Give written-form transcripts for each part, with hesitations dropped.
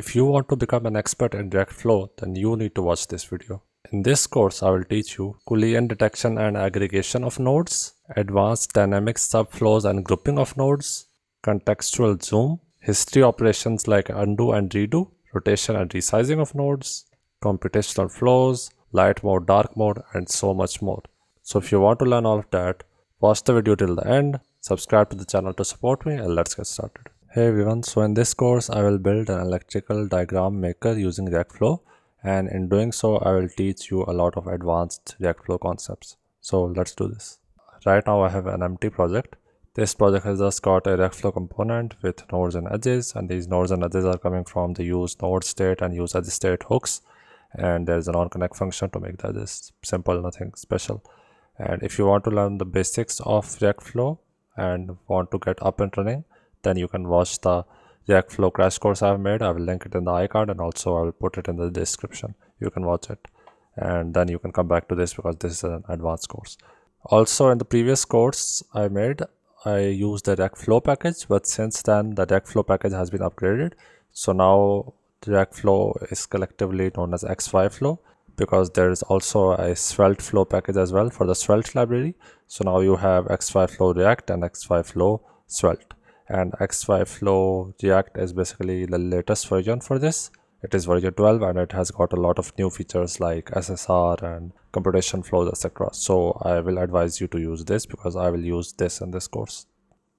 If you want to become an expert in direct flow, then you need to watch this video. In this course, I will teach you Boolean detection and aggregation of nodes, advanced dynamic subflows and grouping of nodes, contextual zoom, history operations like undo and redo, rotation and resizing of nodes, computational flows, light mode, dark mode, and so much more. So if you want to learn all of that, watch the video till the end, subscribe to the channel to support me, and let's get started. Hey everyone, so in this course I will build an electrical diagram maker using React Flow, and in doing so I will teach you a lot of advanced React Flow concepts. So let's do this. Right now I have an empty project. This project has just got a React Flow component with nodes and edges, and these nodes and edges are coming from the use node state and use edge state hooks, and there's an on-connect function to make the edges simple, nothing special. And if you want to learn the basics of React Flow and want to get up and running, then you can watch the React Flow crash course I've made. I will link it in the iCard, and also I will put it in the description. You can watch it, and then you can come back to this because this is an advanced course. Also, in the previous course I made, I used the React Flow package, but since then the React Flow package has been upgraded. So now React Flow is collectively known as XY Flow, because there is also a Svelte Flow package as well for the Svelte library. So now you have XY Flow React and XY Flow Svelte. And XY Flow React is basically the latest version for this. It is version 12, and it has got a lot of new features like SSR and Computation Flows, etc. So I will advise you to use this because I will use this in this course.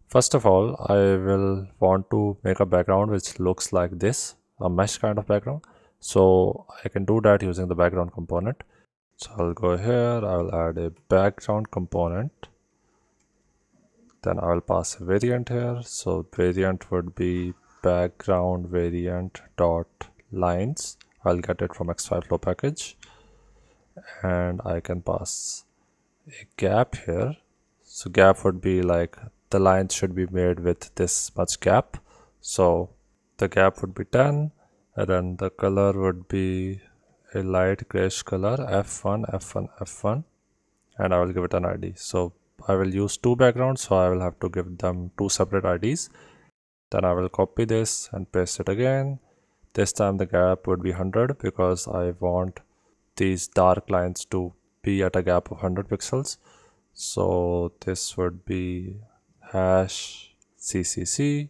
First of all, I will want to make a background which looks like this, a mesh kind of background. So I can do that using the background component. So I'll go here, I will add a background component. Then I will pass a variant here. So variant would be background variant dot lines. I'll get it from XY Flow package, and I can pass a gap here. So gap would be like the lines should be made with this much gap. So the gap would be 10, and then the color would be a light grayish color, F1, F1, F1, and I will give it an ID. So I will use two backgrounds, so I will have to give them two separate IDs. Then I will copy this and paste it again. This time the gap would be 100 because I want these dark lines to be at a gap of 100 pixels. So this would be hash CCC,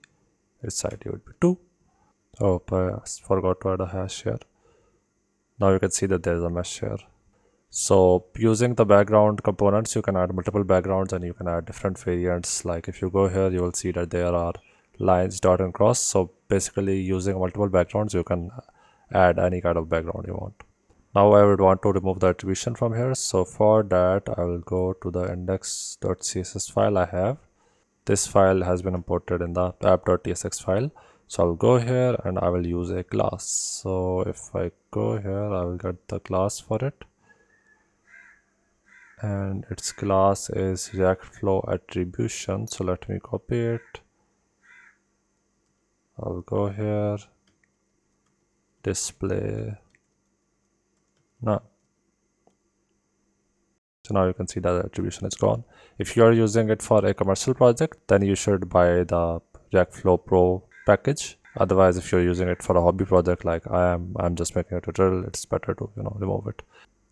its ID would be 2. Oh, I forgot to add a hash here. Now you can see that there is a mesh here. So using the background components, you can add multiple backgrounds and you can add different variants. Like if you go here, you will see that there are lines, dot and cross. So basically using multiple backgrounds, you can add any kind of background you want. Now I would want to remove the attribution from here. So for that, I will go to the index.css file I have. This file has been imported in the app.tsx file. So I'll go here and I will use a class. So if I go here, I will get the class for it. And its class is React Flow attribution. So let me copy it. I'll go here, display. No. So now you can see that the attribution is gone. If you are using it for a commercial project, then you should buy the React Flow Pro package. Otherwise, if you're using it for a hobby project like I'm just making a tutorial, it's better to remove it.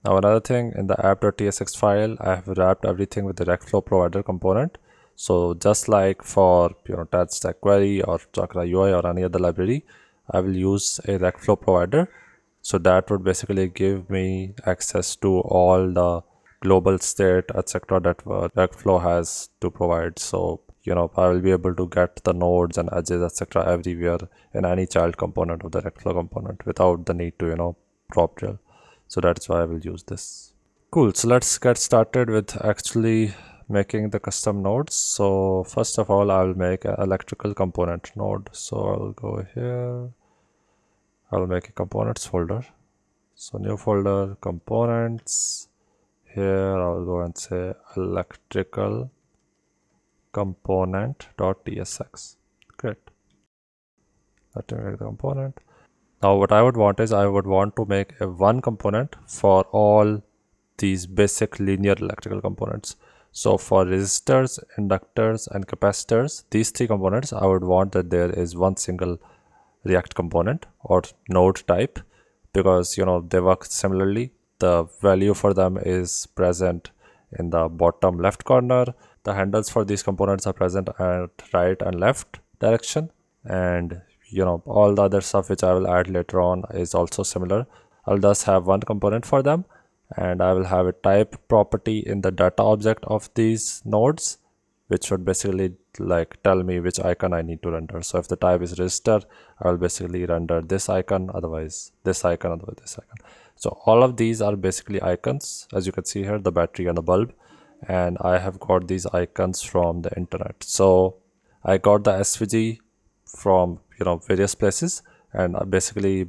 Now another thing, in the app.tsx file, I have wrapped everything with the React Flow Provider component. So just like for TAG Stack Query or Chakra UI or any other library, I will use a React Flow Provider. So that would basically give me access to all the global state, etc. that React Flow has to provide. So I will be able to get the nodes and edges, etc. everywhere in any child component of the React Flow component without the need to prop drill. So that's why I will use this. Cool. So let's get started with actually making the custom nodes. So first of all, I'll make an electrical component node. So I'll go here. I'll make a components folder. So new folder, components. Here I'll go and say electrical component.tsx. Great. Let me make the component. Now what I would want is I would want to make a one component for all these basic linear electrical components. So for resistors, inductors and capacitors, these three components, I would want that there is one single React component or node type, because they work similarly. The value for them is present in the bottom left corner. The handles for these components are present at right and left direction, and all the other stuff which I will add later on is also similar. I'll just have one component for them, and I will have a type property in the data object of these nodes, which would basically like tell me which icon I need to render. So if the type is register, I will basically render this icon, otherwise this icon, otherwise this icon. So all of these are basically icons, as you can see here, the battery and the bulb, and I have got these icons from the internet. So I got the SVG from various places, and I basically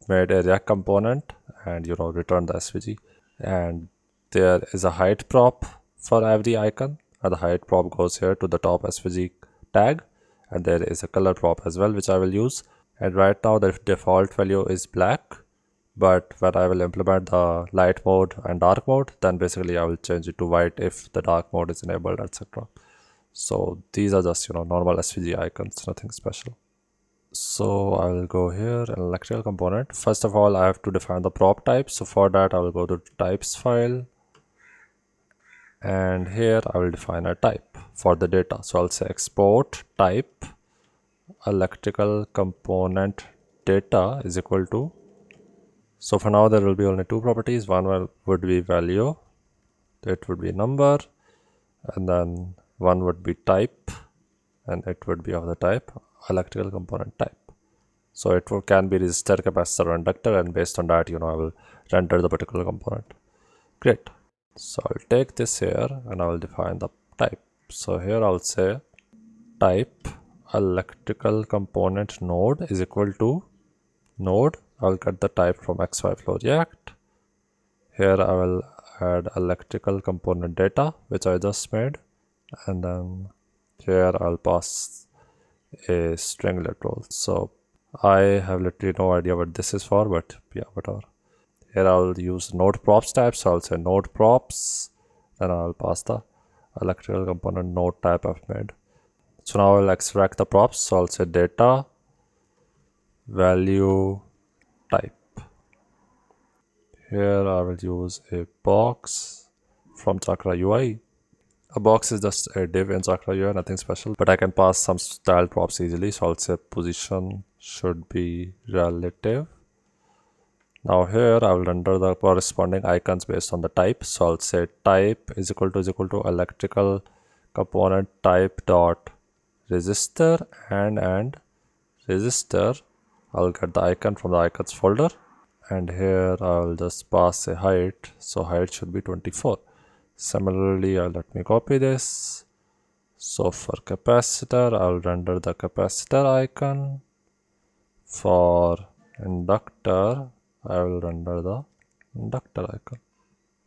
made a React component and returned the SVG, and there is a height prop for every icon, and the height prop goes here to the top SVG tag, and there is a color prop as well which I will use. And right now the default value is black, but when I will implement the light mode and dark mode, then basically I will change it to white if the dark mode is enabled, etc. So these are just normal SVG icons, nothing special. So I will go here in electrical component. First of all, I have to define the prop type. So for that I will go to types file, and here I will define a type for the data. So I'll say export type electrical component data is equal to, so for now there will be only two properties. One would be value, it would be number, and then one would be type, and it would be of the type electrical component type. So it can be resistor, capacitor, or inductor, and based on that I will render the particular component. Great. So I'll take this here and I will define the type. So here I'll say type electrical component node is equal to node. I'll get the type from XY Flow React. Here I will add electrical component data which I just made, and then here I'll pass a string literal. So I have literally no idea what this is for, but yeah, whatever. Here I'll use node props type, so I'll say node props, and I'll pass the electrical component node type I've made. So now I'll extract the props, so I'll say data value type. Here I will use a box from Chakra UI. A box is just a div in Chakra UI, nothing special, but I can pass some style props easily. So I'll say position should be relative. Now here I will render the corresponding icons based on the type. So I'll say type is equal to electrical component type dot resistor and resistor. I'll get the icon from the icons folder, and here I'll just pass a height. So height should be 24. Similarly, let me copy this. So for capacitor, I'll render the capacitor icon. For inductor, I will render the inductor icon.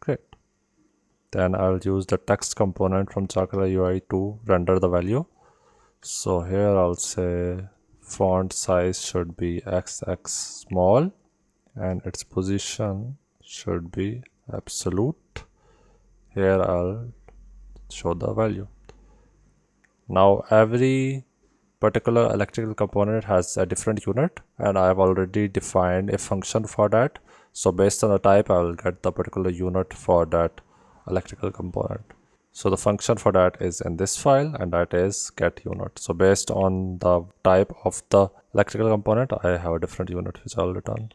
Great. Then I'll use the text component from Chakra UI to render the value. So here I'll say font size should be XX small, and its position should be absolute. Here I'll show the value. Now every particular electrical component has a different unit, and I have already defined a function for that. So based on the type, I will get the particular unit for that electrical component. So the function for that is in this file, and that is get unit. So based on the type of the electrical component, I have a different unit which I'll return.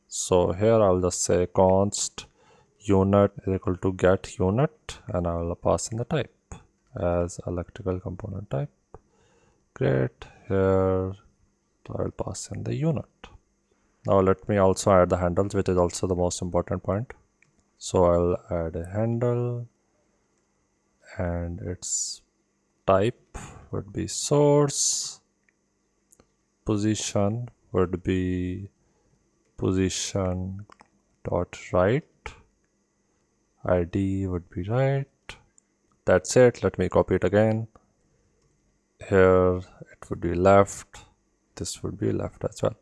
So here I'll just say const unit is equal to get unit, and I will pass in the type as electrical component type. Great. Here I will pass in the unit. Now let me also add the handles, which is also the most important point. So I'll add a handle, and its type would be source, position would be position dot right, ID would be right. That's it. Let me copy it again. Here it would be left, this would be left as well.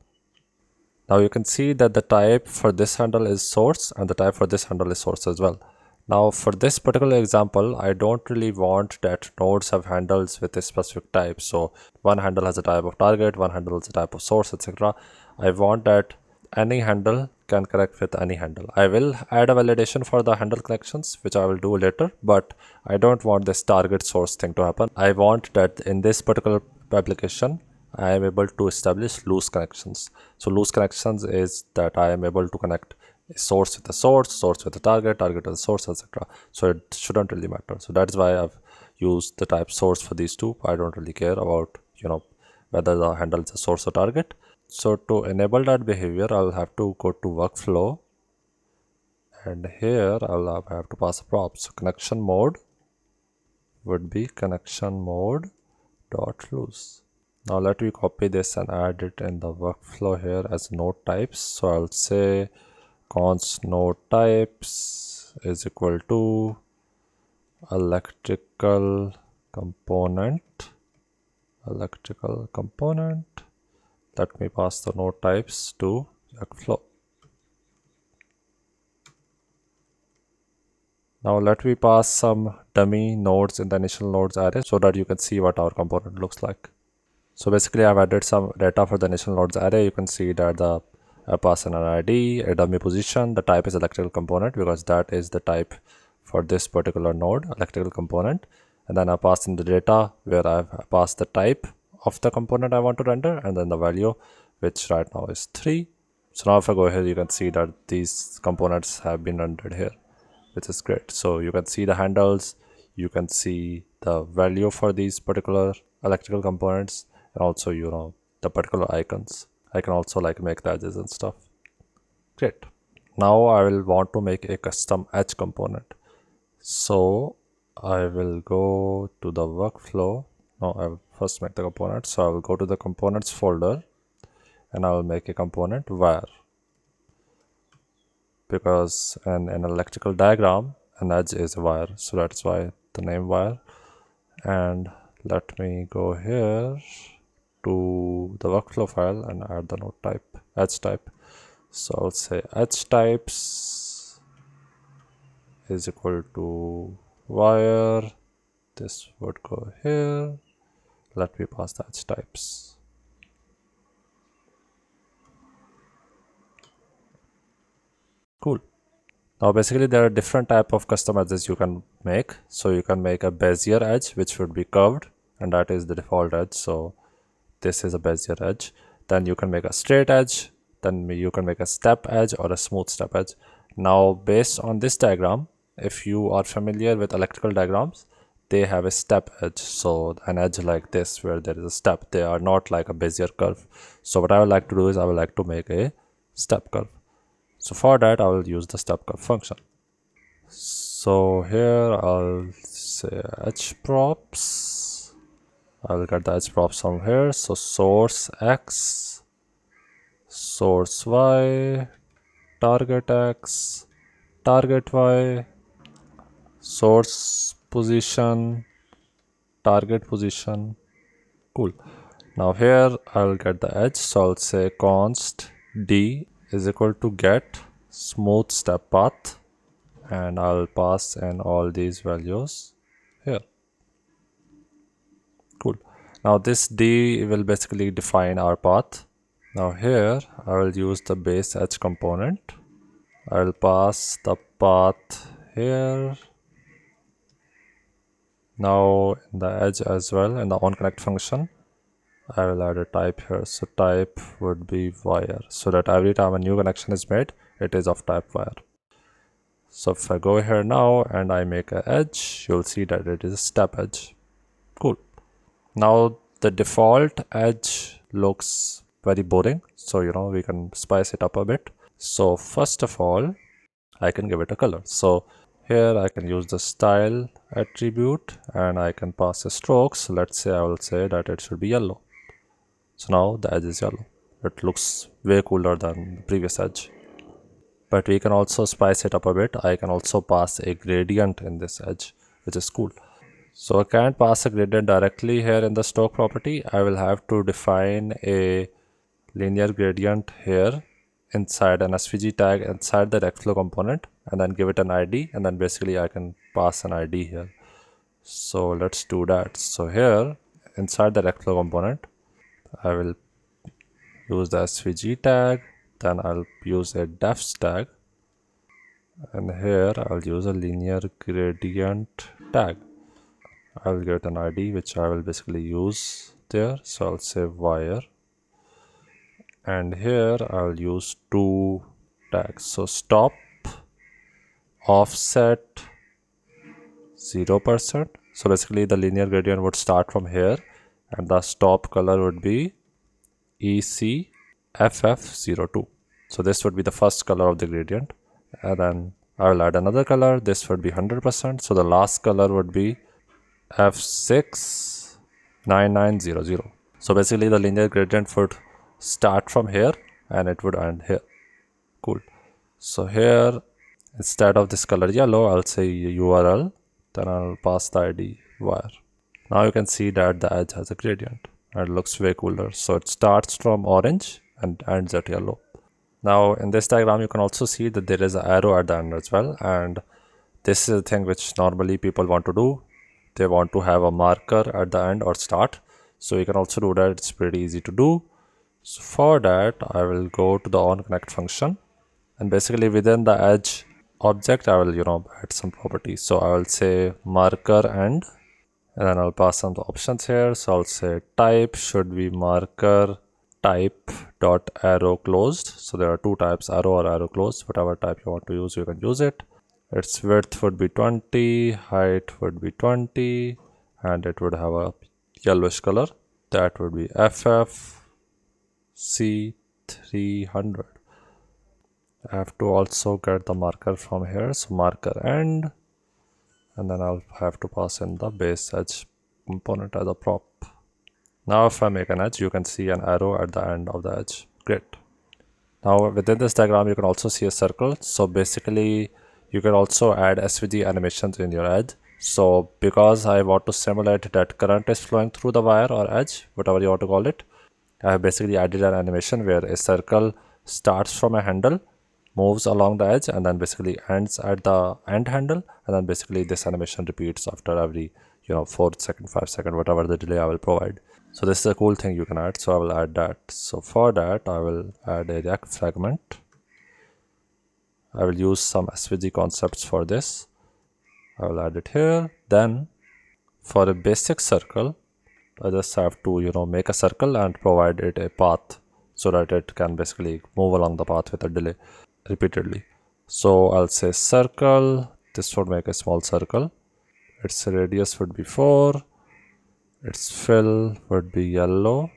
Now you can see that the type for this handle is source, and the type for this handle is source as well. Now for this particular example, I don't really want that nodes have handles with a specific type. So one handle has a type of target, one handle has a type of source, etc. I want that any handle can connect with any handle. I will add a validation for the handle connections, which I will do later, but I don't want this target source thing to happen. I want that in this particular application, I am able to establish loose connections. So loose connections is that I am able to connect a source with a source, source with a target, target with a source, etc. So it shouldn't really matter. So that's why I've used the type source for these two. I don't really care about, whether the handle is a source or target. So to enable that behavior, I'll have to go to workflow, and here I'll have to pass a prop. So connection mode would be connection mode dot loose. Now let me copy this and add it in the workflow here as node types. So I'll say const node types is equal to electrical component. Let me pass the node types to workflow. Now let me pass some dummy nodes in the initial nodes array so that you can see what our component looks like. So basically I've added some data for the initial nodes array. You can see that I pass an ID, a dummy position, the type is electrical component because that is the type for this particular node, electrical component. And then I pass in the data where I've passed the type of the component I want to render and then the value, which right now is 3. So now if I go here, you can see that these components have been rendered here, which is great. So you can see the handles, you can see the value for these particular electrical components, and also the particular icons. I can also make the edges and stuff. Great. Now I will want to make a custom edge component. So I will go to the workflow. No, I will first make the component. So I will go to the components folder and I will make a component wire, because in an electrical diagram an edge is a wire, so that's why the name wire. And let me go here to the workflow file and add the node type, edge type. So I'll say edge types is equal to wire. This would go here. Let me pass the edge types. Cool. Now basically there are different type of custom edges you can make. So you can make a Bezier edge, which would be curved, and that is the default edge. So this is a Bezier edge. Then you can make a straight edge, then you can make a step edge or a smooth step edge. Now based on this diagram, if you are familiar with electrical diagrams, they have a step edge. So an edge like this where there is a step, they are not like a Bezier curve. So what I would like to do is I would like to make a step curve. So for that I will use the step curve function. So here I'll say edge props. I'll get the edge props from here. So source X, source Y, target X, target Y, source position, target position. Cool. Now here I'll get the edge. So I'll say const D is equal to get smooth step path, and I'll pass in all these values here. Cool. Now this D will basically define our path. Now here I will use the base edge component. I will pass the path here. Now in the edge as well, in the onConnect function, I will add a type here. So type would be wire, so that every time a new connection is made, it is of type wire. So if I go here now and I make an edge, you'll see that it is a step edge. Cool. Now the default edge looks very boring, so we can spice it up a bit. So first of all, I can give it a color. So here I can use the style attribute and I can pass a stroke. So let's say I will say that it should be yellow. So now the edge is yellow. It looks way cooler than the previous edge. But we can also spice it up a bit. I can also pass a gradient in this edge, which is cool. So I can't pass a gradient directly here in the stroke property. I will have to define a linear gradient here inside an SVG tag inside the Rectflow component and then give it an ID, and then basically I can pass an ID here. So let's do that. So here inside the Rectflow component, I will use the SVG tag, then I'll use a defs tag, and here I'll use a linear gradient tag. I'll get an ID which I will basically use there. So I'll say wire, and here I'll use two tags. So stop offset 0%. So basically the linear gradient would start from here and the stop color would be ECFF02. So this would be the first color of the gradient, and then I will add another color. This would be 100%. So the last color would be F69900. So basically the linear gradient would start from here and it would end here. Cool. So here instead of this color yellow, I'll say URL, then I'll pass the ID wire. Now you can see that the edge has a gradient and it looks way cooler. So it starts from orange and ends at yellow. Now in this diagram you can also see that there is an arrow at the end as well, and this is a thing which normally people want to do. They want to have a marker at the end or start. So you can also do that. It's pretty easy to do. So for that I will go to the onConnect function, and basically within the edge object I will add some properties. So I will say marker end, and then I'll pass some options here. So I'll say type should be marker type dot arrow closed. So there are two types, arrow or arrow closed. Whatever type you want to use, you can use it. Its width would be 20, height would be 20, and it would have a yellowish color. That would be FFC300. I have to also get the marker from here. So marker end, and then I'll have to pass in the base edge component as a prop. Now if I make an edge, you can see an arrow at the end of the edge. Great. Now within this diagram you can also see a circle. So basically you can also add SVG animations in your edge. So because I want to simulate that current is flowing through the wire or edge, whatever you want to call it, I have basically added an animation where a circle starts from a handle, moves along the edge, and then basically ends at the end handle, and then basically this animation repeats after every 4 second, 5 second, whatever the delay I will provide. So this is a cool thing you can add, so I will add that. So for that I will add a React fragment. I will use some SVG concepts for this. I will add it here. Then for a basic circle, I just have to make a circle and provide it a path so that it can basically move along the path with a delay repeatedly. So I'll say circle, this would make a small circle, its radius would be 4, its fill would be yellow,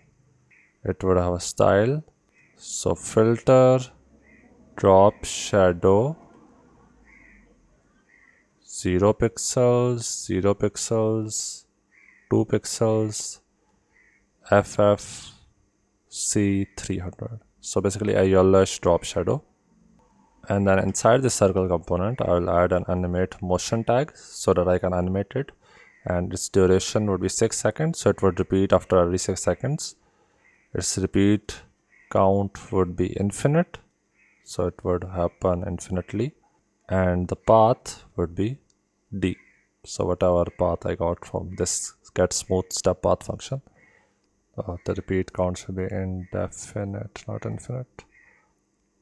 it would have a style. So filter drop shadow 0 pixels, 0 pixels, 2 pixels, FFC300. So basically a yellowish drop shadow. And then inside the circle component I will add an animate motion tag so that I can animate it, and its duration would be 6 seconds, so it would repeat after every 6 seconds. Its repeat count would be infinite, so it would happen infinitely, and the path would be D. So whatever path I got from this get smooth step path function. The repeat count should be indefinite, not infinite.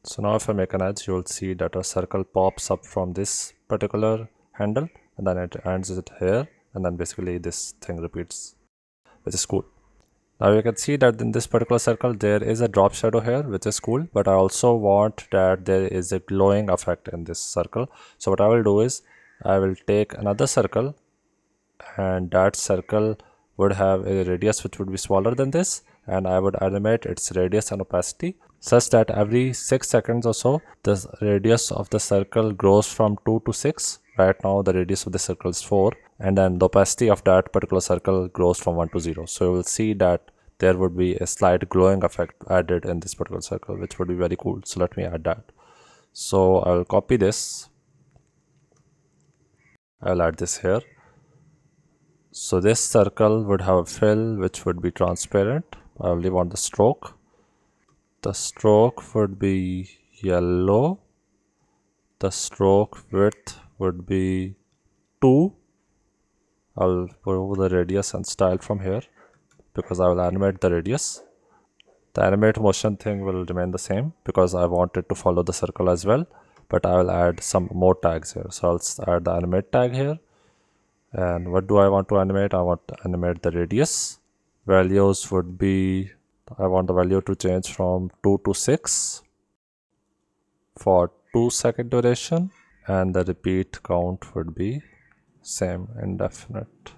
So now if I make an edge, you will see that a circle pops up from this particular handle, and then it ends it here, and then basically this thing repeats, which is cool. Now you can see that in this particular circle there is a drop shadow here, which is cool, but I also want that there is a glowing effect in this circle. So what I will do is I will take another circle, and that circle would have a radius which would be smaller than this, and I would animate its radius and opacity such that every 6 seconds or so the radius of the circle grows from 2 to 6. Right now the radius of the circle is 4, and then the opacity of that particular circle grows from 1 to 0. So you will see that there would be a slight glowing effect added in this particular circle, which would be very cool. So let me add that. So I will copy this, I will add this here. So this circle would have a fill which would be transparent. I only want the stroke. The stroke would be yellow. The stroke width would be 2. I'll remove the radius and style from here because I will animate the radius. The animate motion thing will remain the same because I want it to follow the circle as well, but I will add some more tags here. So I'll add the animate tag here. And what do I want to animate? I want to animate the radius. Values would be, I want the value to change from 2 to 6 for 2-second duration, and the repeat count would be same, indefinite.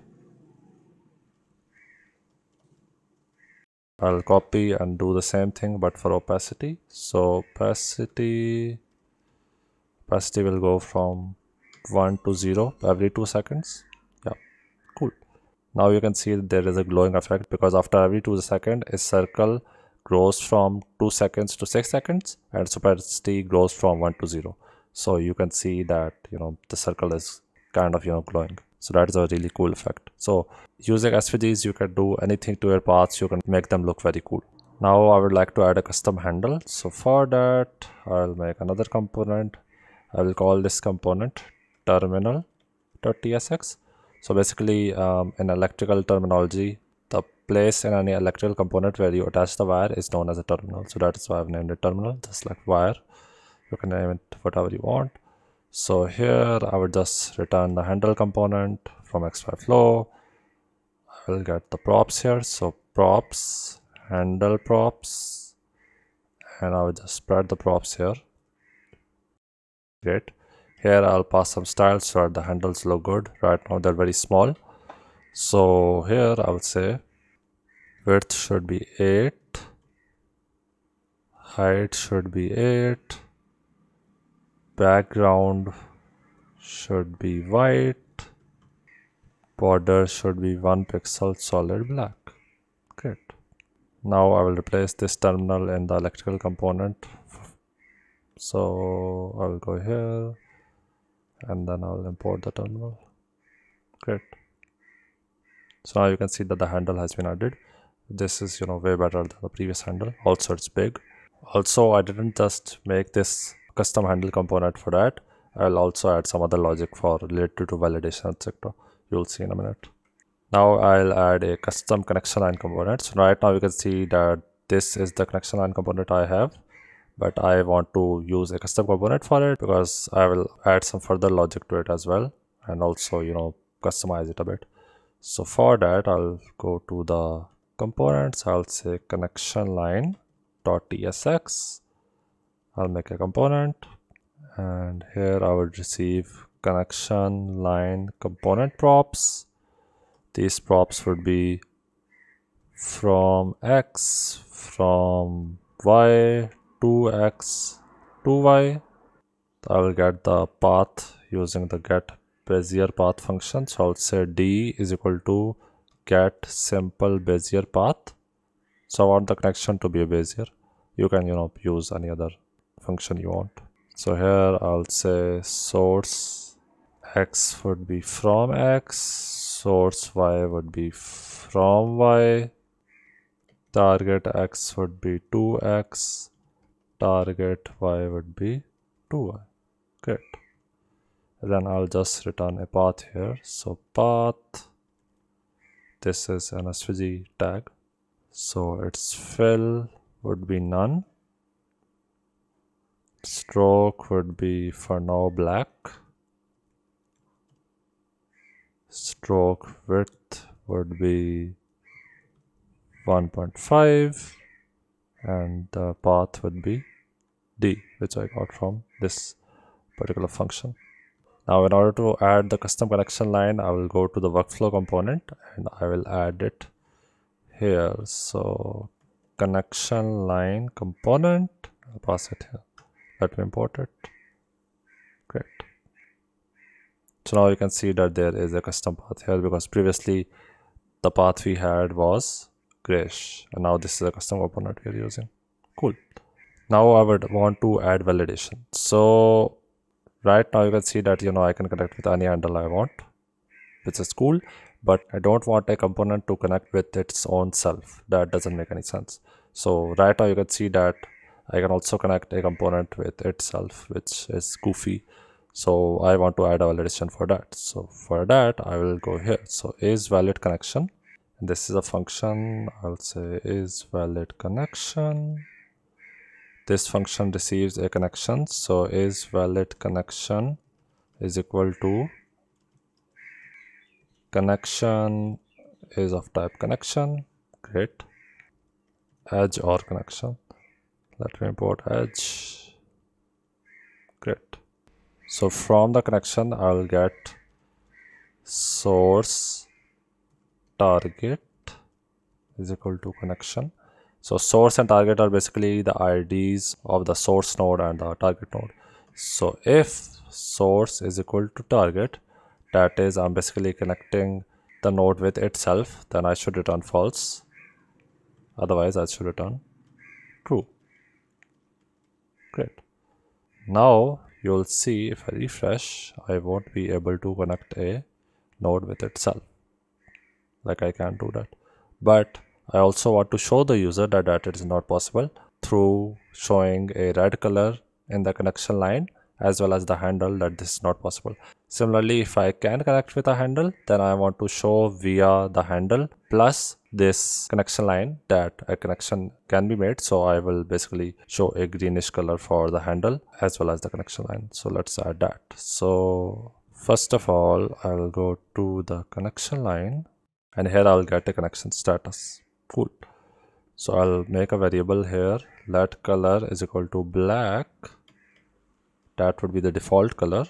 I'll copy and do the same thing but for opacity. So opacity will go from 1 to 0 every 2 seconds. Yeah, cool. Now you can see that there is a glowing effect because after every 2 seconds a circle grows from 2 seconds to 6 seconds and opacity grows from 1 to 0. So you can see that the circle is kind of glowing. So that is a really cool effect. So using SVGs, you can do anything to your paths. You can make them look very cool. Now I would like to add a custom handle. So for that, I'll make another component. I will call this component terminal.tsx. So basically, in electrical terminology, the place in any electrical component where you attach the wire is known as a terminal. So that is why I've named it terminal, just like wire. You can name it whatever you want. So here I would just return the handle component from XY flow. I will get the props here. So props, handle props, and I will just spread the props here. Great. Here I'll pass some styles so that the handles look good. Right now they're very small. So here I would say width should be 8, height should be 8, background should be white, border should be 1 pixel solid black. Great. Now I will replace this terminal in the electrical component. So I'll go here and then I'll import the terminal. Great. So now you can see that the handle has been added. This is way better than the previous handle. Also it's big. Also I didn't just make this custom handle component for that. I'll also add some other logic for related to validation, etc. You'll see in a minute. Now I'll add a custom connection line component. So right now you can see that this is the connection line component I have, but I want to use a custom component for it because I will add some further logic to it as well and also customize it a bit. So for that I'll go to the components. I'll say connection line .tsx. I'll make a component and here I would receive connection line component props. These props would be from X, from Y, to X, to Y. I will get the path using the get Bezier path function. So I'll say D is equal to get simple Bezier path. So I want the connection to be a Bezier. You can use any other function you want. So here I'll say source X would be from X, source Y would be from Y, target X would be 2X, target Y would be 2Y. Great. Then I'll just return a path here. So path, this is an SVG tag. So its fill would be none. Stroke would be for now black. Stroke width would be 1.5 and the path would be D, which I got from this particular function. Now in order to add the custom connection line, I will go to the workflow component and I will add it here. So connection line component, I'll pass it here. Let me import it. Great. So now you can see that there is a custom path here because previously the path we had was grayish and now this is a custom component we are using. Cool. Now I would want to add validation. So right now you can see that I can connect with any handle I want, which is cool, but I don't want a component to connect with its own self. That doesn't make any sense. So right now you can see that I can also connect a component with itself, which is goofy. So I want to add a validation for that. So for that, I will go here. So is valid connection. And this is a function. I'll say is valid connection. This function receives a connection. So is valid connection is equal to connection is of type connection. Great. Edge or connection. Let me import edge. Great. So from the connection, I'll get source target is equal to connection. So source and target are basically the IDs of the source node and the target node. So if source is equal to target, that is I'm basically connecting the node with itself, then I should return false. Otherwise I should return true. Great. Now you'll see if I refresh, I won't be able to connect a node with itself. Like I can't do that. But I also want to show the user that it is not possible through showing a red color in the connection line as well as the handle that this is not possible. Similarly, if I can connect with a handle, then I want to show via the handle plus this connection line that a connection can be made. So I will basically show a greenish color for the handle as well as the connection line. So let's add that. So first of all, I will go to the connection line and here I'll get a connection status. Cool. So I'll make a variable here, let color is equal to black. That would be the default color.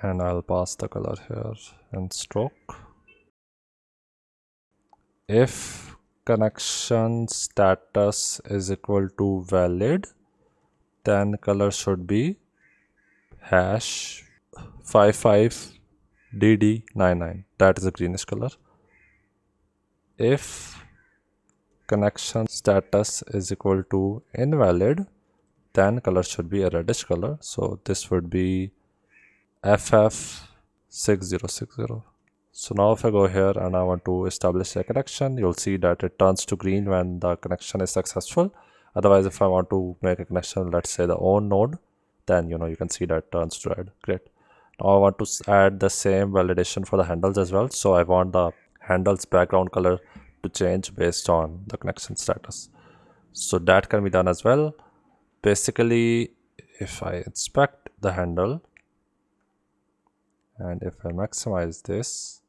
And I'll pass the color here in stroke. If connection status is equal to valid, then color should be hash 55DD99. That is a greenish color. If connection status is equal to invalid, then color should be a reddish color. So this would be FF6060. So now if I go here and I want to establish a connection, you'll see that it turns to green when the connection is successful. Otherwise, if I want to make a connection, let's say the own node, then you can see that it turns to red. Great. Now I want to add the same validation for the handles as well. So I want the handles background color to change based on the connection status. So that can be done as well. Basically, if I inspect the handle and if I maximize this,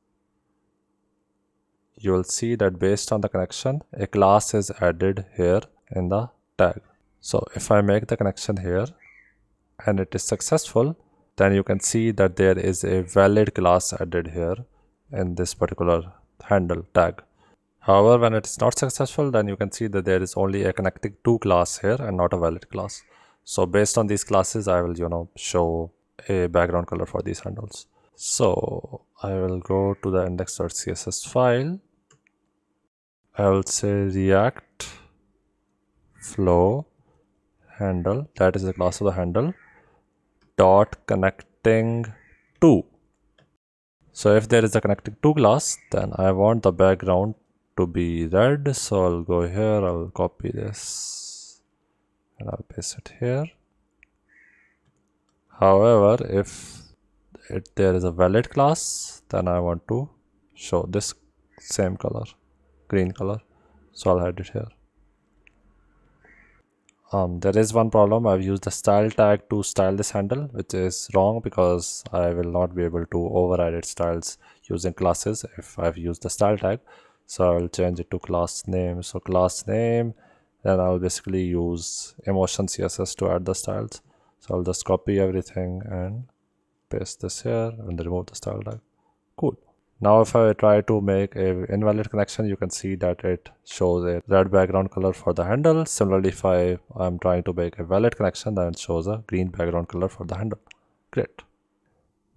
you will see that based on the connection, a class is added here in the tag. So if I make the connection here and it is successful, then you can see that there is a valid class added here in this particular handle tag. However, when it is not successful, then you can see that there is only a connecting to class here and not a valid class. So based on these classes, I will show a background color for these handles. So I will go to the index.css file. I will say React flow handle, that is the class of the handle, dot connecting to. So if there is a connecting to class, then I want the background to be red. So I'll go here, I'll copy this and I'll paste it here. However, if there is a valid class, then I want to show this same color, green color. So I'll add it here. There is one problem. I've used the style tag to style this handle, which is wrong because I will not be able to override its styles using classes if I've used the style tag. So I'll change it to class name. So class name, then I'll basically use emotion CSS to add the styles. So I'll just copy everything and paste this here and remove the style tag. Cool. Now if I try to make a invalid connection, you can see that it shows a red background color for the handle. Similarly, if I'm trying to make a valid connection, then it shows a green background color for the handle. Great.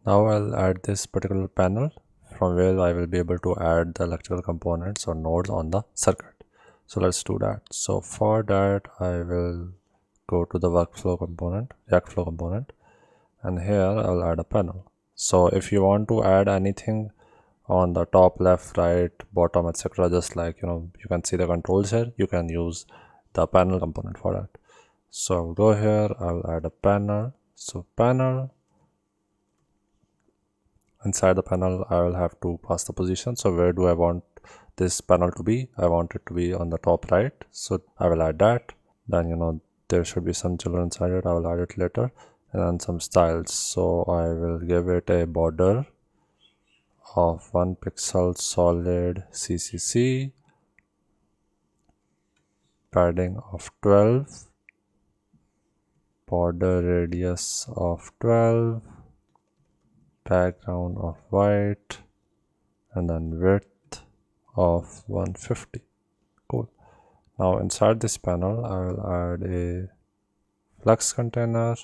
Now I'll add this particular panel from where I will be able to add the electrical components or nodes on the circuit. So let's do that. So for that, I will go to the workflow component, React flow component, and here I'll add a panel. So if you want to add anything on the top, left, right, bottom, etc., just like you can see the controls here, you can use the panel component for that. So I'll go here, I'll add a panel. So panel, inside the panel I will have to pass the position. So where do I want this panel to be? I want it to be on the top right, so I will add that. Then there should be some children inside it, I will add it later. And then some styles, so I will give it a border of 1 pixel solid CCC, padding of 12, border radius of 12, background of white, and then width of 150. Cool. Now inside this panel I will add a flux container.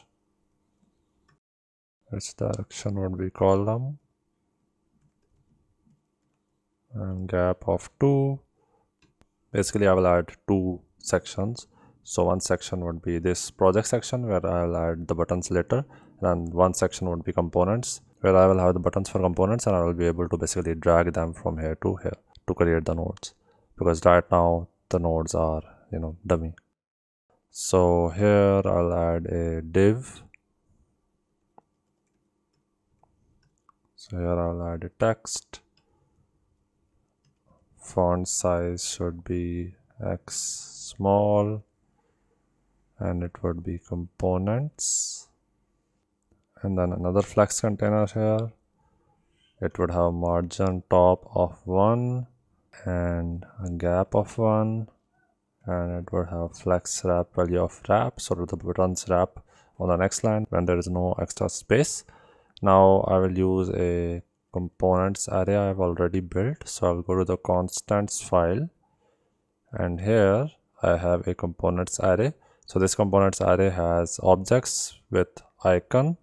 Its direction would be column and gap of 2. Basically I will add 2 sections. So one section would be this project section where I will add the buttons later, and one section would be components where I will have the buttons for components, and I will be able to basically drag them from here to here to create the nodes, because right now the nodes are dummy. So here I'll add a div. So here I'll add a text. Font size should be X small, and it would be components. And then another flex container here. It would have margin top of 1 and a gap of 1, and it would have flex wrap value of wrap, so that the buttons wrap on the next line when there is no extra space. Now I will use a components array I have already built. So I'll go to the constants file, and here I have a components array. So this components array has objects with icon,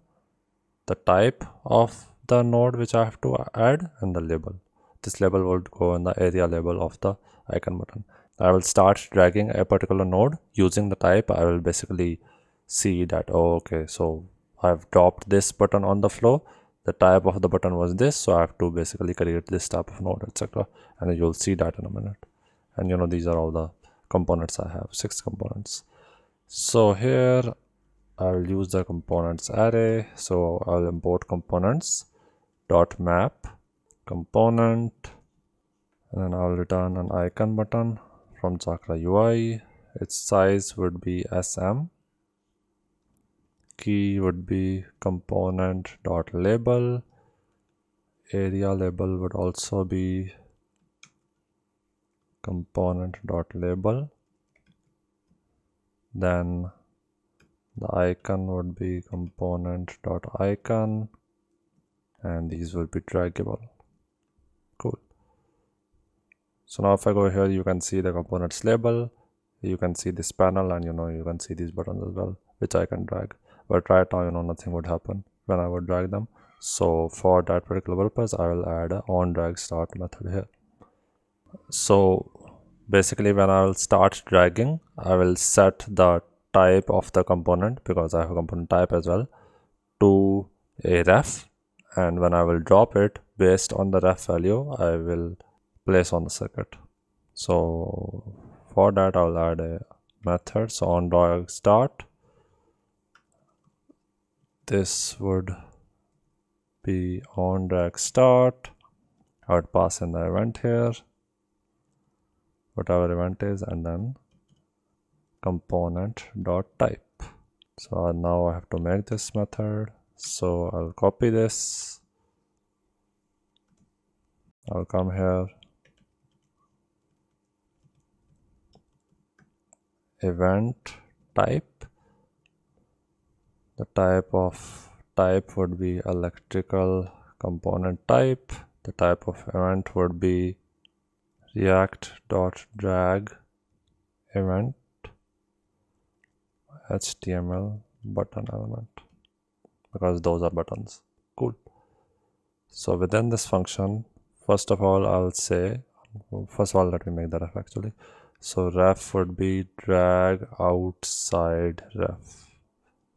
the type of the node which I have to add, and the label. This label will go in the area label of the icon button. I will start dragging a particular node using the type. I will basically see that, oh, okay, so I've dropped this button on the flow. The type of the button was this, so I have to basically create this type of node, etc. And you'll see that in a minute. And these are all the components I have, 6 components. So here I will use the components array. So I'll import components dot map component, and then I'll return an icon button from Chakra UI. Its size would be SM. Key would be component dot label. Area label would also be component dot label. Then the icon would be component dot icon, and these will be draggable. Cool. So now if I go here, you can see the components label, you can see this panel, and you can see these buttons as well, which I can drag. But right now nothing would happen when I would drag them. So for that particular purpose, I will add a onDragStart method here. So basically when I will start dragging, I will set the type of the component, because I have a component type as well, to a ref, and when I will drop it based on the ref value, I will place on the circuit. So for that I will add a method. So onDragStart, this would be onDragStart. I would pass in the event here, whatever event is, and then component dot type. So now I have to make this method. So I'll copy this, I'll come here, event type. The type would be electrical component type. The type of event would be react.drag event HTML button element, because those are buttons. Cool. So within this function, first of all let me make the ref actually. So ref would be drag outside ref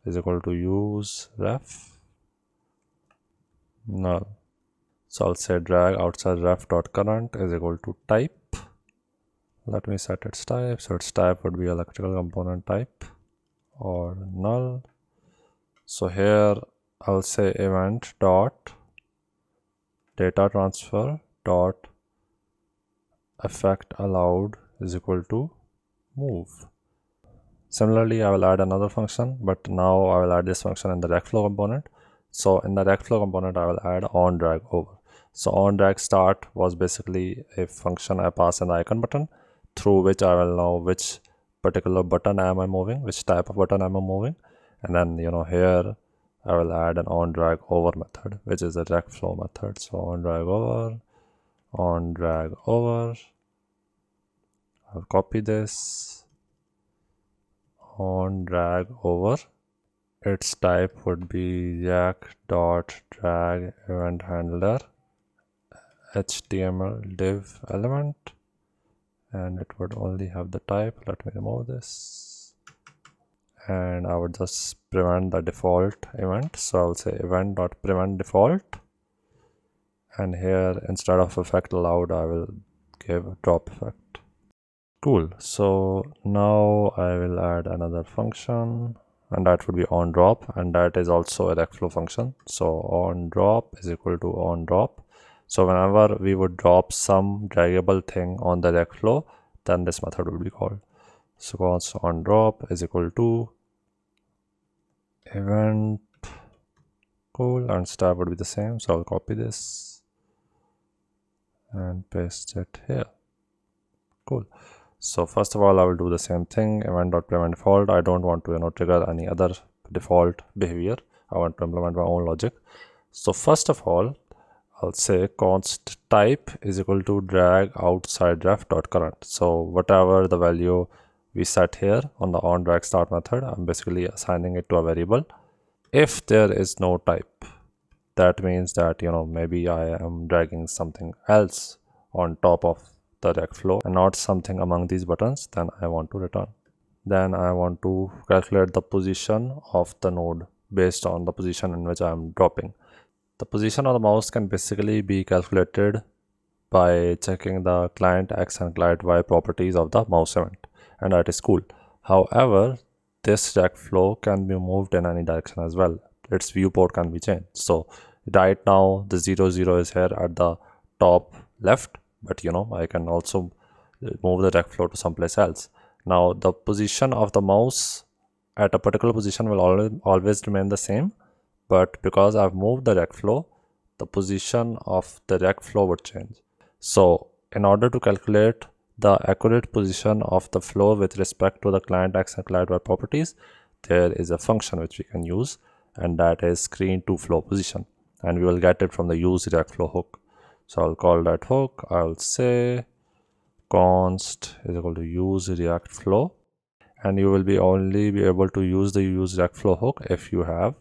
is equal to use ref null. So I'll say drag outside ref dot current is equal to type. Let me set its type. So its type would be electrical component type. or null. So here I'll say event dot data transfer dot effect allowed is equal to move. Similarly, I will add another function, but now I will add this function in the RecFlow component. So in the RecFlow component, I will add on drag over. So on drag start was basically a function I pass in the icon button, through which I will know which particular button am I moving, which type of button am I moving, and then here I will add an on drag over method, which is a RecFlow method. So on drag over. I'll copy this. On drag over, its type would be React.drag event handler HTML div element, and it would only have the type. Let me remove this, and I would just prevent the default event. So I'll say event.prevent default, and here instead of effect allowed I will give a drop effect. Cool. So now I will add another function, and that would be on drop, and that is also a RecFlow function. So on drop is equal to on drop. So whenever we would drop some draggable thing on the RecFlow, then this method would be called. So const on drop is equal to event. Cool. And step would be the same. So I'll copy this and paste it here. Cool. So first of all, I will do the same thing, event.prevent default. I don't want to trigger any other default behavior. I want to implement my own logic. So first of all, I'll say const type is equal to drag outside ref.current. So whatever the value we set here on the on drag start method, I'm basically assigning it to a variable. If there is no type, that means that maybe I am dragging something else on top of the RecFlow and not something among these buttons, then I want to return. Then I want to calculate the position of the node based on the position in which I am dropping. The position of the mouse can basically be calculated by checking the client X and client Y properties of the mouse event, and that is cool. However, this RecFlow can be moved in any direction as well. Its viewport can be changed. So right now the 0, 0 is here at the top left, but I can also move the RecFlow to someplace else. Now the position of the mouse at a particular position will always remain the same, but because I've moved the RecFlow, the position of the RecFlow would change. So in order to calculate the accurate position of the flow with respect to the client X and client Y properties, there is a function which we can use, and that is screen to flow position, and we will get it from the use RecFlow hook. So I'll call that hook. I'll say const is equal to use React flow, and you will only be able to use the use RecFlow hook if you have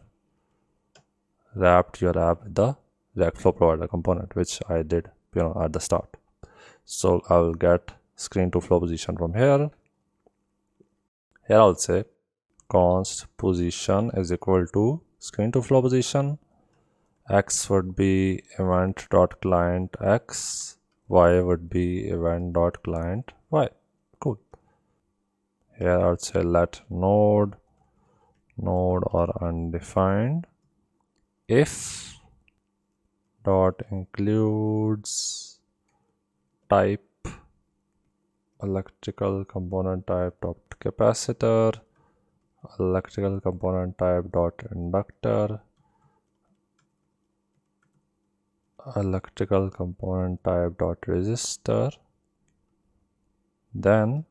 wrapped your app with the RecFlow provider component, which I did at the start. So I will get screen to flow position from here. Here I'll say const position is equal to screen to flow position. X would be event.client X, Y would be event.client Y. Cool. Here I'll say let node or undefined if dot includes type electrical component type dot capacitor, electrical component type dot inductor, electrical component type dot resistor. Then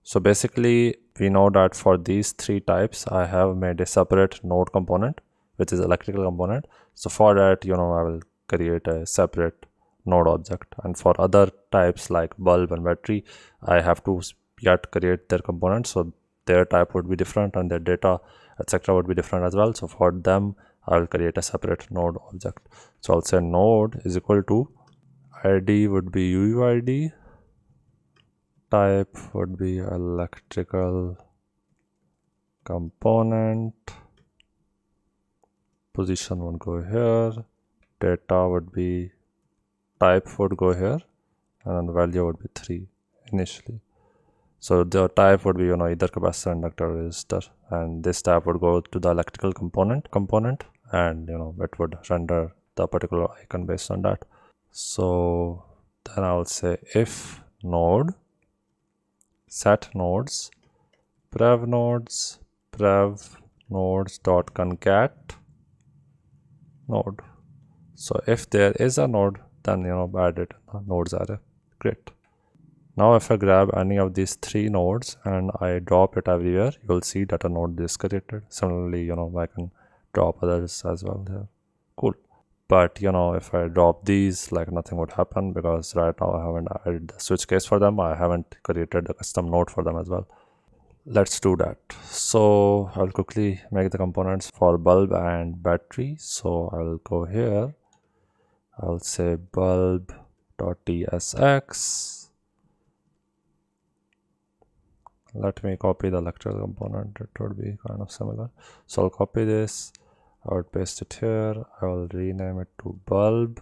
so basically we know that for these three types I have made a separate node component, which is electrical component. So for that I will create a separate node object, and for other types like bulb and battery I have to yet create their components, so their type would be different and their data etc would be different as well. So for them I will create a separate node object. So I'll say node is equal to ID would be UUID, type would be electrical component, position would go here, data would be type would go here, and then the value would be 3 initially. So the type would be, either capacitor, inductor, resistor, and this type would go to the electrical component, and it would render the particular icon based on that. So then I'll say if node set nodes prev nodes dot concat node. So if there is a node, then add it in the nodes array. Great. Now if I grab any of these 3 nodes and I drop it everywhere, you'll see that a node is created. Similarly, I can drop others as well here. Cool. But if I drop these, like nothing would happen, because right now I haven't added the switch case for them. I haven't created the custom node for them as well. Let's do that. So I'll quickly make the components for bulb and battery. So I'll go here. I'll say bulb.tsx. Let me copy the electrical component. It would be kind of similar. So I'll copy this. I would paste it here. I will rename it to bulb.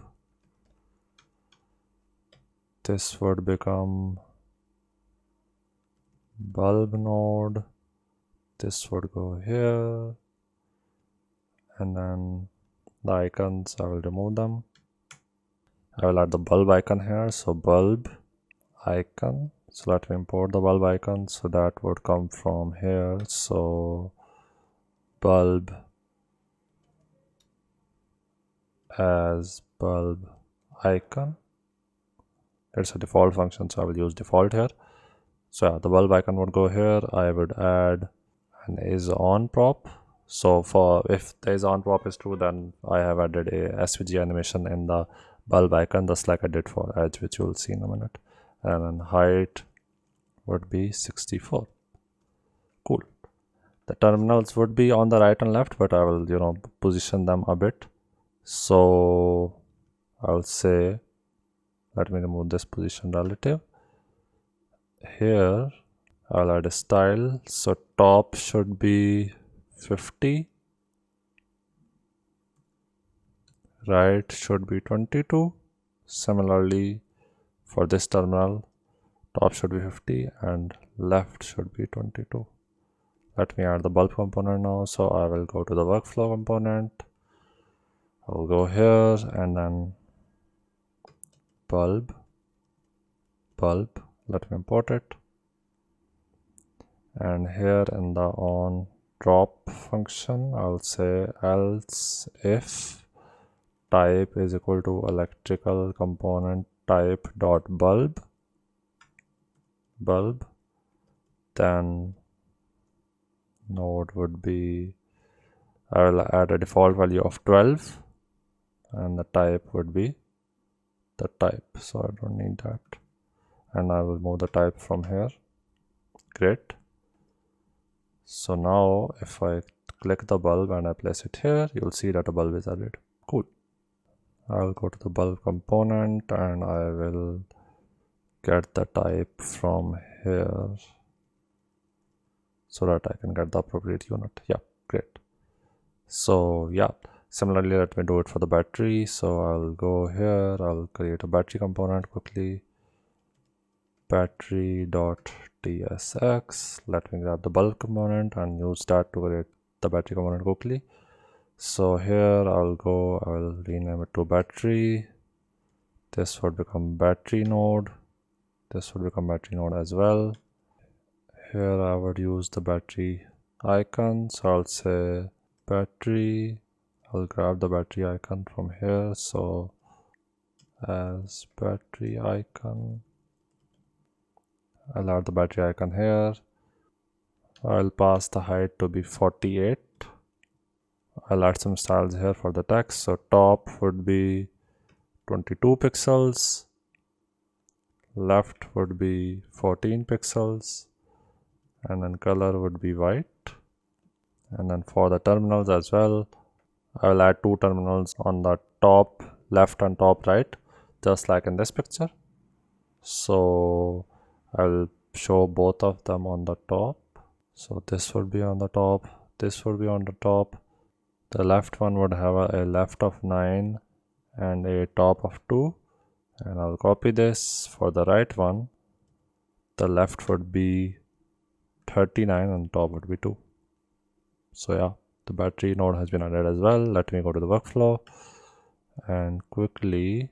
This would become bulb node. This would go here. And then the icons, I will remove them. I will add the bulb icon here. So bulb icon. So let me import the bulb icon. So that would come from here. So bulb as bulb icon. It's a default function, so I will use default here. So yeah, the bulb icon would go here. I would add an is on prop. So for if the is on prop is true, then I have added a SVG animation in the bulb icon, just like I did for edge, which you will see in a minute. And then height would be 64. Cool. The terminals would be on the right and left, but I will position them a bit. So I'll say, let me remove this position relative. Here I'll add a style. So top should be 50, right should be 22. Similarly for this terminal, top should be 50 and left should be 22. Let me add the bulb component now. So I will go to the workflow component. I'll go here and then bulb. Let me import it. And here in the on drop function, I'll say else if type is equal to electrical component type dot bulb, then node would be, I will add a default value of 12 and the type would be the type, so I don't need that, and I will move the type from here. Great. So now if I click the bulb and I place it here, you'll see that a bulb is added. Cool. I'll go to the bulb component and I will get the type from here so that I can get the appropriate unit. Yeah, great. So yeah, similarly, let me do it for the battery. So I'll go here, I'll create a battery component quickly. Battery.tsx. Let me grab the bulb component and use that to create the battery component quickly. So here I'll rename it to battery. This would become battery node. This would become battery node as well. Here I would use the battery icon. So I'll say battery. I'll grab the battery icon from here. So as battery icon, I'll add the battery icon here. I'll pass the height to be 48. I'll add some styles here for the text. So top would be 22 pixels. Left would be 14 pixels. And then color would be white. And then for the terminals as well, I will add 2 terminals on the top left and top right, just like in this picture. So I'll show both of them on the top. So this would be on the top, this would be on the top. The left one would have a left of 9 and a top of 2. And I'll copy this for the right one. the left would be 39 and top would be 2. So yeah, the battery node has been added as well. Let me go to the workflow and quickly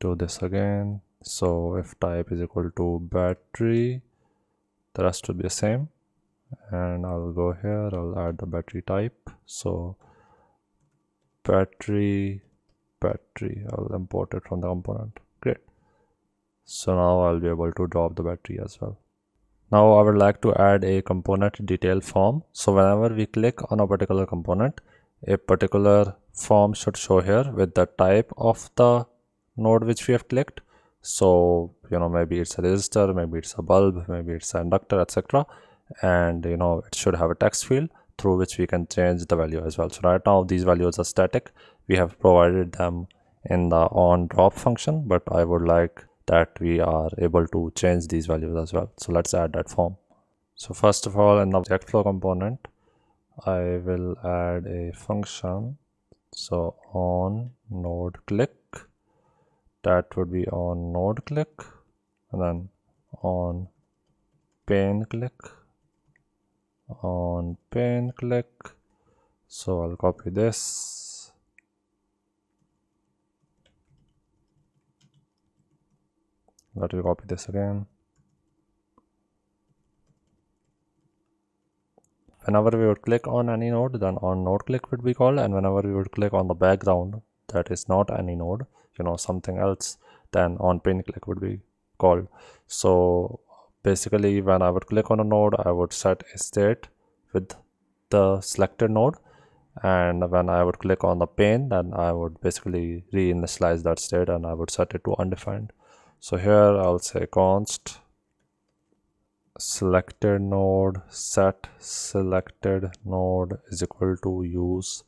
do this again. So if type is equal to battery, the rest will be the same, and I'll go here, I'll add the battery type. So battery, I'll import it from the component. Great. So now I'll be able to drop the battery as well. Now I would like to add a component detail form. So whenever we click on a particular component, a particular form should show here with the type of the node which we have clicked. So maybe it's a resistor, maybe it's a bulb, maybe it's an inductor, etc. And it should have a text field through which we can change the value as well. So right now these values are static. We have provided them in the on drop function, but I would like that we are able to change these values as well. So let's add that form. So first of all, in the object flow component, I will add a function. So on node click, that would be on node click, and then on pane click, on pane click. So I'll copy this, let me copy this again. Whenever we would click on any node, then on node click would be called, and whenever we would click on the background that is not any node, something else, then on pane click would be called. So basically when I would click on a node, I would set a state with the selected node, and when I would click on the pane, then I would basically reinitialize that state and I would set it to undefined. So here I'll say const selected node set selected node is equal to use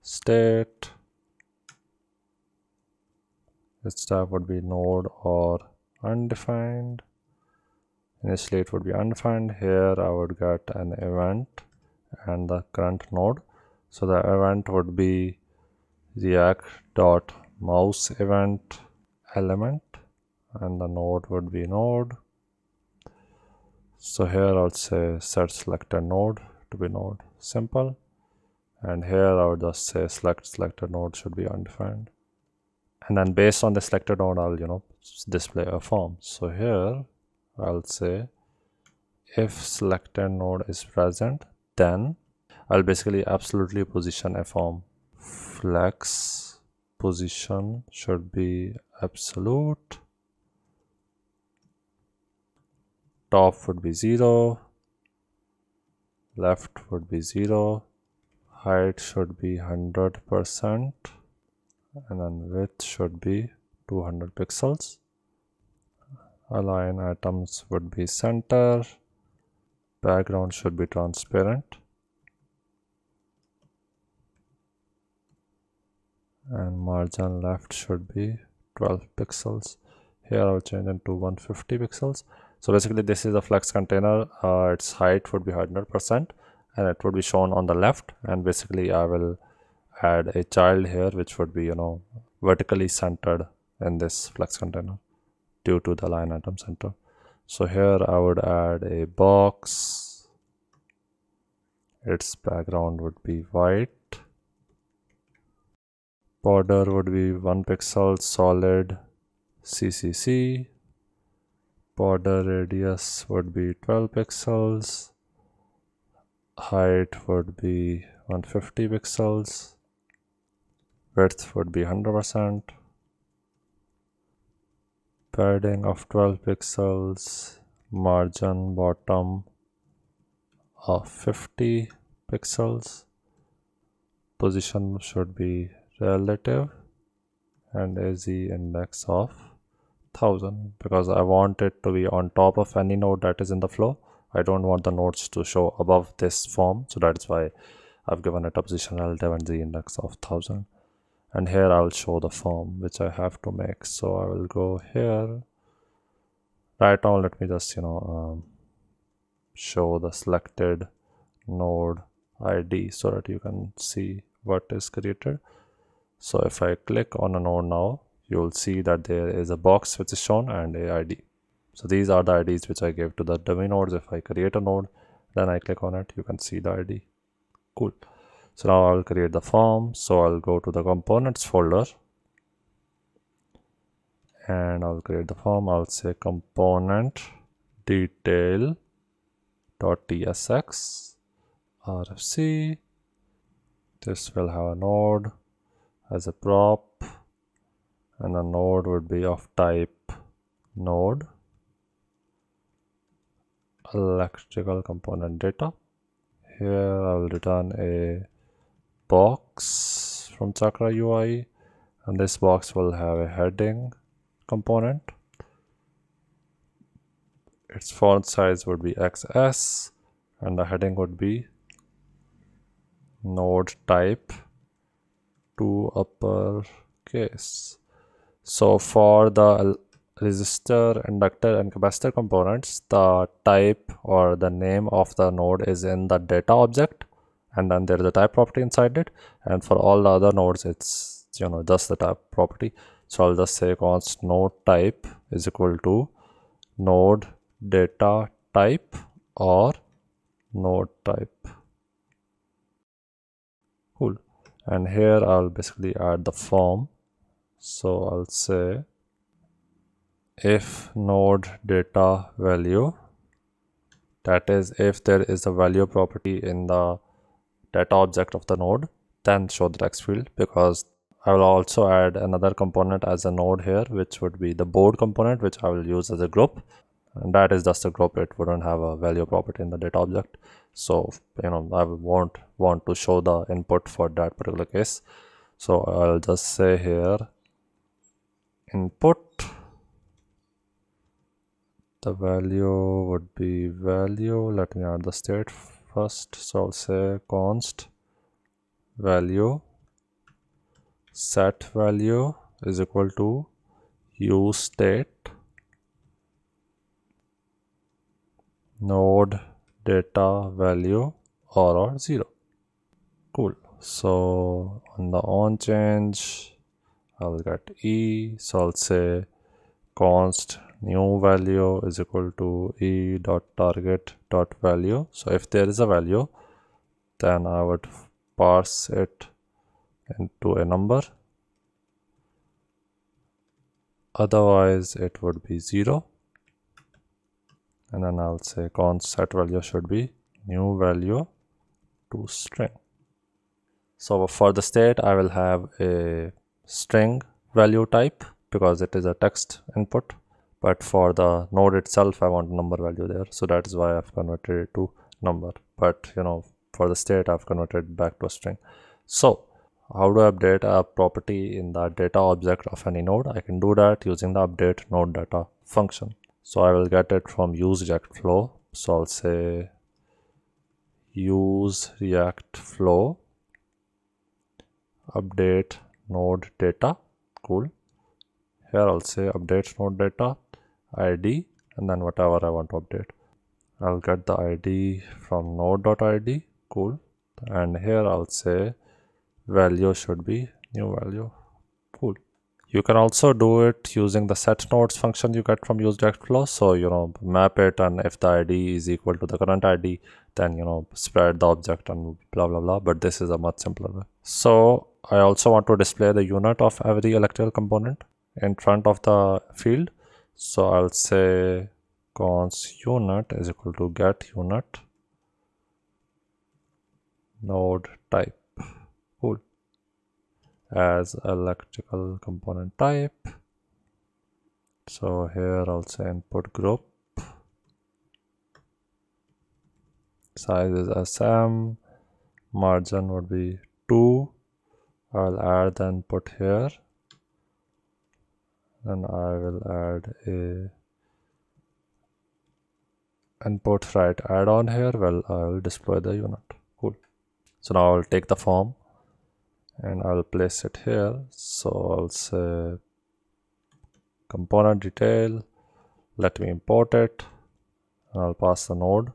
state. Its type would be node or undefined. Initially it would be undefined. Here I would get an event and the current node. So the event would be react.mouse event element, and the node would be node. So here I'll say set selected node to be node, simple, and here I would just say select selected node should be undefined, and then based on the selected node I'll display a form. So here I'll say if selected node is present, then I'll basically absolutely position a form. Flex position should be absolute. Top would be 0, left would be 0, height should be 100%, and then width should be 200 pixels. Align atoms would be center, background should be transparent, and margin left should be 12 pixels. Here I'll change it to 150 pixels. So basically this is a flex container. Its height would be 100% and it would be shown on the left, and basically I will add a child here which would be vertically centered in this flex container due to the line item center. So here I would add a box. Its background would be white. Border would be 1 pixel solid CCC. Border radius would be 12 pixels. Height would be 150 pixels. Width would be 100%. Padding of 12 pixels. Margin bottom of 50 pixels. Position should be relative and a z index of 1000, because I want it to be on top of any node that is in the flow. I don't want the nodes to show above this form, so that's why I've given it a position relative and z index of 1000. And here I'll show the form which I have to make. So I will go here. Right now let me just show the selected node ID so that you can see what is created. So if I click on a node now, you will see that there is a box which is shown and a ID. So these are the IDs which I gave to the dummy nodes. If I create a node, then I click on it, you can see the ID. Cool. So now I'll create the form. So I'll go to the components folder and I'll create the form. I'll say component detail.tsx RFC. This will have a node as a prop, and a node would be of type node electrical component data. Here I will return a box from Chakra UI, and this box will have a heading component. Its font size would be XS, and the heading would be node type to uppercase. So for the resistor, inductor and capacitor components, the type or the name of the node is in the data object, and then there is a type property inside it. And for all the other nodes, it's just the type property. So I'll just say const node type is equal to node data type or node type. Cool. And here I'll basically add the form. So I'll say if node data value, that is if there is a value property in the data object of the node, then show the text field, because I will also add another component as a node here, which would be the board component, which I will use as a group, and that is just a group. It wouldn't have a value property in the data object. So I won't want to show the input for that particular case. So I'll just say here input, the value would be value. Let me add the state first. So I'll say const value set value is equal to use state node data value or 0. Cool. So on the on change, I'll get E. So I'll say const new value is equal to e dot target dot value. So if there is a value, then I would parse it into a number, otherwise it would be 0. And then I'll say const set value should be new value to string. So for the state, I will have a string value type because it is a text input, but for the node itself I want a number value there, so that is why I've converted it to number. But for the state I've converted it back to a string. So how do I update a property in the data object of any node? I can do that using the update node data function. So I will get it from use react flow. So I'll say use react flow update node data. Cool. Here I'll say update node data ID, and then whatever I want to update. I'll get the ID from node.id. Cool. And here I'll say value should be new value. Cool. You can also do it using the set nodes function you get from use react flow. So map it, and if the ID is equal to the current ID, then spread the object and blah blah blah. But this is a much simpler way. So I also want to display the unit of every electrical component in front of the field. So I'll say const unit is equal to get unit node type. Cool. As electrical component type. So here I'll say input group, size is SM, margin would be 2. I'll add the input here, and I will add a input right add-on here. Well, I will display the unit. Cool. So now I'll take the form and I'll place it here. So I'll say component detail, let me import it, and I'll pass the node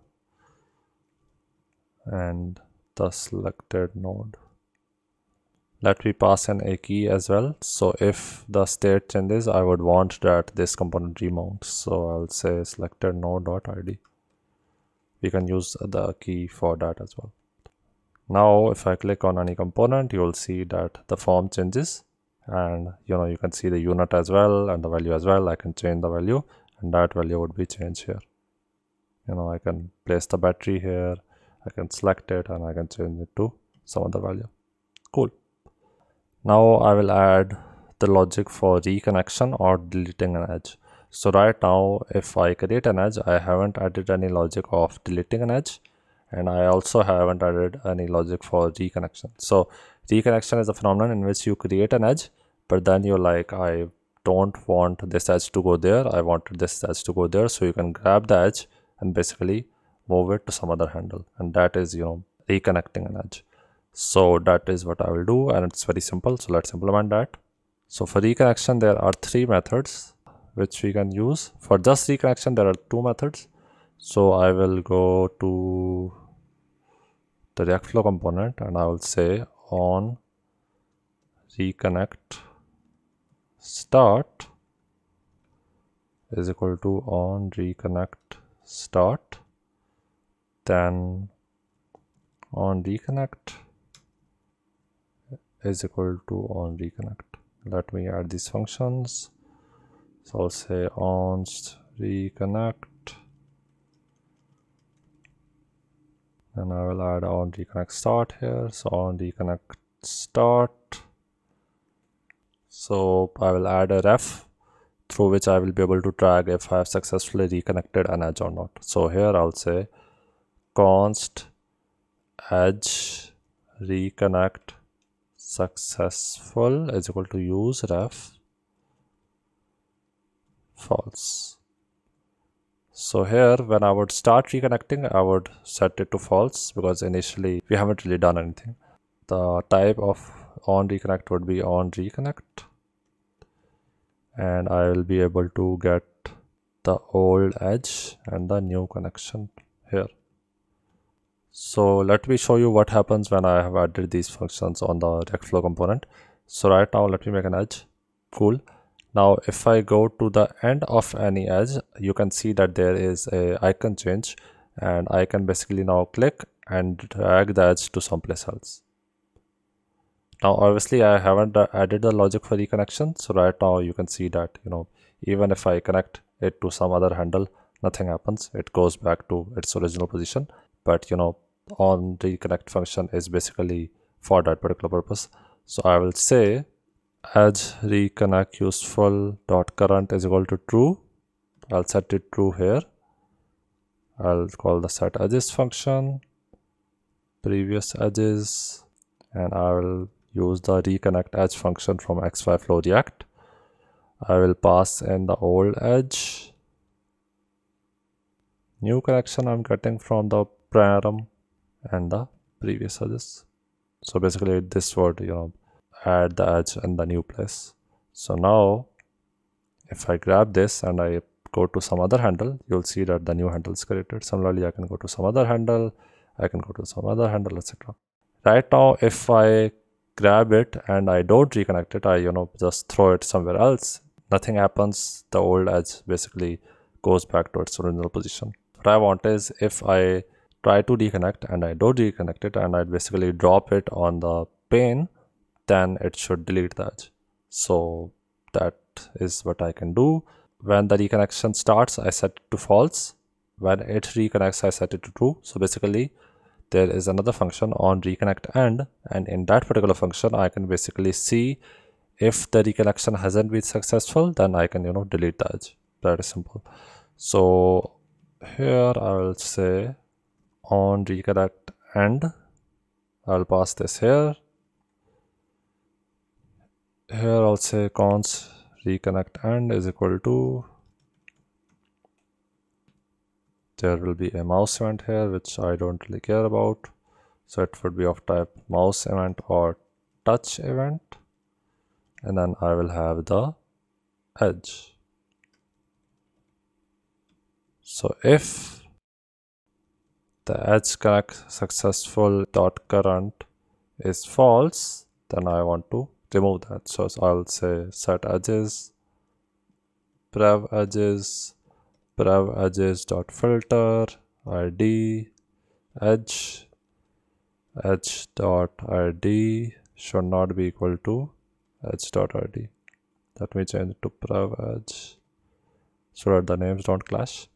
and the selected node. Let me pass in a key as well. So if the state changes, I would want that this component remounts. So I'll say selected node.id. We can use the key for that as well. Now if I click on any component, you will see that the form changes, and you can see the unit as well and the value as well. I can change the value, and that value would be changed here. I can place the battery here, I can select it, and I can change it to some other value. Cool. Now I will add the logic for reconnection or deleting an edge. So right now, if I create an edge, I haven't added any logic of deleting an edge, and I also haven't added any logic for reconnection. So reconnection is a phenomenon in which you create an edge, but then you're like, I don't want this edge to go there, I wanted this edge to go there. So you can grab the edge and basically move it to some other handle, and that is reconnecting an edge. So that is what I will do, and it's very simple. So let's implement that. So for reconnection, there are 3 methods which we can use. For just reconnection, there are 2 methods. So I will go to the Reactflow component, and I will say on reconnect start is equal to on reconnect start, then on reconnect is equal to on reconnect. Let me add these functions. So I'll say on reconnect, then I will add on reconnect start here. So on reconnect start, so I will add a ref through which I will be able to track if I have successfully reconnected an edge or not. So here I'll say const edge reconnect successful is equal to use ref false. So here when I would start reconnecting, I would set it to false because initially we haven't really done anything. The type of on reconnect would be on reconnect, and I will be able to get the old edge and the new connection here. So let me show you what happens when I have added these functions on the Reactflow component. So right now let me make an edge. Cool. Now if I go to the end of any edge, you can see that there is a icon change, and I can basically now click and drag the edge to someplace else. Now obviously I haven't added the logic for reconnection, so right now you can see that even if I connect it to some other handle, nothing happens. It goes back to its original position. But on reconnect function is basically for that particular purpose. So I will say edge reconnect useful dot current is equal to true. I'll set it true here. I'll call the set edges function previous edges, and I will use the reconnect edge function from xy flow react. I will pass in the old edge, new connection I'm getting from the param, and the previous edges. So basically this would add the edge in the new place. So now if I grab this and I go to some other handle, you'll see that the new handle is created. Similarly, I can go to some other handle, I can go to some other handle, etc. Right now if I grab it and I don't reconnect it, I just throw it somewhere else, nothing happens. The old edge basically goes back to its original position. What I want is if I try to reconnect and I don't reconnect it and I basically drop it on the pane, then it should delete the edge. So that is what I can do. When the reconnection starts, I set it to false. When it reconnects, I set it to true. So basically there is another function on reconnect end, and in that particular function I can basically see if the reconnection hasn't been successful, then I can delete the edge. That is simple. So here I will say on reconnect end, I'll pass this here. Here I'll say const reconnect end is equal to, there will be a mouse event here which I don't really care about, so it would be of type mouse event or touch event, and then I will have the edge. So if the edge connect successful dot current is false, then I want to remove that. So I'll say set edges, prev edges dot filter id edge dot id should not be equal to edge dot id. Let me change it to prev edge so that the names don't clash.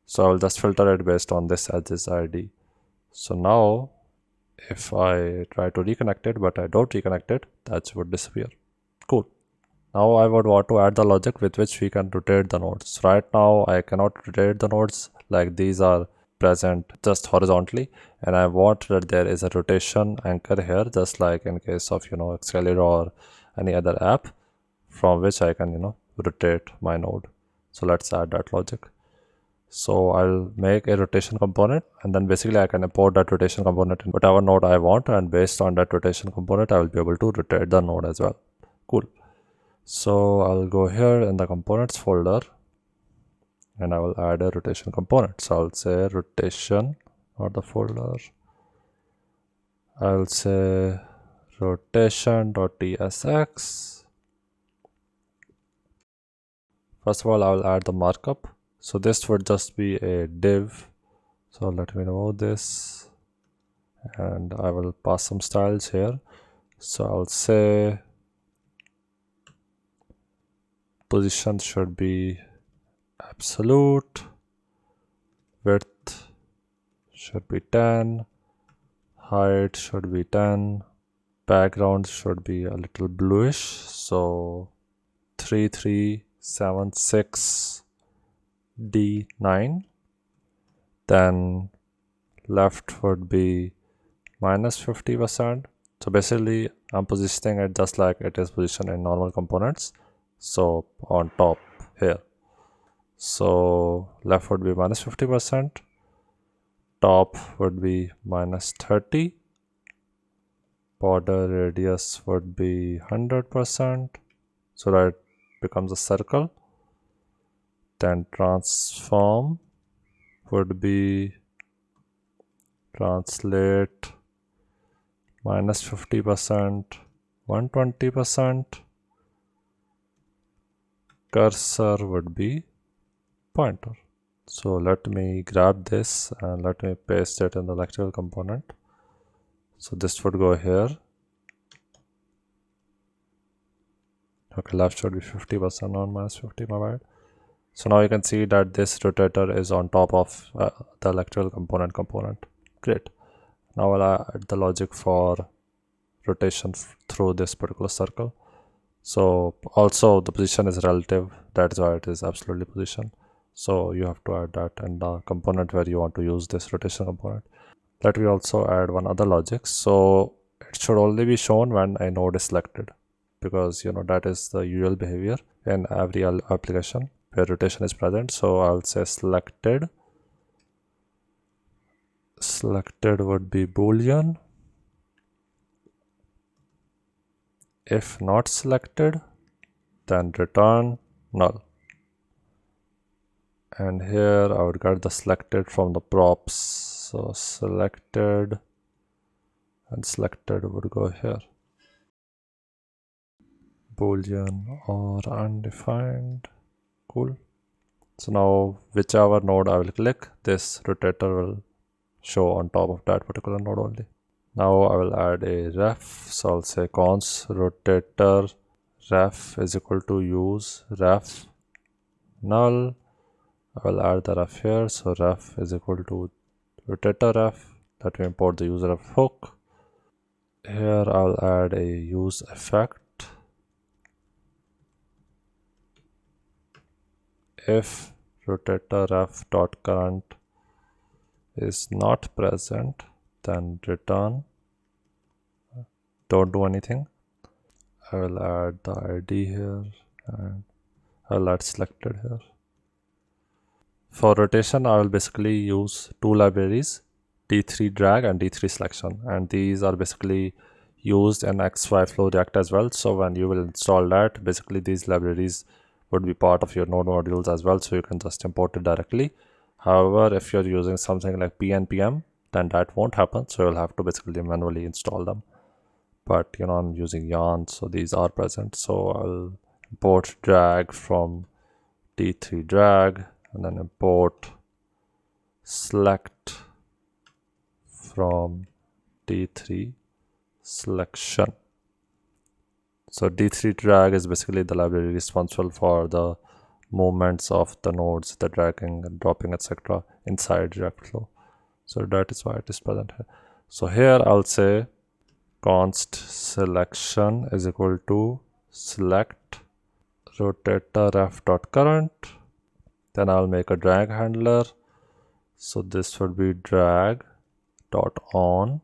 So I'll just filter it based on this edges id. So now if I try to reconnect it but I don't reconnect it, that would disappear. Cool. Now I would want to add the logic with which we can rotate the nodes. Right now I cannot rotate the nodes, like these are present just horizontally, and I want that there is a rotation anchor here, just like in case of Excalibur or any other app from which I can rotate my node. So let's add that logic. So I'll make a rotation component, and then basically I can import that rotation component in whatever node I want, and based on that rotation component I will be able to rotate the node as well. Cool. So I'll go here in the components folder and I will add a rotation component. So I'll say rotation, or the folder, I'll say rotation.tsx. First of all, I will add the markup. So this would just be a div. So let me remove this and I will pass some styles here. So I'll say position should be absolute, width should be 10, height should be 10, background should be a little bluish, so 3376 D9. Then left would be minus 50%. So basically I'm positioning it just like it is positioned in normal components, so on top here. So left would be minus 50%, top would be minus 30, border radius would be 100%, so that it becomes a circle. Then transform would be translate minus 50%, 120%, cursor would be pointer. So let me grab this and let me paste it in the electrical component. So this would go here. Okay, left should be 50%, not minus 50, my bad. So now you can see that this rotator is on top of the electrical component. Great. Now I'll add the logic for rotation through this particular circle. So also the position is relative, that's why it is absolutely position. So you have to add that in the component where you want to use this rotation component. Let me also add one other logic. So it should only be shown when a node is selected, because that is the usual behavior in every application where rotation is present. So I'll say selected would be boolean. If not selected, then return null. And here I would get the selected from the props. So selected and selected would go here. Boolean or undefined. Cool. So now whichever node I will click, this rotator will show on top of that particular node only. Now I will add a ref. So I'll say const rotator ref is equal to use ref null. I will add the ref here. So ref is equal to rotator ref. Let me import the user ref hook. Here I'll add a use effect. If rotator ref dot current is not present, then return. Don't do anything. I will add the ID here and I'll add selected here. For rotation, I will basically use two libraries, D3 drag and D3 selection, and these are basically used in XY flow React as well. So when you will install that, basically these libraries would be part of your node modules as well, so you can just import it directly. However, if you're using something like PNPM, then that won't happen, so you'll have to basically manually install them. but I'm using yarn, so these are present. So I'll import drag from D3 drag, and then import select from D3 selection. So D3 drag is basically the library responsible for the movements of the nodes, the dragging and dropping, etc. inside React flow. So that is why it is present here. So here I'll say const selection is equal to select rotator ref.current. Then I'll make a drag handler. So this would be drag dot on,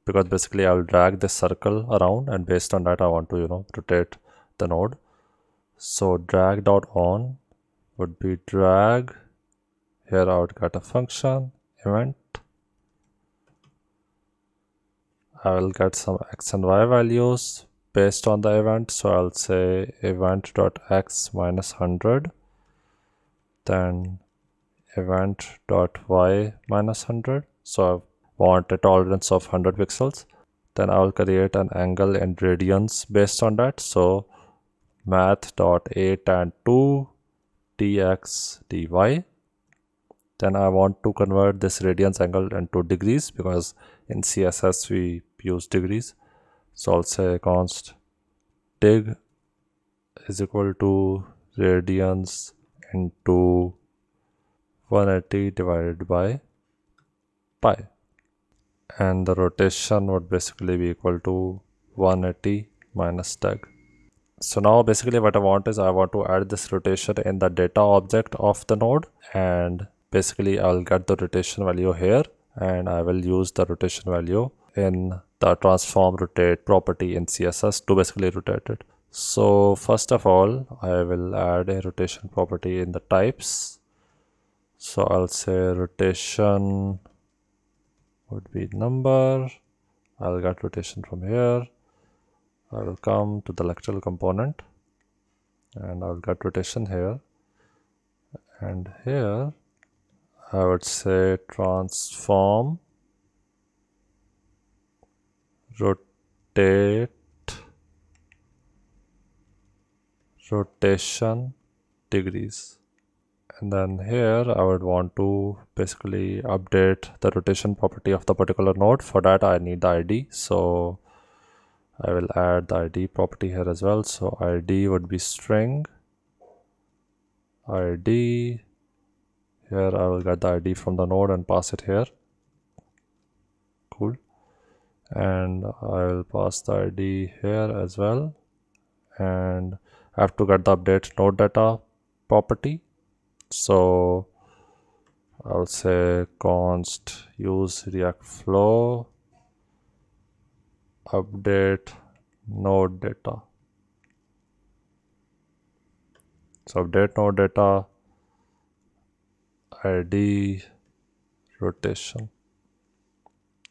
because basically I'll drag this circle around, and based on that I want to rotate the node. So drag dot on would be drag. Here I would get a function event. I will get some x and y values based on the event. So I'll say event dot x minus 100, then event dot y minus 100. So I want a tolerance of 100 pixels. Then I will create an angle in radians based on that. So math dot a tan 2 dx dy. Then I want to convert this radians angle into degrees, because in CSS we use degrees. So I'll say const dig is equal to radians into 180 divided by pi, and the rotation would basically be equal to 180 minus tag. So now basically what I want is I want to add this rotation in the data object of the node, and basically I'll get the rotation value here, and I will use the rotation value in the transform rotate property in CSS to basically rotate it. So first of all, I will add a rotation property in the types. So I'll say rotation would be number. I'll get rotation from here. I will come to the electrical component, and I'll get rotation here, and here I would say transform rotate rotation degrees. And then here I would want to basically update the rotation property of the particular node. For that I need the ID, so I will add the ID property here as well. So ID would be string ID. Here I will get the ID from the node and pass it here. Cool. And I will pass the ID here as well, and I have to get the update node data property. So I'll say const use React flow update node data. So update node data ID rotation.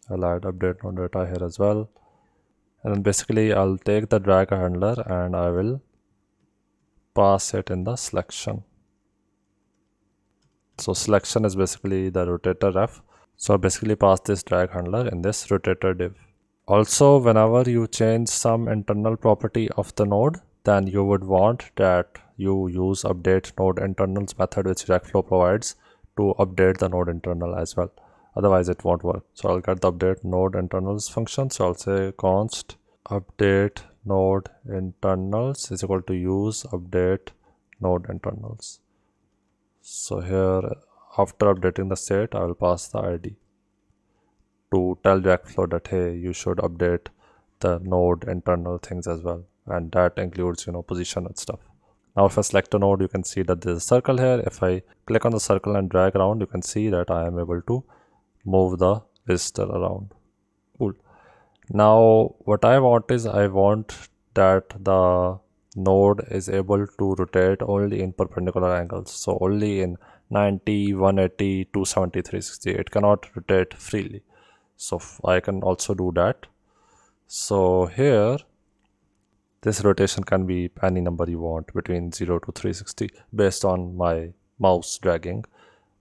I'll add update node data here as well, and then basically I'll take the drag handler and I will pass it in the selection. So selection is basically the rotator ref. So basically pass this drag handler in this rotator div. Also, whenever you change some internal property of the node, then you would want that you use update node internals method, which Reactflow provides, to update the node internal as well. Otherwise it won't work. So I'll get the update node internals function. So I'll say const update node internals is equal to use update node internals. So here, after updating the state, I will pass the ID to tell Reactflow that hey, you should update the node internal things as well, and that includes position and stuff. Now if I select a node, you can see that there's a circle here. If I click on the circle and drag around, you can see that I am able to move the visitor around. Cool. Now what I want is I want that the node is able to rotate only in perpendicular angles, so only in 90, 180, 270, 360. It cannot rotate freely. So I can also do that. So here this rotation can be any number you want, between 0 to 360 based on my mouse dragging,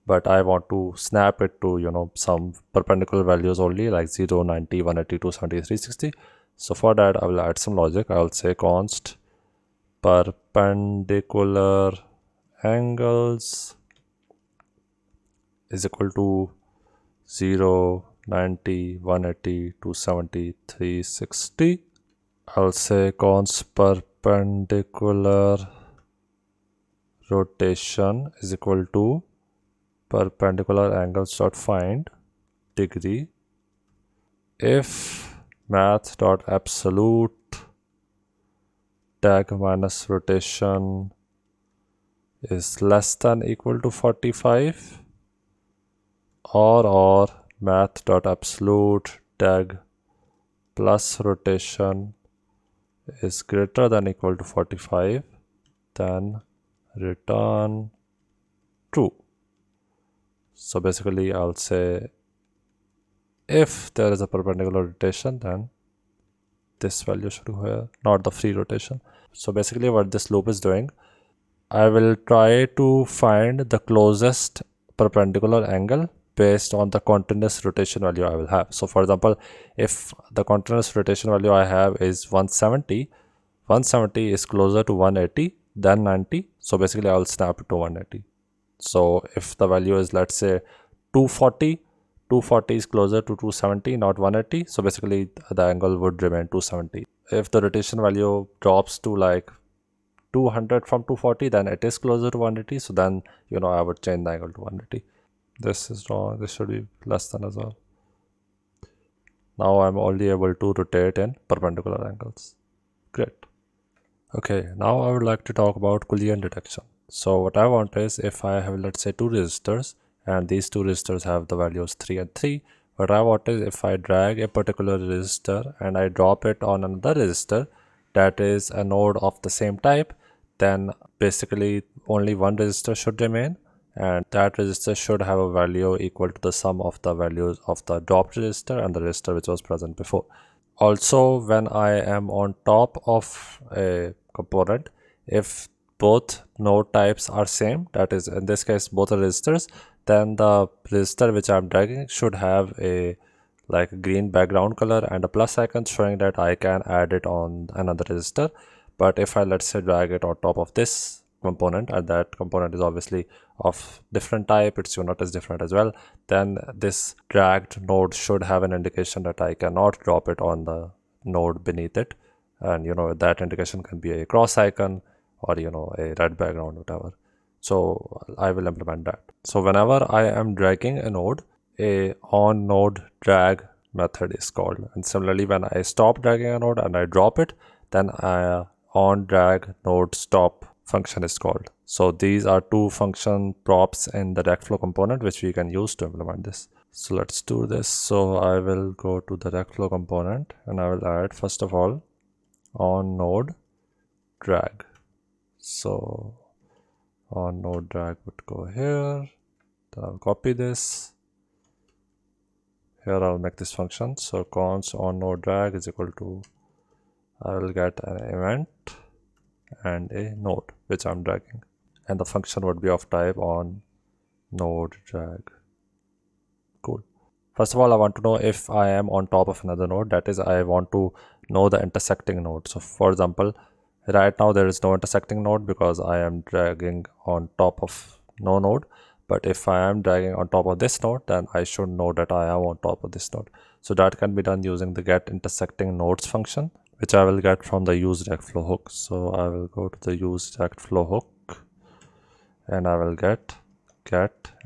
but I want to snap it to some perpendicular values only, like 0, 90, 180, 270, 360. So for that I will add some logic. I will say const perpendicular angles is equal to 0, 90, 180, 270, 360. I'll say const perpendicular rotation is equal to perpendicular angles dot find degree if math dot absolute tag minus rotation is less than equal to 45 or math dot absolute tag plus rotation is greater than equal to 45, then return true. So basically I'll say if there is a perpendicular rotation, then this value should go here, not the free rotation. So basically what this loop is doing, I will try to find the closest perpendicular angle based on the continuous rotation value I will have. So for example, if the continuous rotation value I have is 170, 170 is closer to 180 than 90. So basically I will snap it to 180. So if the value is, let's say, 240, 240 is closer to 270, not 180. So basically the angle would remain 270. If the rotation value drops to like 200 from 240, then it is closer to 180. So then, I would change the angle to 180. This is wrong. This should be less than as well. Now I'm only able to rotate in perpendicular angles. Great. Okay, now I would like to talk about collision detection. So what I want is, if I have, let's say, two resistors and these two resistors have the values 3 and 3, what I want is, if I drag a particular resistor and I drop it on another resistor that is a node of the same type, then basically only one resistor should remain, and that resistor should have a value equal to the sum of the values of the dropped resistor and the resistor which was present before. Also, when I am on top of a component, if both node types are same, that is in this case both are resistors, then the resistor which I'm dragging should have a green background color and a plus icon showing that I can add it on another resistor. But if I, let's say, drag it on top of this component, and that component is obviously of different type, its unit is different as well, then this dragged node should have an indication that I cannot drop it on the node beneath it. And that indication can be a cross icon or a red background, whatever. So I will implement that. So whenever I am dragging a node, a on node drag method is called, and similarly when I stop dragging a node and I drop it, then on drag node stop function is called. So these are two function props in the Reactflow component which we can use to implement this. So let's do this. So I will go to the Reactflow component and I will add, first of all, on node drag. So on node drag would go here, then I'll copy this. Here I'll make this function. So const on node drag is equal to, I will get an event and a node which I'm dragging, and the function would be of type on node drag. Cool. First of all, I want to know if I am on top of another node, that is, I want to know the intersecting node. So for example, right now there is no intersecting node because I am dragging on top of no node. But if I am dragging on top of this node, then I should know that I am on top of this node. So that can be done using the get intersecting nodes function, which I will get from the use Reactflow hook. So I will go to the use Reactflow hook and I will get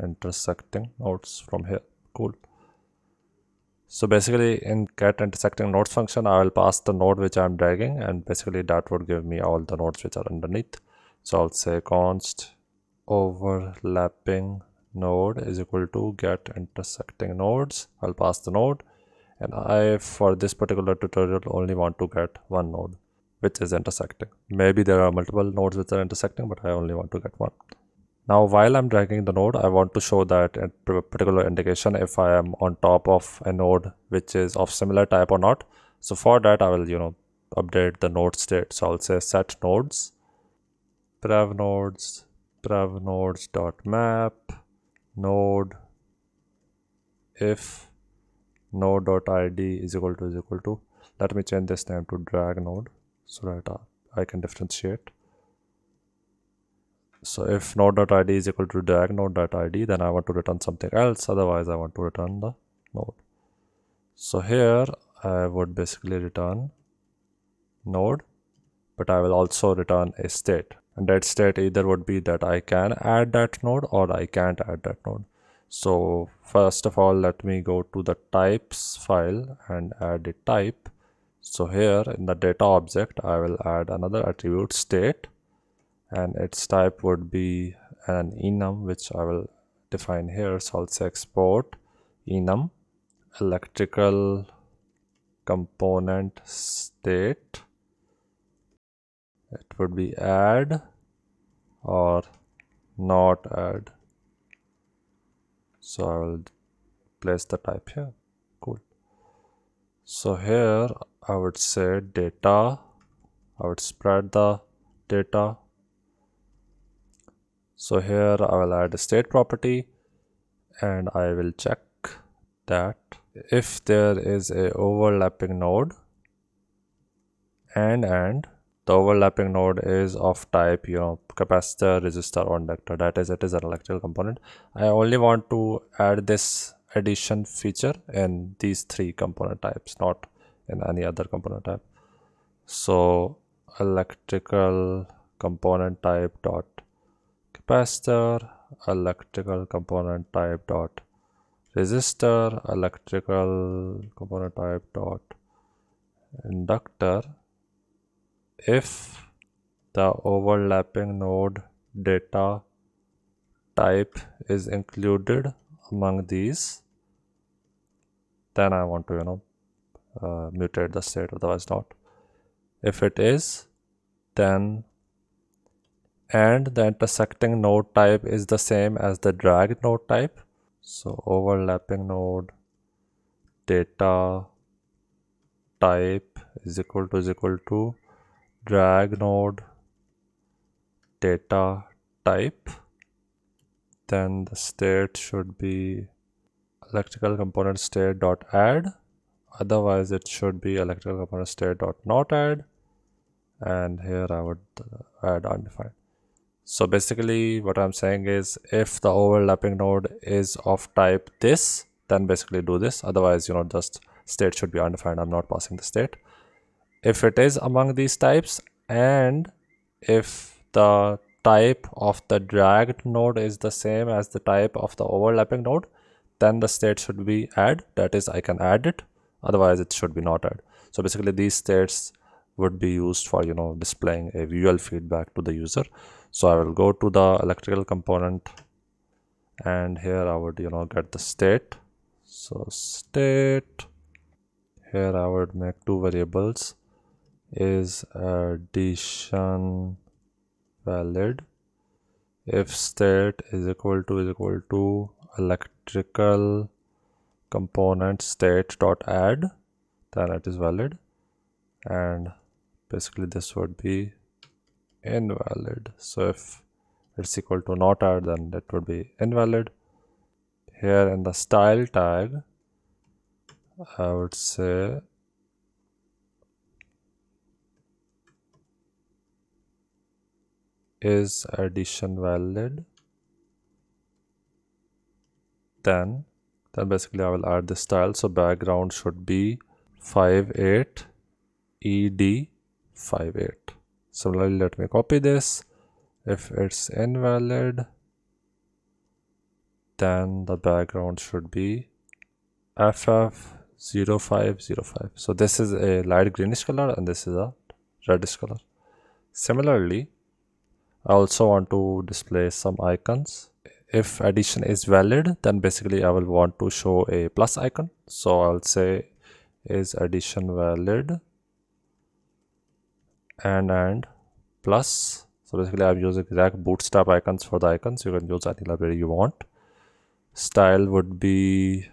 intersecting nodes from here. Cool. So basically in get intersecting nodes function, I will pass the node which I am dragging, and basically that would give me all the nodes which are underneath. So I'll say const overlapping node is equal to get intersecting nodes. I'll pass the node, and I, for this particular tutorial, only want to get one node which is intersecting. Maybe there are multiple nodes which are intersecting, but I only want to get one. Now while I'm dragging the node, I want to show that a particular indication if I am on top of a node which is of similar type or not. So for that I will update the node state. So I'll say set nodes, prev nodes dot map node if node.id is equal to, let me change this name to drag node so that I can differentiate. So if node.id is equal to drag node.id, then I want to return something else, otherwise I want to return the node. So here I would basically return node, but I will also return a state, and that state either would be that I can add that node or I can't add that node. So first of all, let me go to the types file and add a type. So here in the data object, I will add another attribute state, and its type would be an enum, which I will define here. So I'll say export enum electrical component state. It would be add or not add. So I will place the type here. Cool. So here I would say data, I would spread the data. So here I will add a state property, and I will check that if there is a overlapping node and the overlapping node is of type, capacitor, resistor, or inductor, that is, it is an electrical component. I only want to add this addition feature in these three component types, not in any other component type. So electrical component type dot capacitor, electrical component type dot resistor, electrical component type dot inductor. If the overlapping node data type is included among these, then I want to mutate the state, otherwise not. If it is, then and the intersecting node type is the same as the drag node type, so overlapping node data type is equal to drag node data type, then the state should be electrical component state dot add, otherwise it should be electrical component state dot not add, and here I would add undefined. So basically what I'm saying is, if the overlapping node is of type this, then basically do this, otherwise just state should be undefined. I'm not passing the state. If it is among these types, and if the type of the dragged node is the same as the type of the overlapping node, then the state should be add, that is, I can add it, otherwise it should be not add. So basically these states would be used for displaying a visual feedback to the user. So I will go to the electrical component, and here I would get the state. So state, here I would make two variables, is addition valid if state is equal to electrical component state dot add, then it is valid, and basically this would be invalid. So if it's equal to not add, then that would be invalid. Here in the style tag, I would say is addition valid, then basically I will add the style. So background should be 58 ed58. Similarly, let me copy this. If it's invalid, then the background should be ff0505. So this is a light greenish color and this is a reddish color. Similarly, I also want to display some icons. If addition is valid, then basically I will want to show a plus icon. So I'll say is addition valid and plus. So basically I'm using exact bootstrap icons for the icons. You can use any library you want. Style would be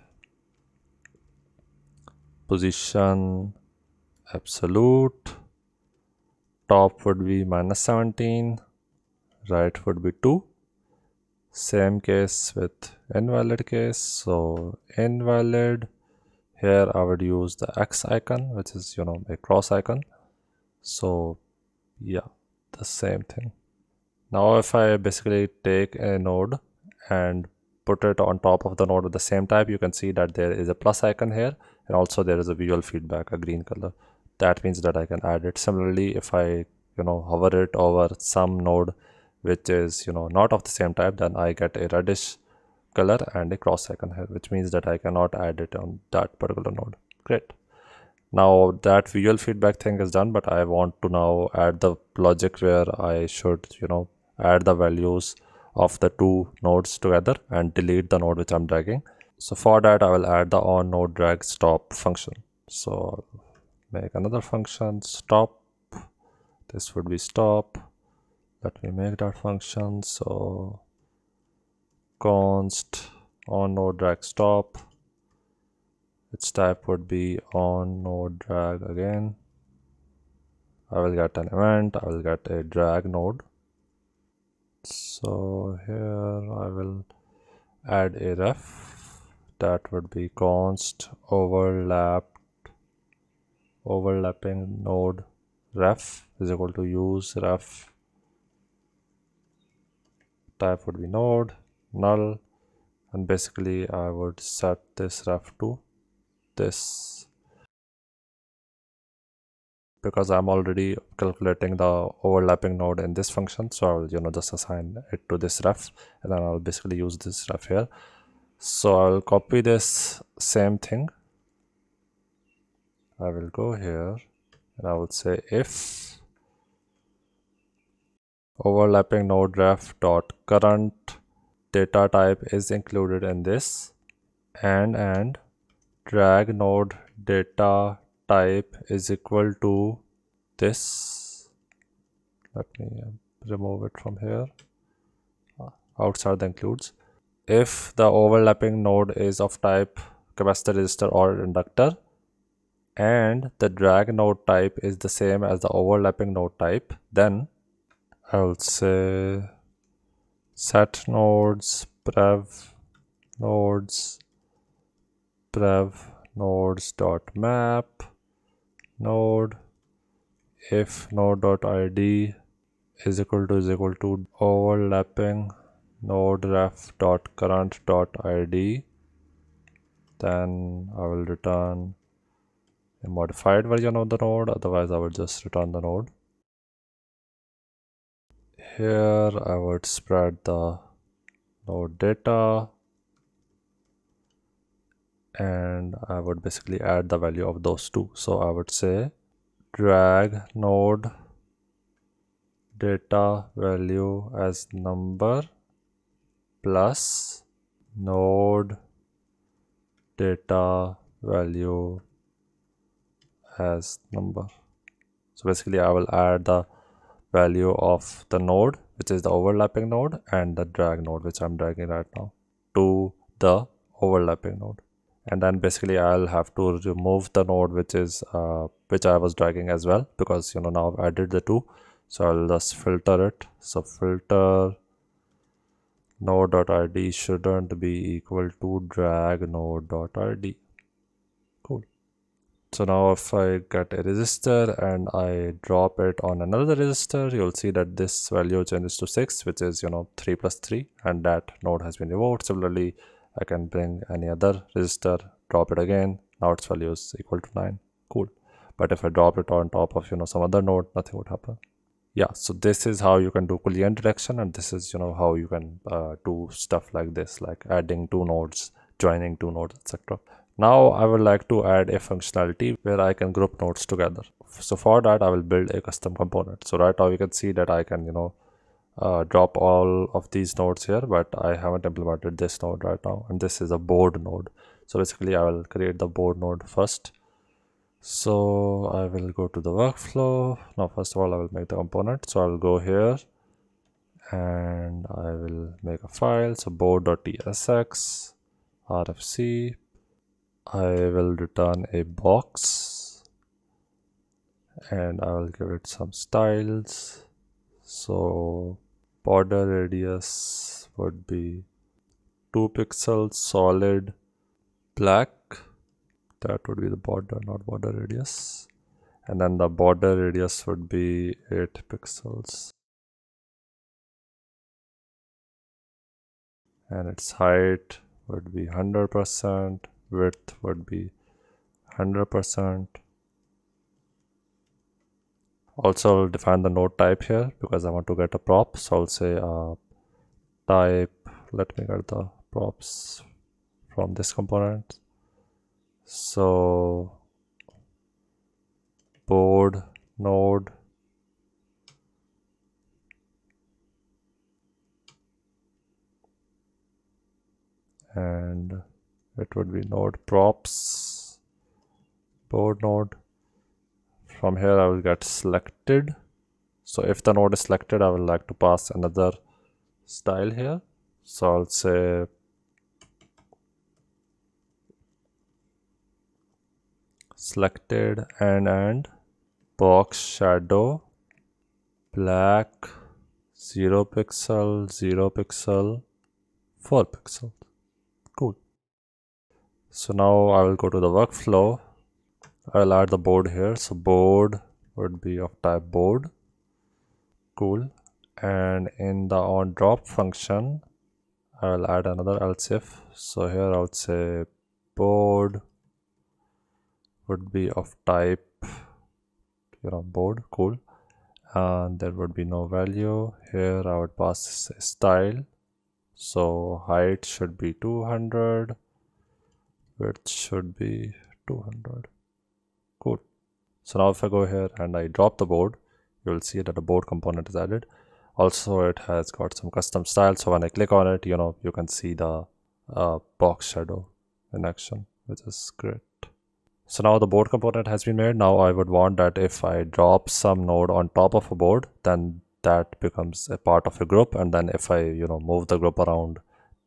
position absolute, top would be -17, right would be 2. Same case with invalid case. So invalid, Here I would use the X icon, which is a cross icon. So yeah, the same thing. Now if I basically take a node and put it on top of the node with the same type, you can see that there is a plus icon here, and also there is a visual feedback, a green color. That means that I can add it. Similarly, if I hover it over some node which is not of the same type, then I get a reddish color and a cross icon here, which means that I cannot add it on that particular node. Great. Now that visual feedback thing is done, but I want to now add the logic where I should add the values of the two nodes together and delete the node which I'm dragging. So for that I will add the on node drag stop function. So make another function stop. This would be stop. Let me make that function. So const on node drag stop. Its type would be on node drag again. I will get an event. I will get a drag node. So here I will add a ref. That would be const overlapping node ref is equal to use ref. Type would be node null, and basically I would set this ref to this, because I'm already calculating the overlapping node in this function. So I will just assign it to this ref, and then I'll basically use this ref here. So I'll copy this same thing. I will go here and I would say if overlapping node ref dot current data type is included in this, and drag node data type is equal to this. Let me remove it from here, outside the includes. If the overlapping node is of type capacitor, resistor or inductor, and the drag node type is the same as the overlapping node type, then I will say set nodes prev nodes dot map node if node dot id is equal to overlapping node ref dot current dot id, then I will return a modified version of the node. Otherwise I will just return the node. Here I would spread the node data, and I would basically add the value of those two. So I would say drag node data value as number plus node data value as number. So basically I will add the value of the node, which is the overlapping node, and the drag node, which I'm dragging right now, to the overlapping node. And then basically I'll have to remove the node which I was dragging as well, because now I've added the two. So I'll just filter it. So filter node.id shouldn't be equal to drag node.id. Cool. So now if I get a resistor and I drop it on another resistor, you'll see that this value changes to 6, which is 3 plus 3, and that node has been removed. Similarly, I can bring any other resistor, drop it again. Now its value is equal to 9. Cool. But if I drop it on top of some other node, nothing would happen. Yeah, so this is how you can do Boolean detection, and this is how you can do stuff like this, like adding two nodes, joining two nodes, etc. Now I would like to add a functionality where I can group nodes together. So for that I will build a custom component. So right now you can see that I can drop all of these nodes here, but I haven't implemented this node right now, and this is a board node. So basically I will create the board node first. So I will go to the workflow. Now first of all I will make the component. So I will go here and I will make a file. So board.tsx rfc. I will return a box and I will give it some styles. So border radius would be 2 pixels, solid black. that would be the border, not border radius. And then the border radius would be 8 pixels. And its height would be 100%, width would be 100%. Also, I'll define the node type here because I want to get a prop. So I'll say type, let me get the props from this component. So board node, and it would be node props, board node. From here I will get selected. So if the node is selected, I would like to pass another style here. So I'll say selected and box shadow black 0 pixel 0 pixel 4 pixels. Cool. So now I will go to the workflow. I'll add the board here. So board would be of type board. Cool. And in the on drop function, I will add another else if. So here I would say board would be of type, board. Cool. And there would be no value. Here I would pass a style. So height should be 200, width should be 200. Cool. So now if I go here and I drop the board, you will see that the board component is added. Also, it has got some custom style. So when I click on it, you can see the box shadow in action, which is great. So now the board component has been made. Now I would want that if I drop some node on top of a board, then that becomes a part of a group. And then if I, move the group around,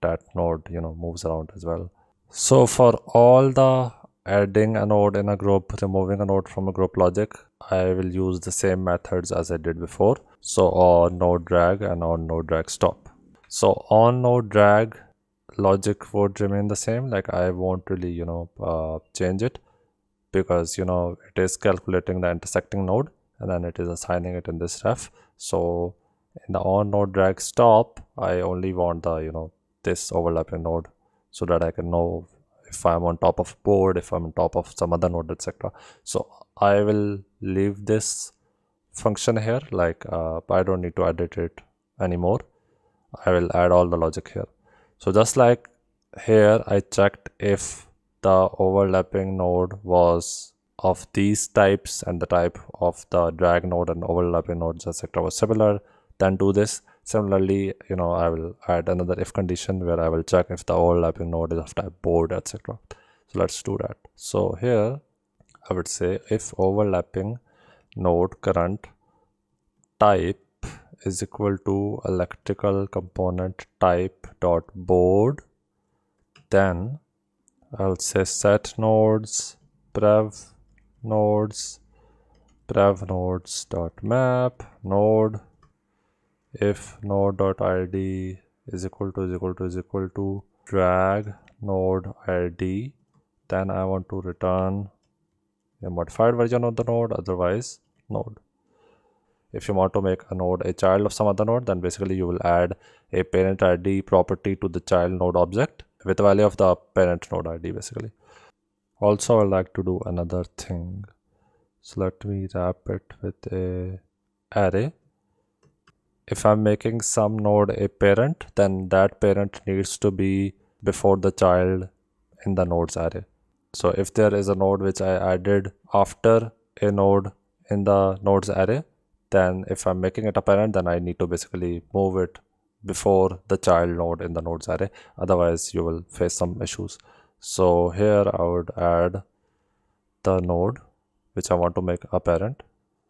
that node, moves around as well. So for all the adding a node in a group, removing a node from a group logic, I will use the same methods as I did before. So on node drag and on node drag stop. So on node drag logic would remain the same. Like I won't really, change it, because it is calculating the intersecting node and then it is assigning it in this ref. So in the on node drag stop, I only want the this overlapping node, so that I can know if I'm on top of board, if I'm on top of some other node, etc. So I will leave this function here, like I don't need to edit it anymore. I will add all the logic here. So just like here, I checked if the overlapping node was of these types and the type of the drag node and overlapping nodes, etc. was similar, then do this. Similarly, I will add another if condition where I will check if the overlapping node is of type board, etc. So let's do that. So here I would say if overlapping node current type is equal to electrical component type dot board, then I'll say set nodes prev nodes dot map node if node dot id is equal to drag node id, then I want to return a modified version of the node, otherwise node. If you want to make a node a child of some other node, then basically you will add a parent id property to the child node object with the value of the parent node id basically. Also, I like to do another thing. So let me wrap it with a array. If I'm making some node a parent, then that parent needs to be before the child in the nodes array. So if there is a node which I added after a node in the nodes array, then if I'm making it a parent, then I need to basically move it before the child node in the nodes array. Otherwise, you will face some issues. So here I would add the node which I want to make a parent.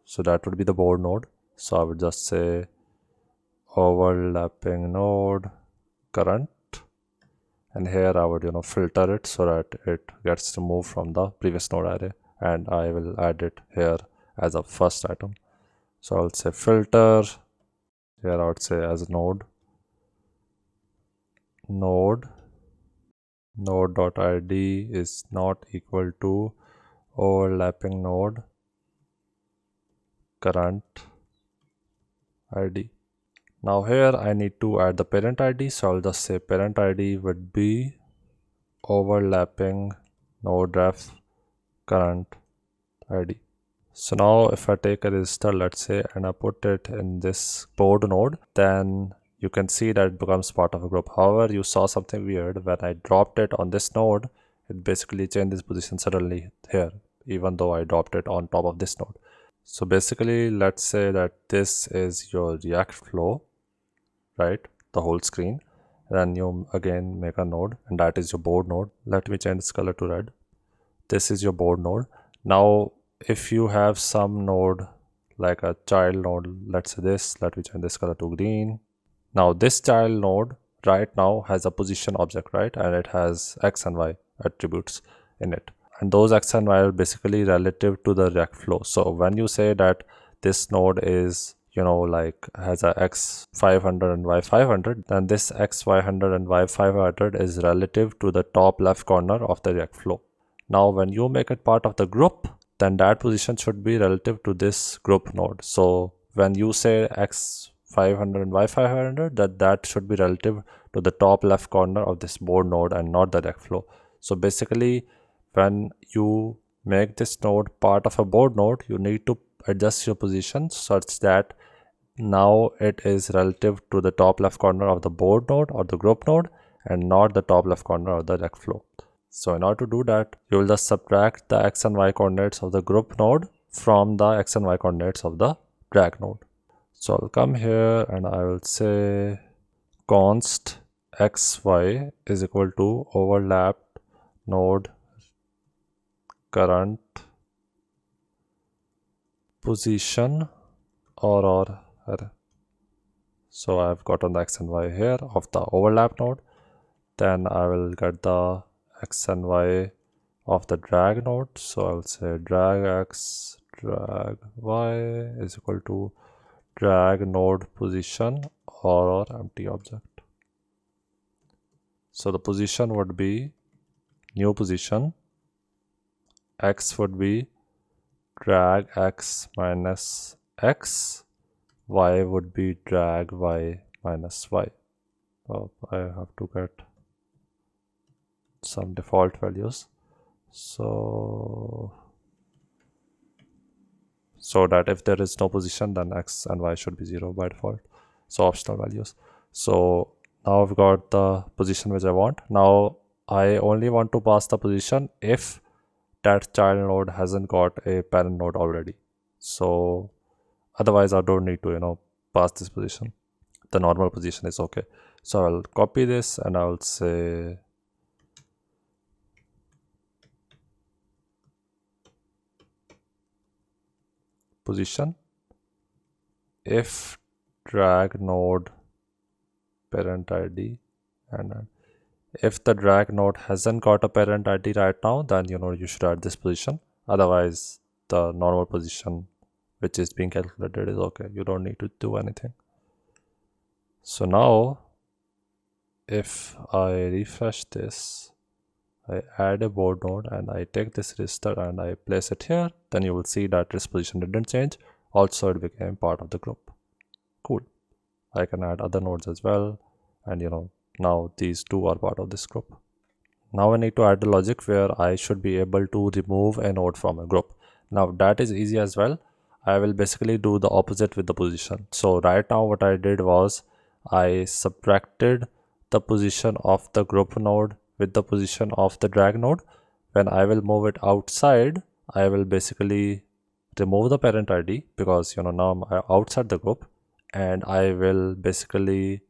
So that would be the board node. So I would just say overlapping node current, and here I would filter it so that it gets removed from the previous node array, and I will add it here as a first item. So I'll say filter, here I would say as a node node.id is not equal to overlapping node current id. Now here I need to add the parent id, so I'll just say parent id would be overlapping node ref current id. So now if I take a register, let's say, and I put it in this board node, then you can see that it becomes part of a group. However, you saw something weird when I dropped it on this node. It basically changed this position suddenly here, even though I dropped it on top of this node. So basically, let's say that this is your React flow, right? The whole screen. Then you again make a node, and that is your board node. Let me change this color to red. This is your board node. Now if you have some node like a child node, let's say this, let me change this color to green. Now this child node right now has a position object, right? And it has x and y attributes in it, and those x and y are basically relative to the React flow. So when you say that this node is, you know, like has a x 500 and y 500, then this x 500 and y 500 is relative to the top left corner of the React flow. Now when you make it part of the group, then that position should be relative to this group node. So when you say x 500 and y 500, that should be relative to the top left corner of this board node and not the React flow. So basically, when you make this node part of a board node, you need to adjust your position such that now it is relative to the top left corner of the board node or the group node and not the top left corner of the React flow. So in order to do that, you will just subtract the x and y coordinates of the group node from the x and y coordinates of the drag node. So I'll come here and I will say const xy is equal to overlapped node current position or so I've gotten the x and y here of the overlap node. Then I will get the x and y of the drag node. So I'll say drag x, drag y is equal to drag node position or empty object. So the position would be new position, x would be drag x minus x, y would be drag y minus y. Oh, I have to get some default values so that if there is no position, then x and y should be 0 by default, so optional values. So now I've got the position which I want. Now I only want to pass the position if that child node hasn't got a parent node already. So otherwise I don't need to, you know, pass this position. The normal position is okay. So I'll copy this and I'll say position if drag node parent id, and if the drag node hasn't got a parent id right now, then you know you should add this position. Otherwise the normal position which is being calculated is okay. You don't need to do anything. So now if I refresh this, I add a board node and I take this register and I place it here, then you will see that this position didn't change. Also it became part of the group. Cool. I can add other nodes as well, and you know, now these two are part of this group. Now I need to add the logic where I should be able to remove a node from a group. Now that is easy as well. I will basically do the opposite with the position. So right now what I did was I subtracted the position of the group node with the position of the drag node. When I will move it outside, I will basically remove the parent ID because you know now I'm outside the group, and I will basically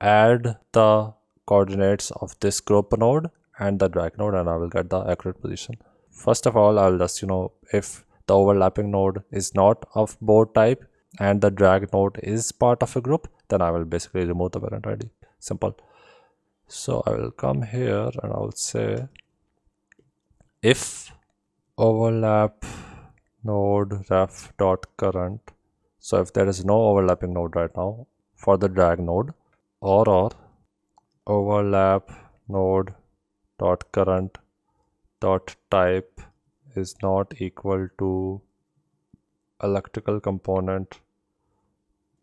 add the coordinates of this group node and the drag node, and I will get the accurate position. First of all, I'll just, you know, if the overlapping node is not of board type and the drag node is part of a group, then I will basically remove the parent ID. Simple. So I will come here and I will say if overlap node ref dot current. So if there is no overlapping node right now for the drag node, or overlap node dot current dot type is not equal to electrical component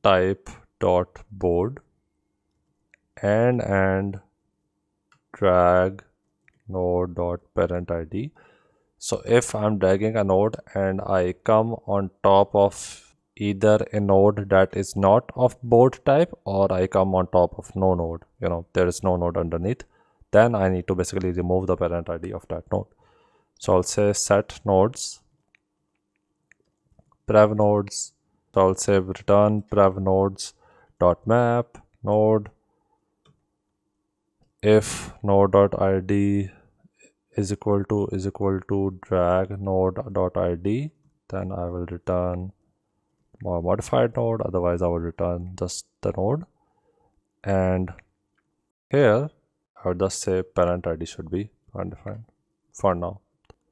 type dot board and drag node dot parent id. So if I'm dragging a node and I come on top of either a node that is not of board type, or I come on top of no node, there is no node underneath, then I need to basically remove the parent id of that node. So I'll say set nodes, prev nodes. So I'll say return prev nodes dot map node. If node dot id is equal to drag node dot id, then I will return a modified node, otherwise I will return just the node. And here I would just say parent id should be undefined for now.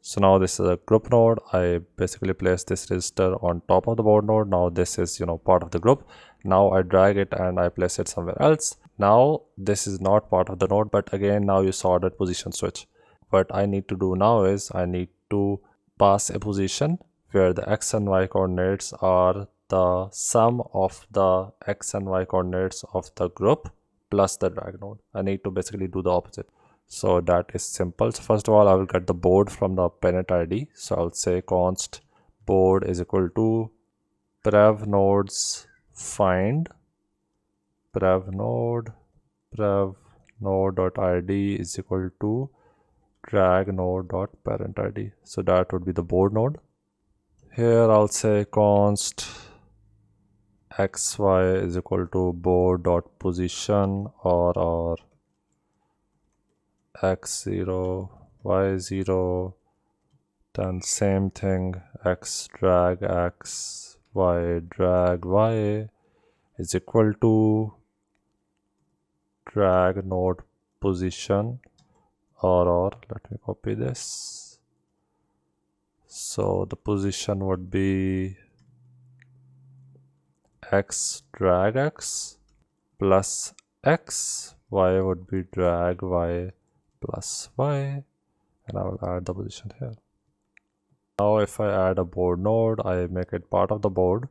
So now this is a group node. I basically place this register on top of the board node. Now this is part of the group. Now I drag it and I place it somewhere else. Now this is not part of the node, but again now you saw that position switch. What I need to do now is I need to pass a position where the x and y coordinates are the sum of the x and y coordinates of the group plus the drag node. I need to basically do the opposite. So that is simple. So first of all, I will get the board from the parent id. So I'll say const board is equal to prev nodes find prev node dot id is equal to drag node dot parent id. So that would be the board node. Here I'll say const xy is equal to board dot position or x0 y0, then same thing, x drag x, y drag y is equal to drag node position or let me copy this. So the position would be x drag x plus x, y would be drag y plus y, and I will add the position here. Now if I add a board node, I make it part of the board.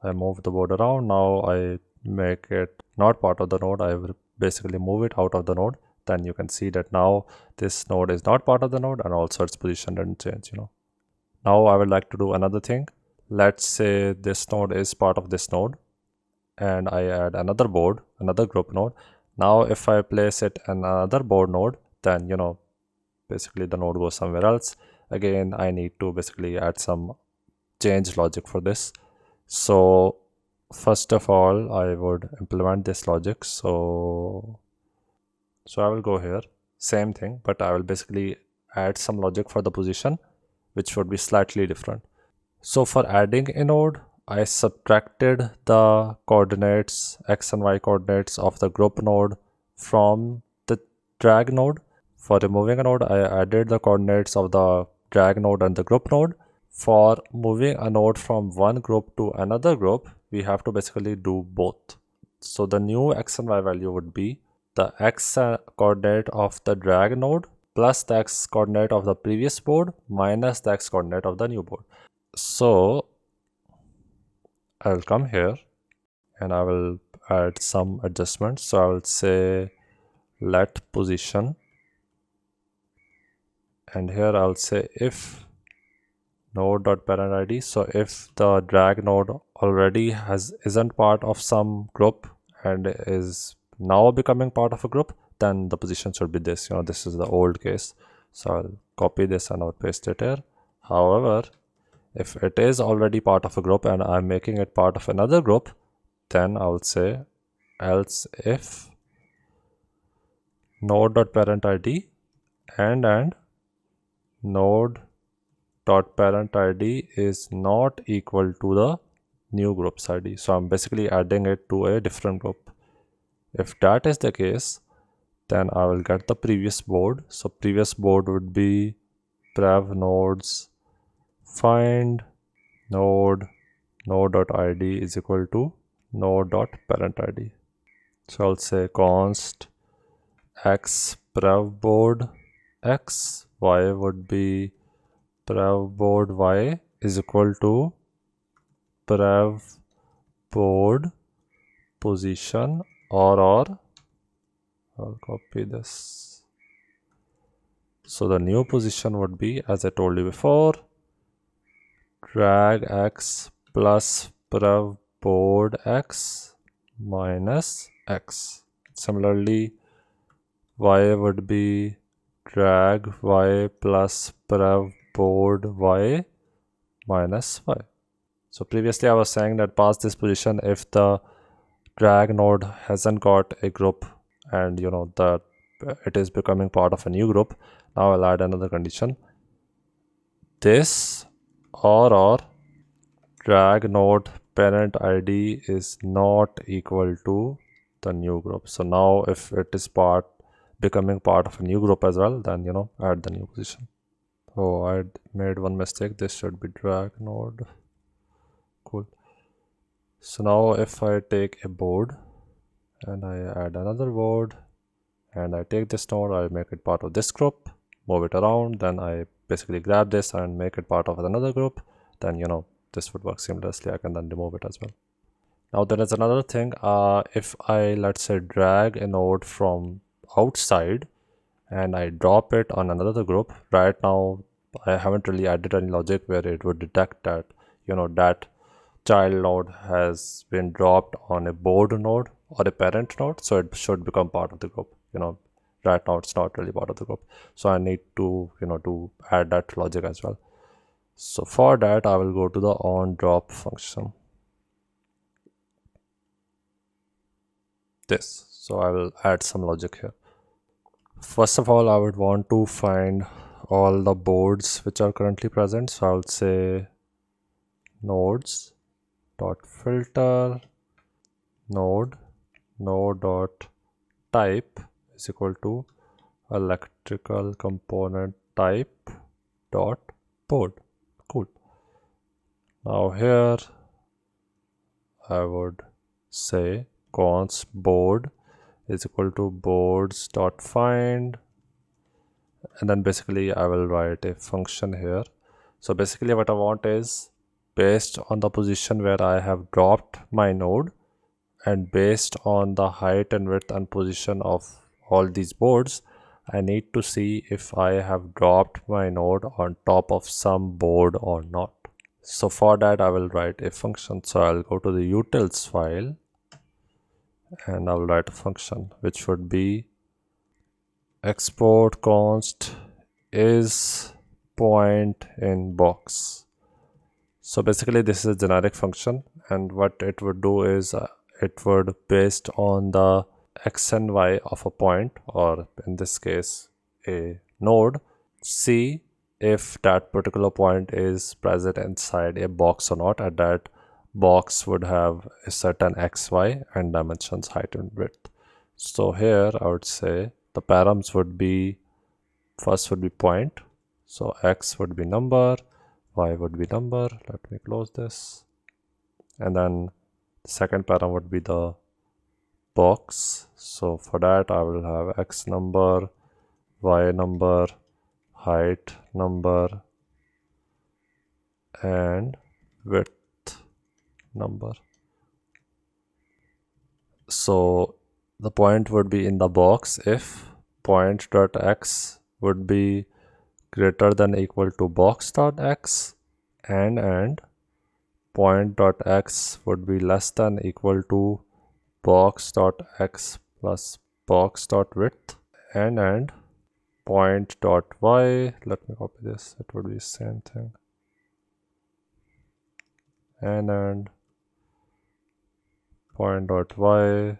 I move the board around. Now I make it not part of the node. I will basically move it out of the node. Then you can see that now this node is not part of the node, and also its position didn't change. Now I would like to do another thing. Let's say this node is part of this node, and I add another board, another group node. Now if I place it in another board node, then basically the node goes somewhere else. Again, I need to basically add some change logic for this. So first of all, I would implement this logic. So I will go here, same thing, but I will basically add some logic for the position, which would be slightly different. So for adding a node, I subtracted the coordinates, x and y coordinates of the group node from the drag node. For removing a node, I added the coordinates of the drag node and the group node. For moving a node from one group to another group, we have to basically do both. So the new x and y value would be the x coordinate of the drag node plus the x coordinate of the previous board minus the x coordinate of the new board. So I will come here and I will add some adjustments. So I will say let position, and here I'll say if node dot parent id. So if the drag node already isn't part of some group and is now becoming part of a group, then the position should be this. This is the old case. So I'll copy this and I'll paste it here. However, if it is already part of a group and I'm making it part of another group, then I will say else if node dot parent id and node dot parent id is not equal to the new group's id. So I'm basically adding it to a different group. If that is the case, then I will get the previous board. So previous board would be prev nodes find node dot id is equal to node dot parent id. So I'll say const x prev board x, y would be prev board y is equal to prev board position or I'll copy this. So the new position would be, as I told you before, drag x plus prev board x minus x. Similarly, y would be drag y plus prev board y minus y. So previously I was saying that pass this position if the drag node hasn't got a group and that it is becoming part of a new group. Now I'll add another condition. This or drag node parent ID is not equal to the new group. So now if it is becoming part of a new group as well, then add the new position. Oh, I made one mistake. This should be drag node. Cool. So now if I take a board and I add another board and I take this node, I make it part of this group, move it around, then I basically grab this and make it part of another group, then this would work seamlessly. I can then remove it as well. Now there is another thing. If I, let's say, drag a node from outside and I drop it on another group, right now I haven't really added any logic where it would detect that that child node has been dropped on a board node or a parent node, so it should become part of the group. Right now it's not really part of the group, so I need to to add that logic as well. So for that I will go to the onDrop function. So I will add some logic here. First of all, I would want to find all the boards which are currently present, so I will say nodes dot filter node dot type is equal to electrical component type dot board. Cool. Now here I would say const board is equal to boards dot find, and then basically I will write a function here. So basically what I want is, based on the position where I have dropped my node and based on the height and width and position of all these boards, I need to see if I have dropped my node on top of some board or not. So for that I will write a function. So I'll go to the utils file and I'll write a function which would be export const is point in box. So basically this is a generic function, and what it would do is it would, based on the x and y of a point, or in this case a node, see if that particular point is present inside a box or not, and that box would have a certain x, y and dimensions, height and width. So here I would say the params would be, first would be point, so x would be number, y would be number. Let me close this. And then the second param would be the box. So for that I will have x number, y number, height number and width number. So the point would be in the box if point.x would be greater than or equal to box.x and point.x would be less than or equal to box.x plus box.width and point.y, let me copy this, it would be the same thing, and point.y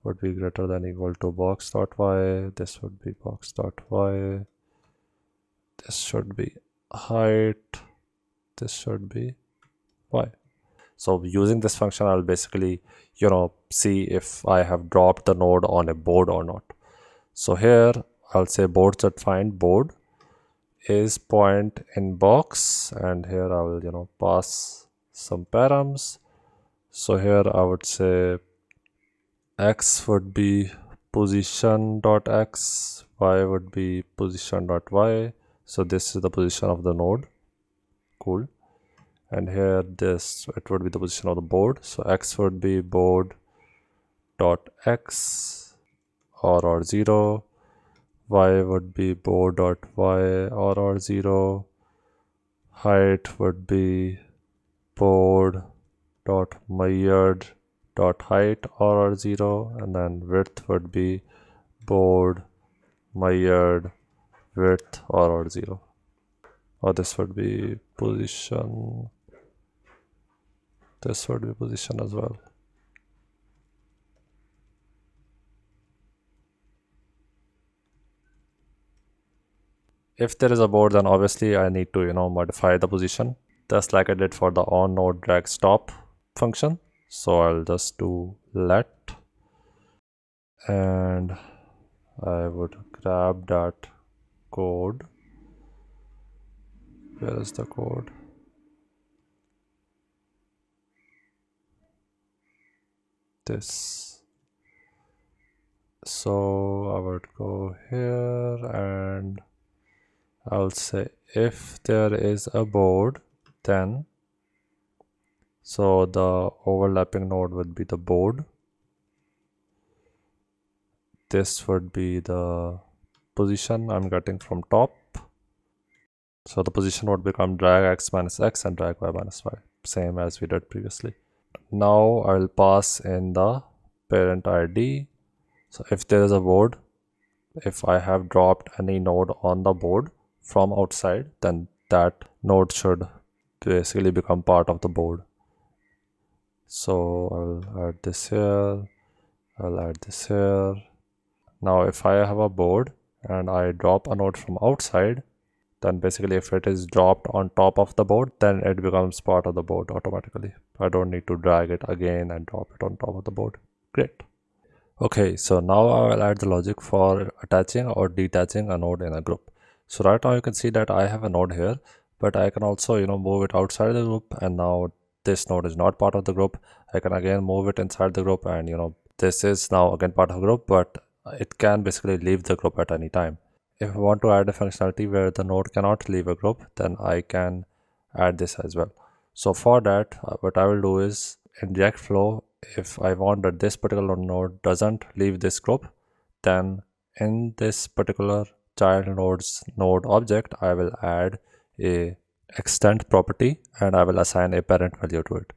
would be greater than or equal to box.y, this would be box.y, this should be height, this should be y. So using this function I'll basically see if I have dropped the node on a board or not. So here I'll say boards.find board is point in box, and here I will pass some params. So here I would say x would be position.x, y would be position.y. So this is the position of the node. Cool. And here it would be the position of the board. So x would be board dot x or 0. Y would be board dot y or 0. Height would be board dot measured dot height or 0, and then width would be board measured width or 0, or this would be position. This would be position as well. If there is a board, then obviously I need to modify the position, just like I did for the on node drag stop function. So I'll just do let, and I would grab that code. Where is the code? This. So I would go here and I'll say if there is a board, then so the overlapping node would be the board. This would be the position I'm getting from top. So the position would become drag x minus x and drag y minus y, same as we did previously. Now I'll pass in the parent ID. So if there is a board, if I have dropped any node on the board from outside, then that node should basically become part of the board. So I'll add this here, I'll add this here. Now if I have a board and I drop a node from outside, then basically if it is dropped on top of the board, then it becomes part of the board automatically. I don't need to drag it again and drop it on top of the board. Great. Okay, so now I will add the logic for attaching or detaching a node in a group. So right now you can see that I have a node here, but I can also move it outside the group, and now this node is not part of the group. I can again move it inside the group, and this is now again part of the group, but it can basically leave the group at any time. If I want to add a functionality where the node cannot leave a group, then I can add this as well. So for that, what I will do is in React Flow, if I want that this particular node doesn't leave this group, then in this particular child node's node object, I will add a extend property and I will assign a parent value to it.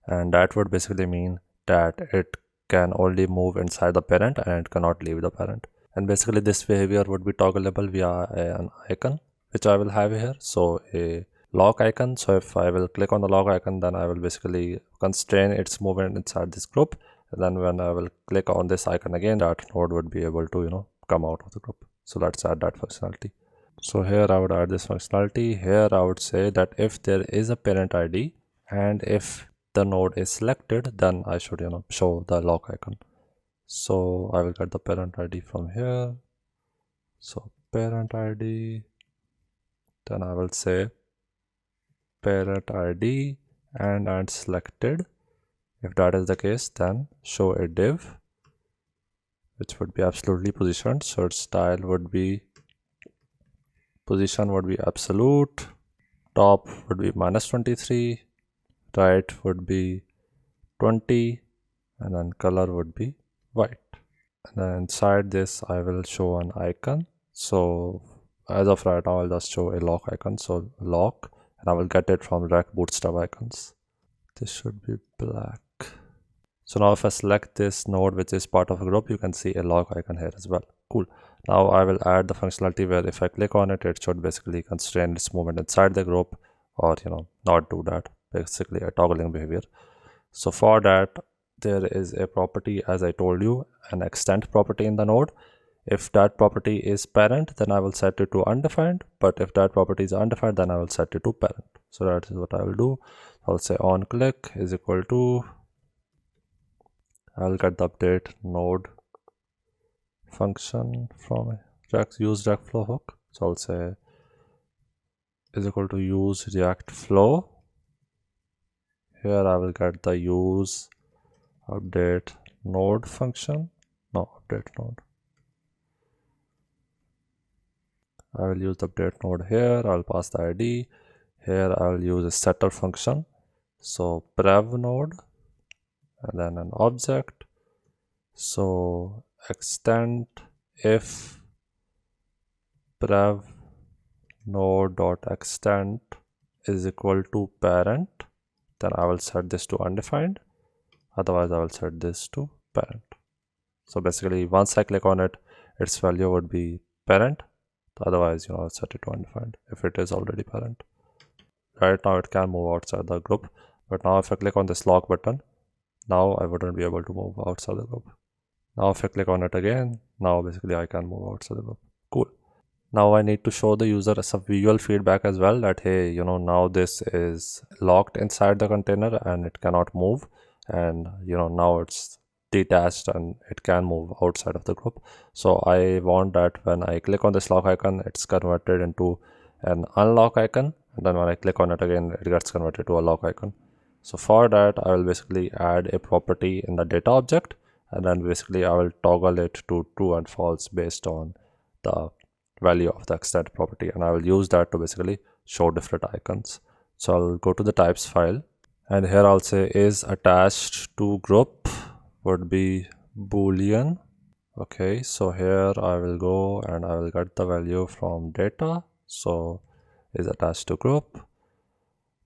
And that would basically mean that it can only move inside the parent and it cannot leave the parent. And basically this behavior would be toggleable via an icon which I will have here. So a lock icon. So if I will click on the lock icon, then I will basically constrain its movement inside this group. And then when I will click on this icon again, that node would be able to come out of the group. So let's add that functionality. So here I would add this functionality. Here I would say that if there is a parent ID and if the node is selected, then I should show the lock icon. So I will get the parent ID from here. So parent ID, then I will say parent ID and selected. If that is the case, then show a div which would be absolutely positioned. So its style would be position would be absolute, top would be -23, right would be 20, and then color would be white. And then inside this I will show an icon. So as of right now I'll just show a lock icon. So lock, and I will get it from React Bootstrap icons. This should be black. So now if I select this node which is part of a group, you can see a lock icon here as well. Cool. Now I will add the functionality where if I click on it, it should basically constrain its movement inside the group, or not do that. Basically a toggling behavior. So for that, there is a property, as I told you, an extend property in the node. If that property is parent, then I will set it to undefined, but if that property is undefined, then I will set it to parent. So that is what I will do. I'll say on click is equal to, I'll get the update node function from use React Flow hook. So I'll say is equal to use React Flow. Here I will get the use update node function. no, update node. I will use the update node here. I'll pass the ID. Here I'll use a setter function. So prev node and then an object. So extend if prev node dot extend is equal to parent, then I will set this to undefined. Otherwise I will set this to parent. So basically once I click on it, its value would be parent. Otherwise, I'll set it to undefined if it is already parent. Right now it can move outside the group, but now if I click on this lock button, now I wouldn't be able to move outside the group. Now if I click on it again, now basically I can move outside the group. Cool. Now I need to show the user some visual feedback as well, that hey, now this is locked inside the container and it cannot move, and now it's detached and it can move outside of the group. So I want that when I click on this lock icon, it's converted into an unlock icon, and then when I click on it again, it gets converted to a lock icon. So for that, I will basically add a property in the data object, and then basically I will toggle it to true and false based on the value of the extend property, and I will use that to basically show different icons. So I'll go to the types file, and here I'll say is attached to group would be boolean. Okay, so here I will go and I will get the value from data. So is attached to group.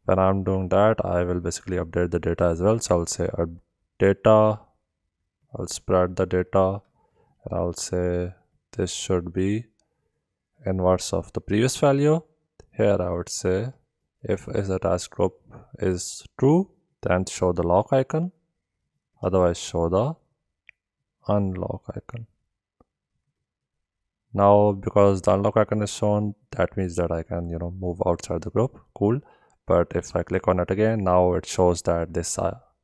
When I'm doing that, I will basically update the data as well. So I'll say data, I'll spread the data, and I'll say this should be inverse of the previous value. Here I would say if is attached group is true, then show the lock icon, otherwise show the unlock icon. Now because the unlock icon is shown, that means that I can move outside the group. Cool. But if I click on it again, now it shows that this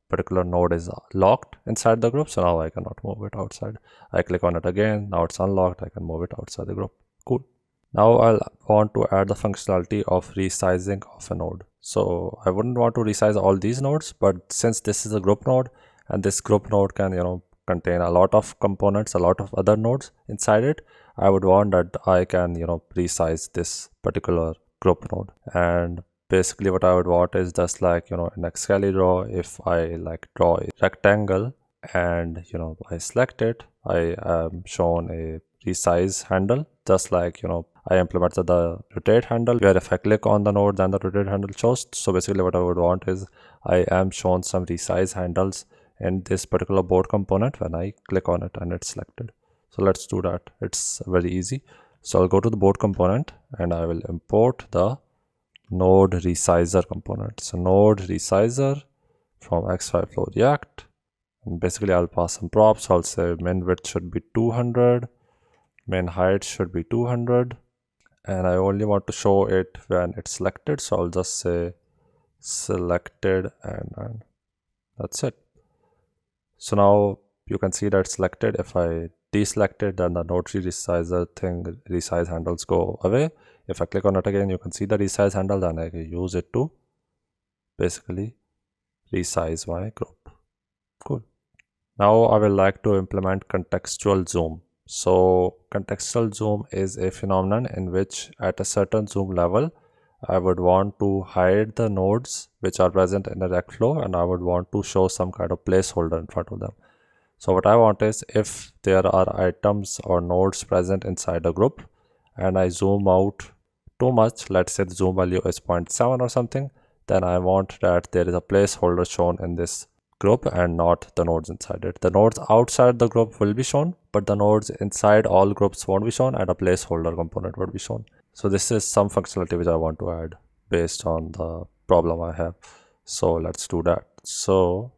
particular node is locked inside the group, so now I cannot move it outside. I click on it again, now it's unlocked, I can move it outside the group. Cool. Now I'll want to add the functionality of resizing of a node. So I wouldn't want to resize all these nodes, but since this is a group node and this group node can contain a lot of components, a lot of other nodes inside it, I would want that I can resize this particular group node. And basically what I would want is just like in ElectricalComponent, if I draw a rectangle and I select it, I am shown a resize handle, just like I implemented the rotate handle, where if I click on the node, then the rotate handle shows. So basically what I would want is I am shown some resize handles in this particular board component when I click on it and it's selected. So let's do that. It's very easy. So I'll go to the board component and I will import the node resizer component. So node resizer from X5 Flow React. And basically I'll pass some props. I'll say min width should be 200, min height should be 200, and I only want to show it when it's selected. So I'll just say selected and that's it. So now you can see that it's selected. If I deselect it, then the node resizer thing, resize handles go away. If I click on it again, you can see the resize handle, and I can use it to basically resize my group. Cool. Now I will like to implement contextual zoom. So contextual zoom is a phenomenon in which at a certain zoom level, I would want to hide the nodes which are present in a rect flow, and I would want to show some kind of placeholder in front of them. So what I want is, if there are items or nodes present inside a group and I zoom out too much, let's say the zoom value is 0.7 or something, then I want that there is a placeholder shown in this group and not the nodes inside it. The nodes outside the group will be shown, but the nodes inside all groups won't be shown, and a placeholder component would be shown. So this is some functionality which I want to add based on the problem I have. So let's do that. So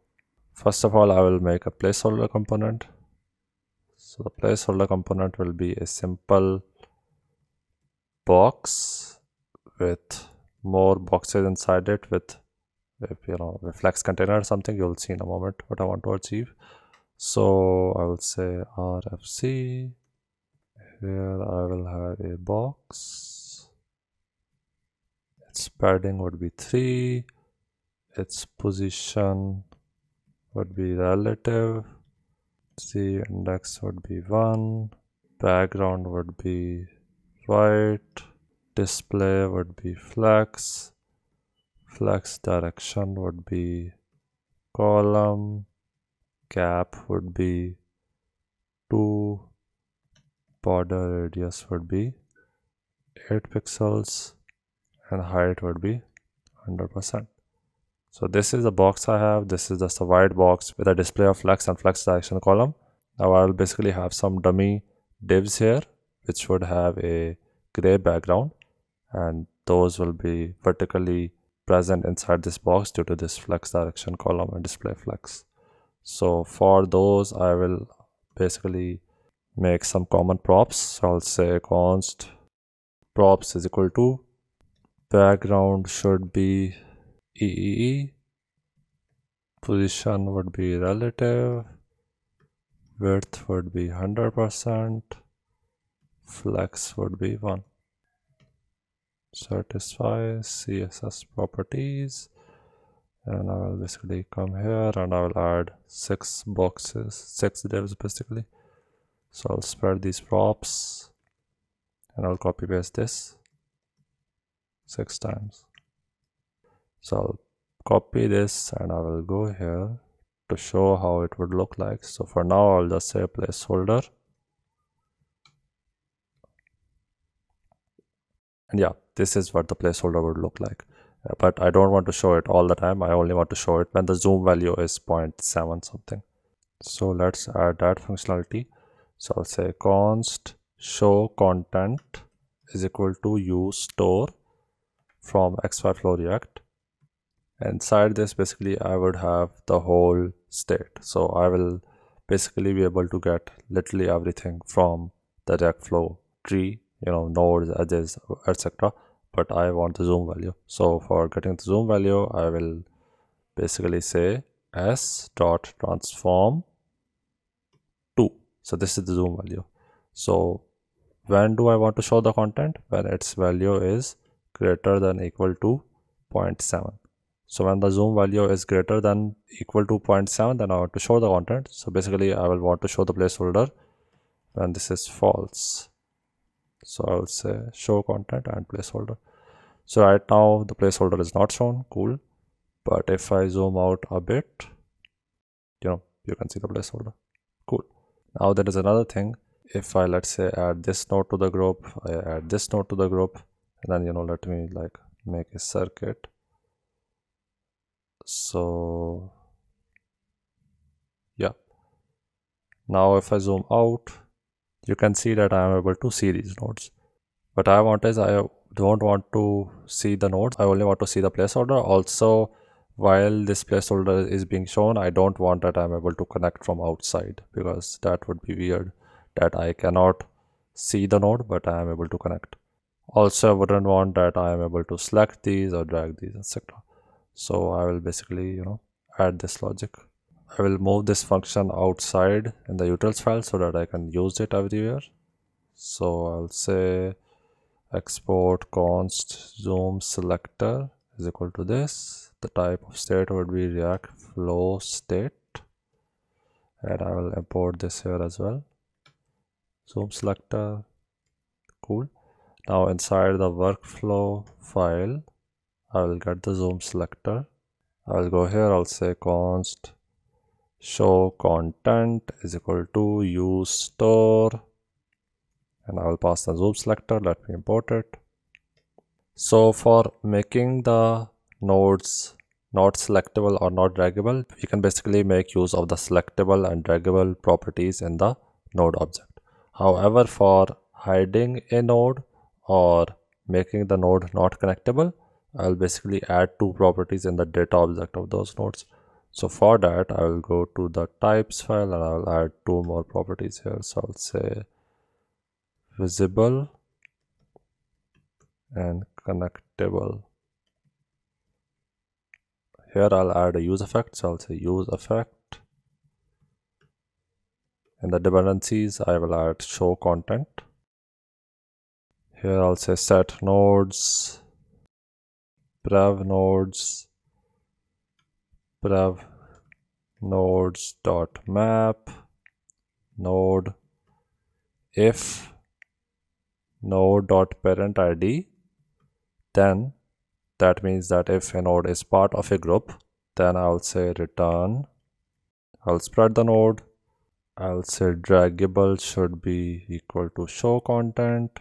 first of all, I will make a placeholder component. So the placeholder component will be a simple box with more boxes inside it with, if reflex container or something. You'll see in a moment what I want to achieve. So I will say RFC. Here I will have a box. Its padding would be 3. Its position would be relative. Z index would be 1, background would be white, display would be flex, flex direction would be column, cap would be 2, border radius would be 8 pixels, and height would be 100%. So this is the box I have. This is just a white box with a display of flex and flex direction column. Now I will basically have some dummy divs here which would have a gray background, and those will be vertically present inside this box due to this flex direction column and display flex. So for those I will basically make some common props. So I'll say const props is equal to background should be EEE, position would be relative, width would be 100%, flex would be 1. Satisfy CSS properties, and I will basically come here and I will add 6 boxes, 6 divs basically. So I'll spread these props and I'll copy paste this 6 times. So I'll copy this and I will go here to show how it would look like. So for now I'll just say placeholder, and yeah, this is what the placeholder would look like. But I don't want to show it all the time. I only want to show it when the zoom value is 0.7 something. So let's add that functionality. So I'll say const show content is equal to use store from XY flow react. Inside this basically I would have the whole state. So I will basically be able to get literally everything from the React flow tree, nodes, edges, etc. But I want the zoom value. So for getting the zoom value, I will basically say s.transform 2. So this is the zoom value. So when do I want to show the content? When its value is greater than equal to 0.7. So when the zoom value is greater than equal to 0.7, then I want to show the content. So basically I will want to show the placeholder when this is false. So I'll say show content and placeholder. So right now the placeholder is not shown, cool. But if I zoom out a bit, you can see the placeholder, cool. Now there is another thing. If I, let's say, add this node to the group, I add this node to the group, and then let me like make a circuit. So yeah, now if I zoom out, you can see that I am able to see these nodes. What I want is, I don't want to see the nodes, I only want to see the placeholder. Also, while this placeholder is being shown, I don't want that I'm able to connect from outside, because that would be weird, that I cannot see the node but I am able to connect. Also, I wouldn't want that I am able to select these or drag these, etc. So I will basically add this logic. I will move this function outside in the utils file so that I can use it everywhere. So I'll say export const zoom selector is equal to this. The type of state would be React flow state, and I will import this here as well. Zoom selector, cool. Now inside the workflow file, I will get the zoom selector. I will go here, I'll say const show content is equal to use store, and I will pass the zoom selector. Let me import it. So for making the nodes not selectable or not draggable, we can basically make use of the selectable and draggable properties in the node object. However, for hiding a node or making the node not connectable, I'll basically add 2 properties in the data object of those nodes. So for that, I will go to the types file and I will add 2 more properties here. So I'll say visible and connectable. Here I'll add a use effect. So I'll say use effect. In the dependencies, I will add show content. Here I'll say set nodes, prev nodes dot map, node if node.parent id, then that means that if a node is part of a group, then I'll say return, I'll spread the node, I'll say draggable should be equal to show content,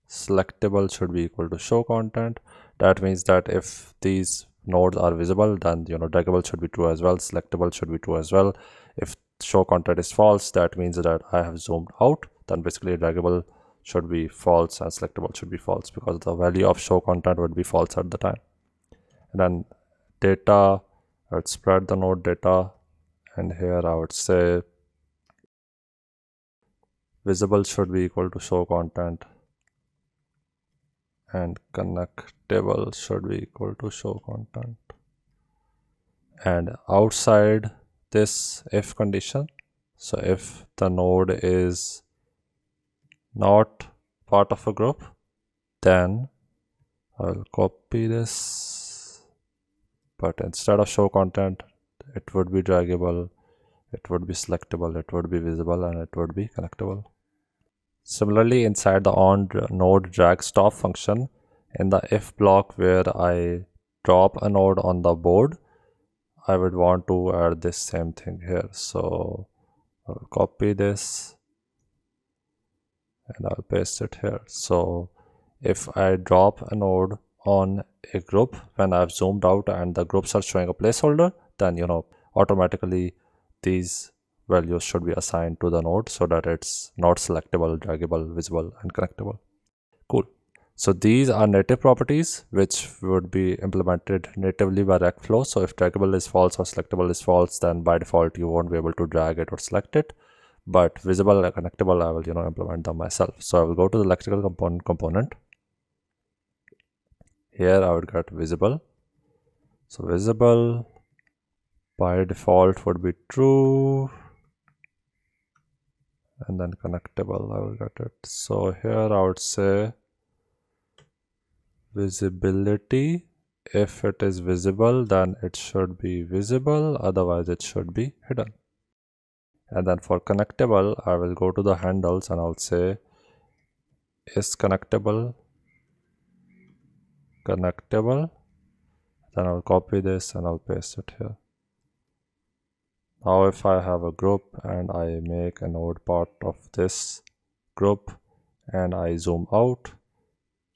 selectable should be equal to show content. That means that if these nodes are visible, then draggable should be true as well, selectable should be true as well. If show content is false, that means that I have zoomed out, then basically draggable should be false and selectable should be false, because the value of show content would be false at the time. And then data, I would spread the node data, and here I would say visible should be equal to show content and connectable should be equal to show content. And outside this if condition, so if the node is not part of a group, then I'll copy this, but instead of show content, it would be draggable, it would be selectable, it would be visible, and it would be connectable. Similarly, inside the onNode drag stop function, in the if block where I drop a node on the board, I would want to add this same thing here. So I'll copy this and I'll paste it here. So if I drop a node on a group when I've zoomed out and the groups are showing a placeholder, then automatically these values should be assigned to the node so that it's not selectable, draggable, visible, and connectable. Cool. So these are native properties which would be implemented natively by Recflow. So if draggable is false or selectable is false, then by default you won't be able to drag it or select it. But visible and connectable, I will implement them myself. So I will go to the electrical component. Here I would get visible. So visible by default would be true, and then connectable I will get it. So here I would say visibility, if it is visible then it should be visible, otherwise it should be hidden. And then for connectable, I will go to the handles and I'll say is connectable, then I'll copy this and I'll paste it here. Now if I have a group and I make a node part of this group and I zoom out,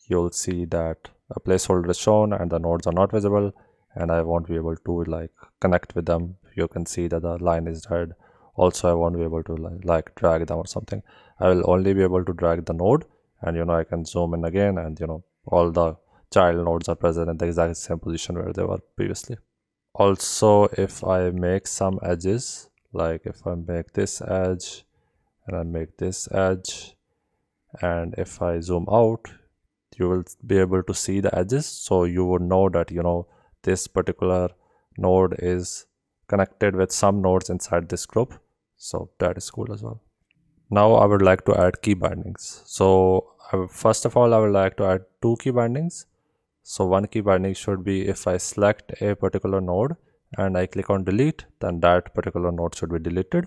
you'll see that a placeholder is shown and the nodes are not visible, and I won't be able to connect with them. You can see that the line is red. Also, I won't be able to drag them or something. I will only be able to drag the node, and I can zoom in again, and all the child nodes are present in the exact same position where they were previously. Also, if I make some edges, like if I make this edge and I make this edge, and if I zoom out, you will be able to see the edges, so you would know that this particular node is connected with some nodes inside this group. So that is cool as well. Now I would like to add key bindings. So first of all, I would like to add two key bindings. So one key binding should be if I select a particular node and I click on delete, then that particular node should be deleted.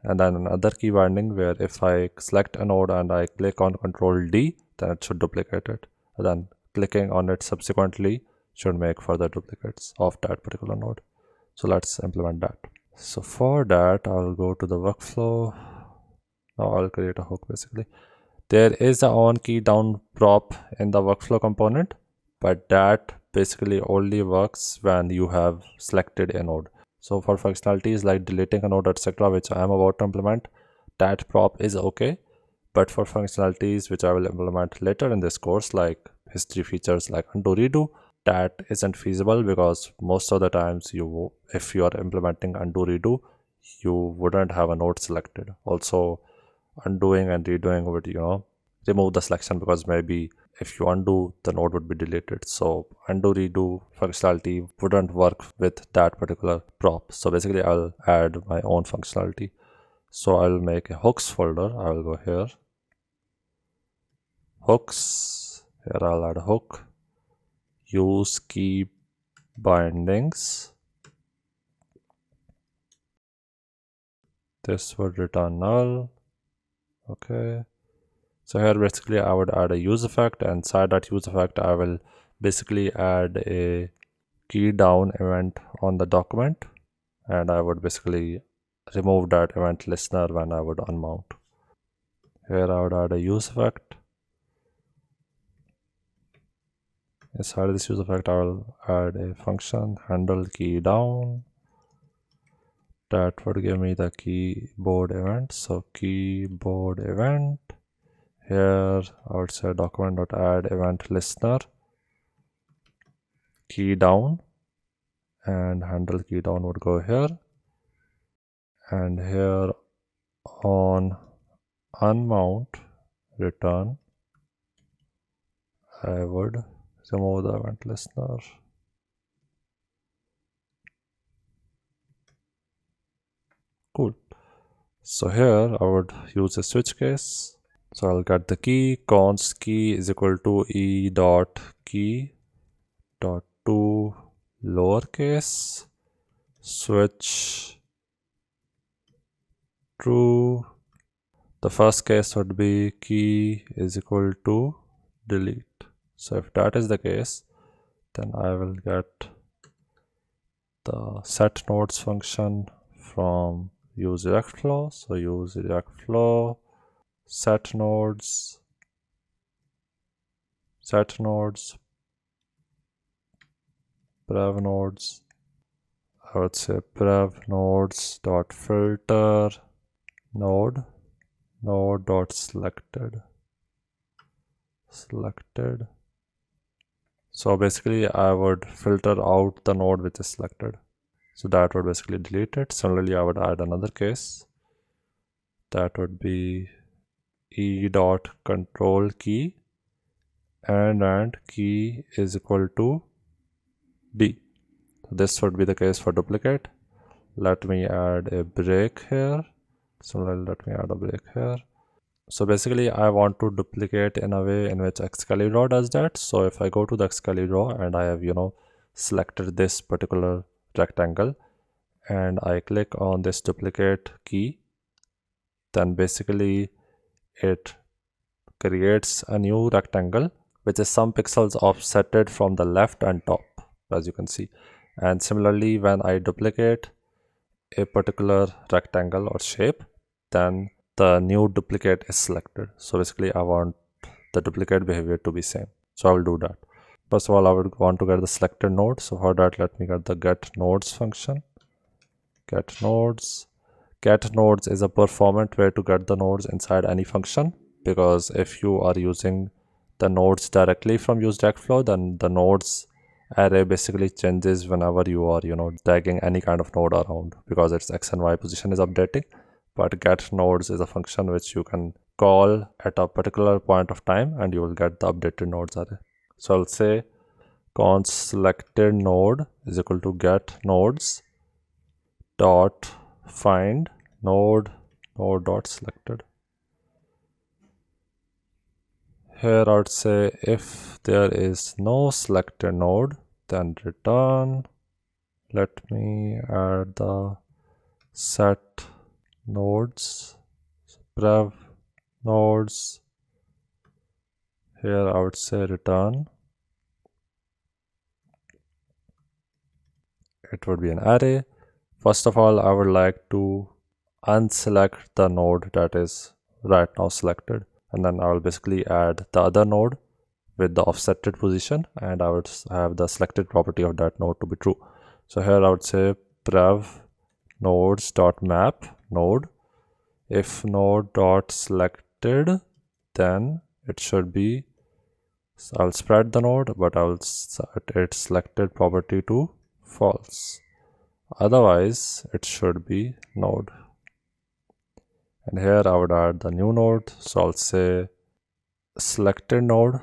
And then another key binding where if I select a node and I click on Ctrl D, then it should duplicate it. And then clicking on it subsequently should make further duplicates of that particular node. So let's implement that. So for that, I'll go to the workflow. Now I'll create a hook basically. There is a on key down prop in the workflow component, but that basically only works when you have selected a node. So for functionalities like deleting a node, etc., which I am about to implement, that prop is okay. But for functionalities which I will implement later in this course, like history features like undo redo, that isn't feasible, because most of the times if you are implementing undo redo, you wouldn't have a node selected. Also, undoing and redoing would remove the selection, because maybe if you undo, the node would be deleted. So undo redo functionality wouldn't work with that particular prop. So basically I'll add my own functionality. So I'll make a hooks folder. I will go here, hooks, here I'll add a hook, use key bindings. This would return null. Okay, so here basically I would add a use effect, and inside that use effect I will basically add a key down event on the document, and I would basically remove that event listener when I would unmount. Here I would add a use effect. Inside this use effect I will add a function handle key down that would give me the keyboard event. So keyboard event, here I would say document.add event listener key down, and handle key down would go here, and here on unmount return I would remove the event listener. Cool. So here I would use a switch case. So I'll get the key, const key is equal to e dot key dot to lowercase switch true. The first case would be key is equal to delete. So if that is the case, then I will get the set nodes function from use direct flow. So use direct flow set nodes prev nodes. I would say prev nodes dot filter node dot selected. So basically I would filter out the node which is selected, so that would basically delete it. Similarly I would add another case that would be e dot control key and key is equal to d. So this would be the case for duplicate. Let me add a break here. Similarly, let me add a break here. So basically I want to duplicate in a way in which ElectricalComponent does that. So if I go to the ElectricalComponent and I have selected this particular rectangle and I click on this duplicate key, then basically it creates a new rectangle which is some pixels offsetted from the left and top, as you can see. And similarly, when I duplicate a particular rectangle or shape, then the new duplicate is selected. So basically I want the duplicate behavior to be same, so I will do that. First of all, I would want to get the selected node. So for that, let me get the get nodes function. Get nodes is a performant way to get the nodes inside any function, because if you are using the nodes directly from useDirect then the nodes array basically changes whenever you are dragging any kind of node around, because its x and y position is updating. But get nodes is a function which you can call at a particular point of time and you will get the updated nodes array. So I'll say const selected node is equal to get nodes dot find node dot selected. Here I would say if there is no selected node, then return. Let me add the set nodes, prev nodes. Here I would say return. It would be an array. First of all, I would like to unselect the node that is right now selected, and then I will basically add the other node with the offsetted position, and I would have the selected property of that node to be true. So here I would say prev nodes dot map node. If node dot selected, then it should be, I'll spread the node, but I will set its selected property to false. Otherwise it should be node. And here I would add the new node. So I'll say selected node.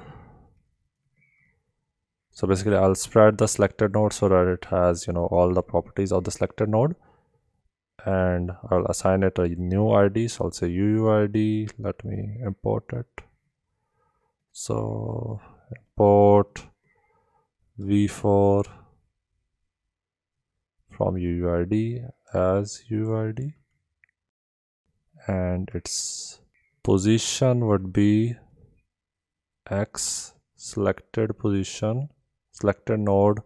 So basically I'll spread the selected node so that it has all the properties of the selected node, and I'll assign it a new ID. So I'll say UUID. Let me import it. So import v4 from UUID as UUID, and its position would be x, selected position, selected node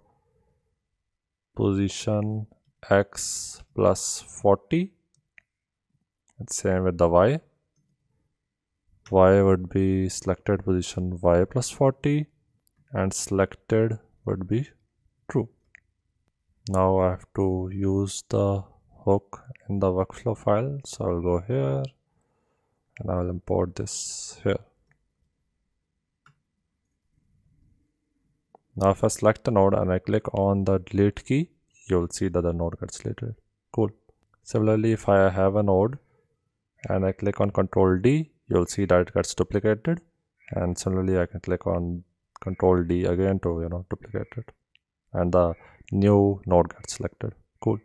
position x plus 40, and same with the y. Y would be selected position y plus 40, and selected would be true. Now I have to use the hook in the workflow file, so I'll go here and I'll import this here. Now if I select the node and I click on the delete key, you'll see that the node gets deleted. Cool. Similarly, if I have a node and I click on Control D, you'll see that it gets duplicated, and similarly I can click on Control D again to duplicate it, and the new node gets selected. Cool.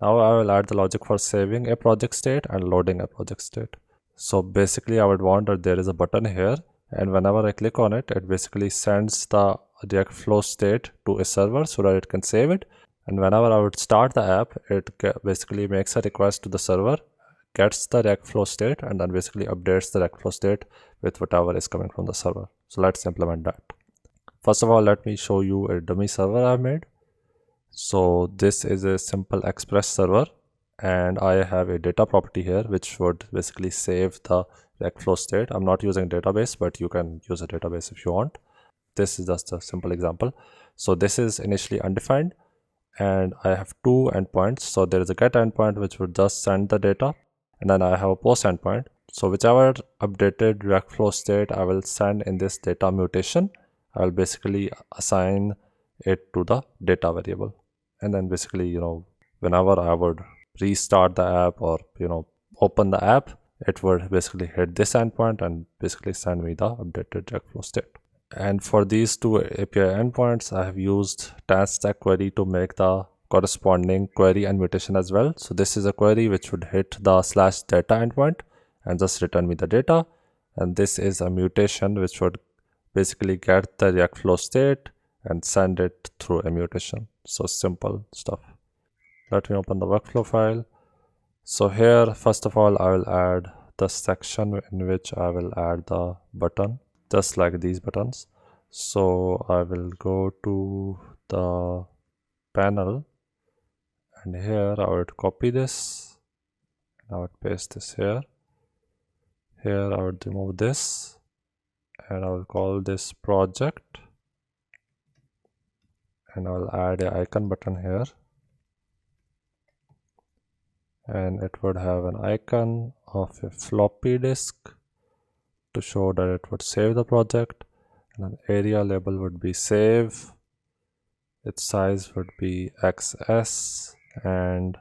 Now I will add the logic for saving a project state and loading a project state. So basically I would want that there is a button here, and whenever I click on it, it basically sends the React Flow state to a server so that it can save it. And whenever I would start the app, it basically makes a request to the server, gets the React Flow state, and then basically updates the React Flow state with whatever is coming from the server. So let's implement that. First of all, let me show you a dummy server I've made. So this is a simple express server, and I have a data property here which would basically save the React Flow state. I'm not using database, but you can use a database if you want. This is just a simple example. So this is initially undefined, and I have two endpoints. So there is a get endpoint which would just send the data, and then I have a post endpoint. So whichever updated React Flow state I will send in this data mutation, I will basically assign it to the data variable. And then basically, whenever I would restart the app or, open the app, it would basically hit this endpoint and basically send me the updated React Flow state. And for these two API endpoints, I have used TanStack query to make the corresponding query and mutation as well. So this is a query which would hit the /data endpoint and just return me the data. And this is a mutation which would basically get the React Flow state and send it through a mutation. So simple stuff. Let me open the workflow file. So here, first of all, I will add the section in which I will add the button, just like these buttons. So I will go to the panel, and here I would copy this, and I would paste this here. Here I would remove this, and I will call this project, and I will add an icon button here, and it would have an icon of a floppy disk to show that it would save the project, and an area label would be save, its size would be XS, and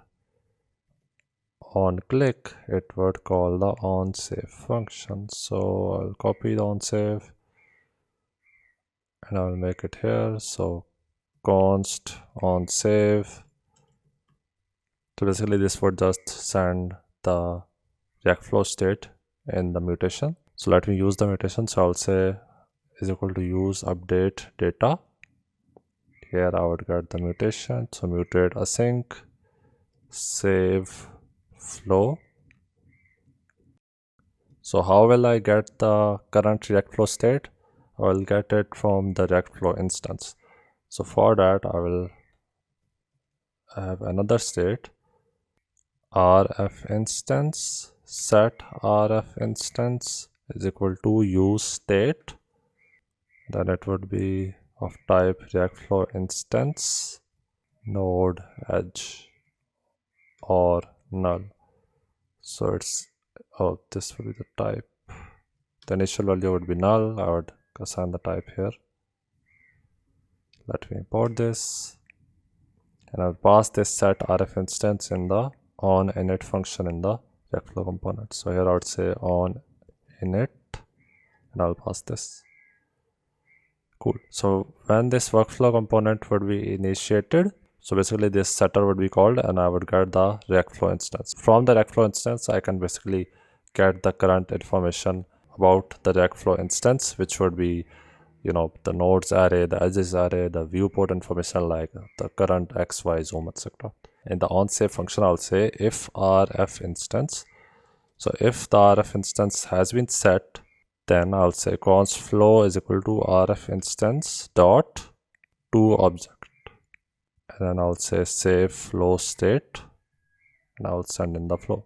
on click it would call the onSave function. So I'll copy the onSave and I will make it here. So const onSave. So basically this would just send the React Flow state in the mutation. So let me use the mutation. So I'll say is equal to use update data. Here I would get the mutation. So mutate async save flow. So how will I get the current React Flow state? I will get it from the React Flow instance. So for that I will have another state, rf instance set rf instance is equal to use state. Then it would be of type React Flow instance node edge or null. So it's this would be the type. The initial value would be null. I would assign the type here. Let me import this, and I'll pass this set rf instance in the on init function in the React Flow component. So here I would say on init, and I'll pass this. Cool. So when this workflow component would be initiated, so basically this setter would be called, and I would get the React Flow instance. From the React Flow instance, I can basically get the current information about the React Flow instance, which would be, the nodes array, the edges array, the viewport information like the current X, Y, zoom, etc. In the onSave function, I'll say if rf instance. So if the RF instance has been set, then I'll say const flow is equal to RF instance dot to object, and then I'll say save flow state, and I'll send in the flow,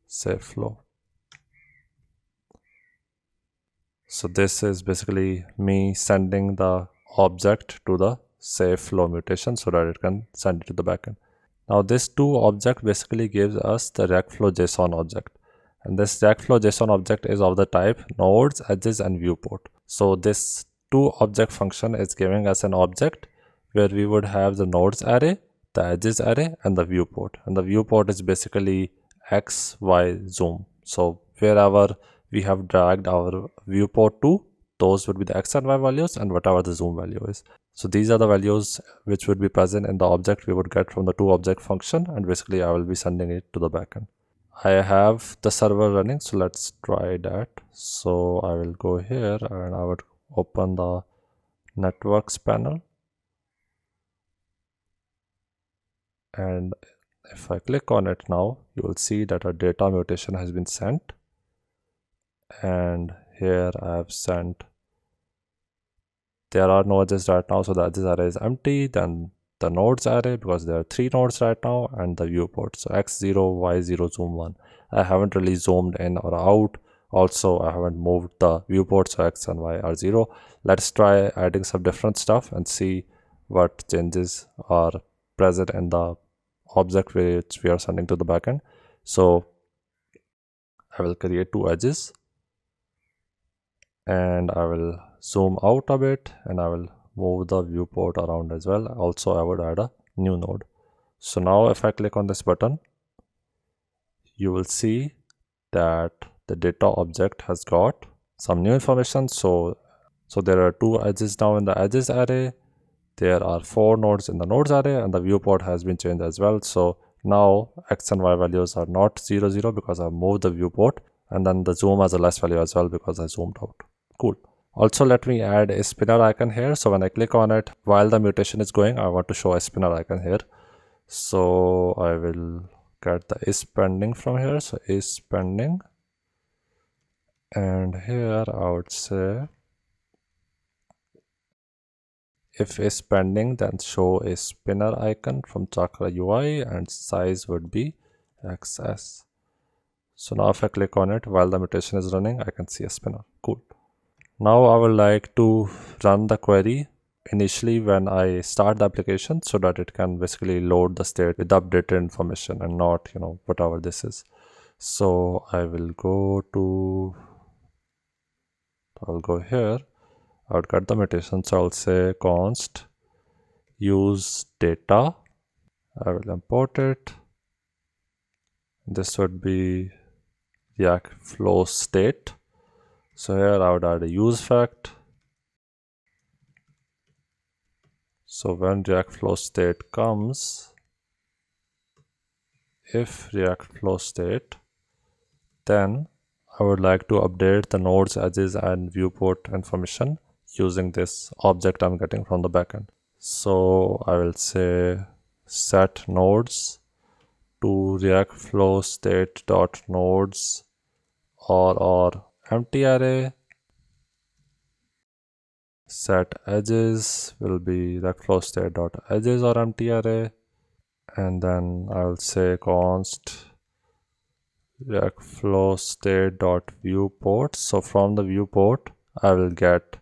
save flow. So this is basically me sending the object to the save flow mutation so that it can send it to the backend. Now this to object basically gives us the Reactflow JSON object, and this Reactflow JSON object is of the type nodes, edges, and viewport. So this to object function is giving us an object where we would have the nodes array, the edges array, and the viewport. And the viewport is basically x, y, zoom. So wherever we have dragged our viewport to, those would be the x and y values, and whatever the zoom value is. So these are the values which would be present in the object we would get from the toObject function, and basically I will be sending it to the backend. I have the server running, so let's try that. So I will go here and I would open the networks panel, and if I click on it now, you will see that a data mutation has been sent, and here I have sent, there are no edges right now, so the edges array is empty. Then the nodes array, because there are 3 nodes right now, and the viewport, so x0, y0, zoom 1. I haven't really zoomed in or out. Also, I haven't moved the viewport, so x and y are 0. Let's try adding some different stuff and see what changes are present in the object which we are sending to the backend. So I will create 2 edges, and I will zoom out a bit, and I will move the viewport around as well. Also, I would add a new node. So now if I click on this button, you will see that the data object has got some new information. So there are 2 edges now in the edges array. There are 4 nodes in the nodes array, and the viewport has been changed as well. So now x and y values are not 0, 0 because I moved the viewport, and then the zoom has a less value as well because I zoomed out. Cool. Also, let me add a spinner icon here. So when I click on it while the mutation is going, I want to show a spinner icon here. So I will get the is pending from here. So is pending, and here I would say if is pending, then show a spinner icon from Chakra UI, and size would be XS. So now if I click on it while the mutation is running, I can see a spinner. Cool. Now I would like to run the query initially when I start the application, so that it can basically load the state with the updated information and not, whatever this is. So I will go here. I would get the mutation, so I'll say const use data. I will import it. This would be React flow state. So here I would add a use fact. So when React flow state comes, if React flow state, then I would like to update the nodes, edges, and viewport information using this object I'm getting from the backend. So I will say set nodes to React flow state dot nodes or empty array. Set edges will be React flow state dot edges or empty array, and then I will say const React flow state dot viewport. So from the viewport I will get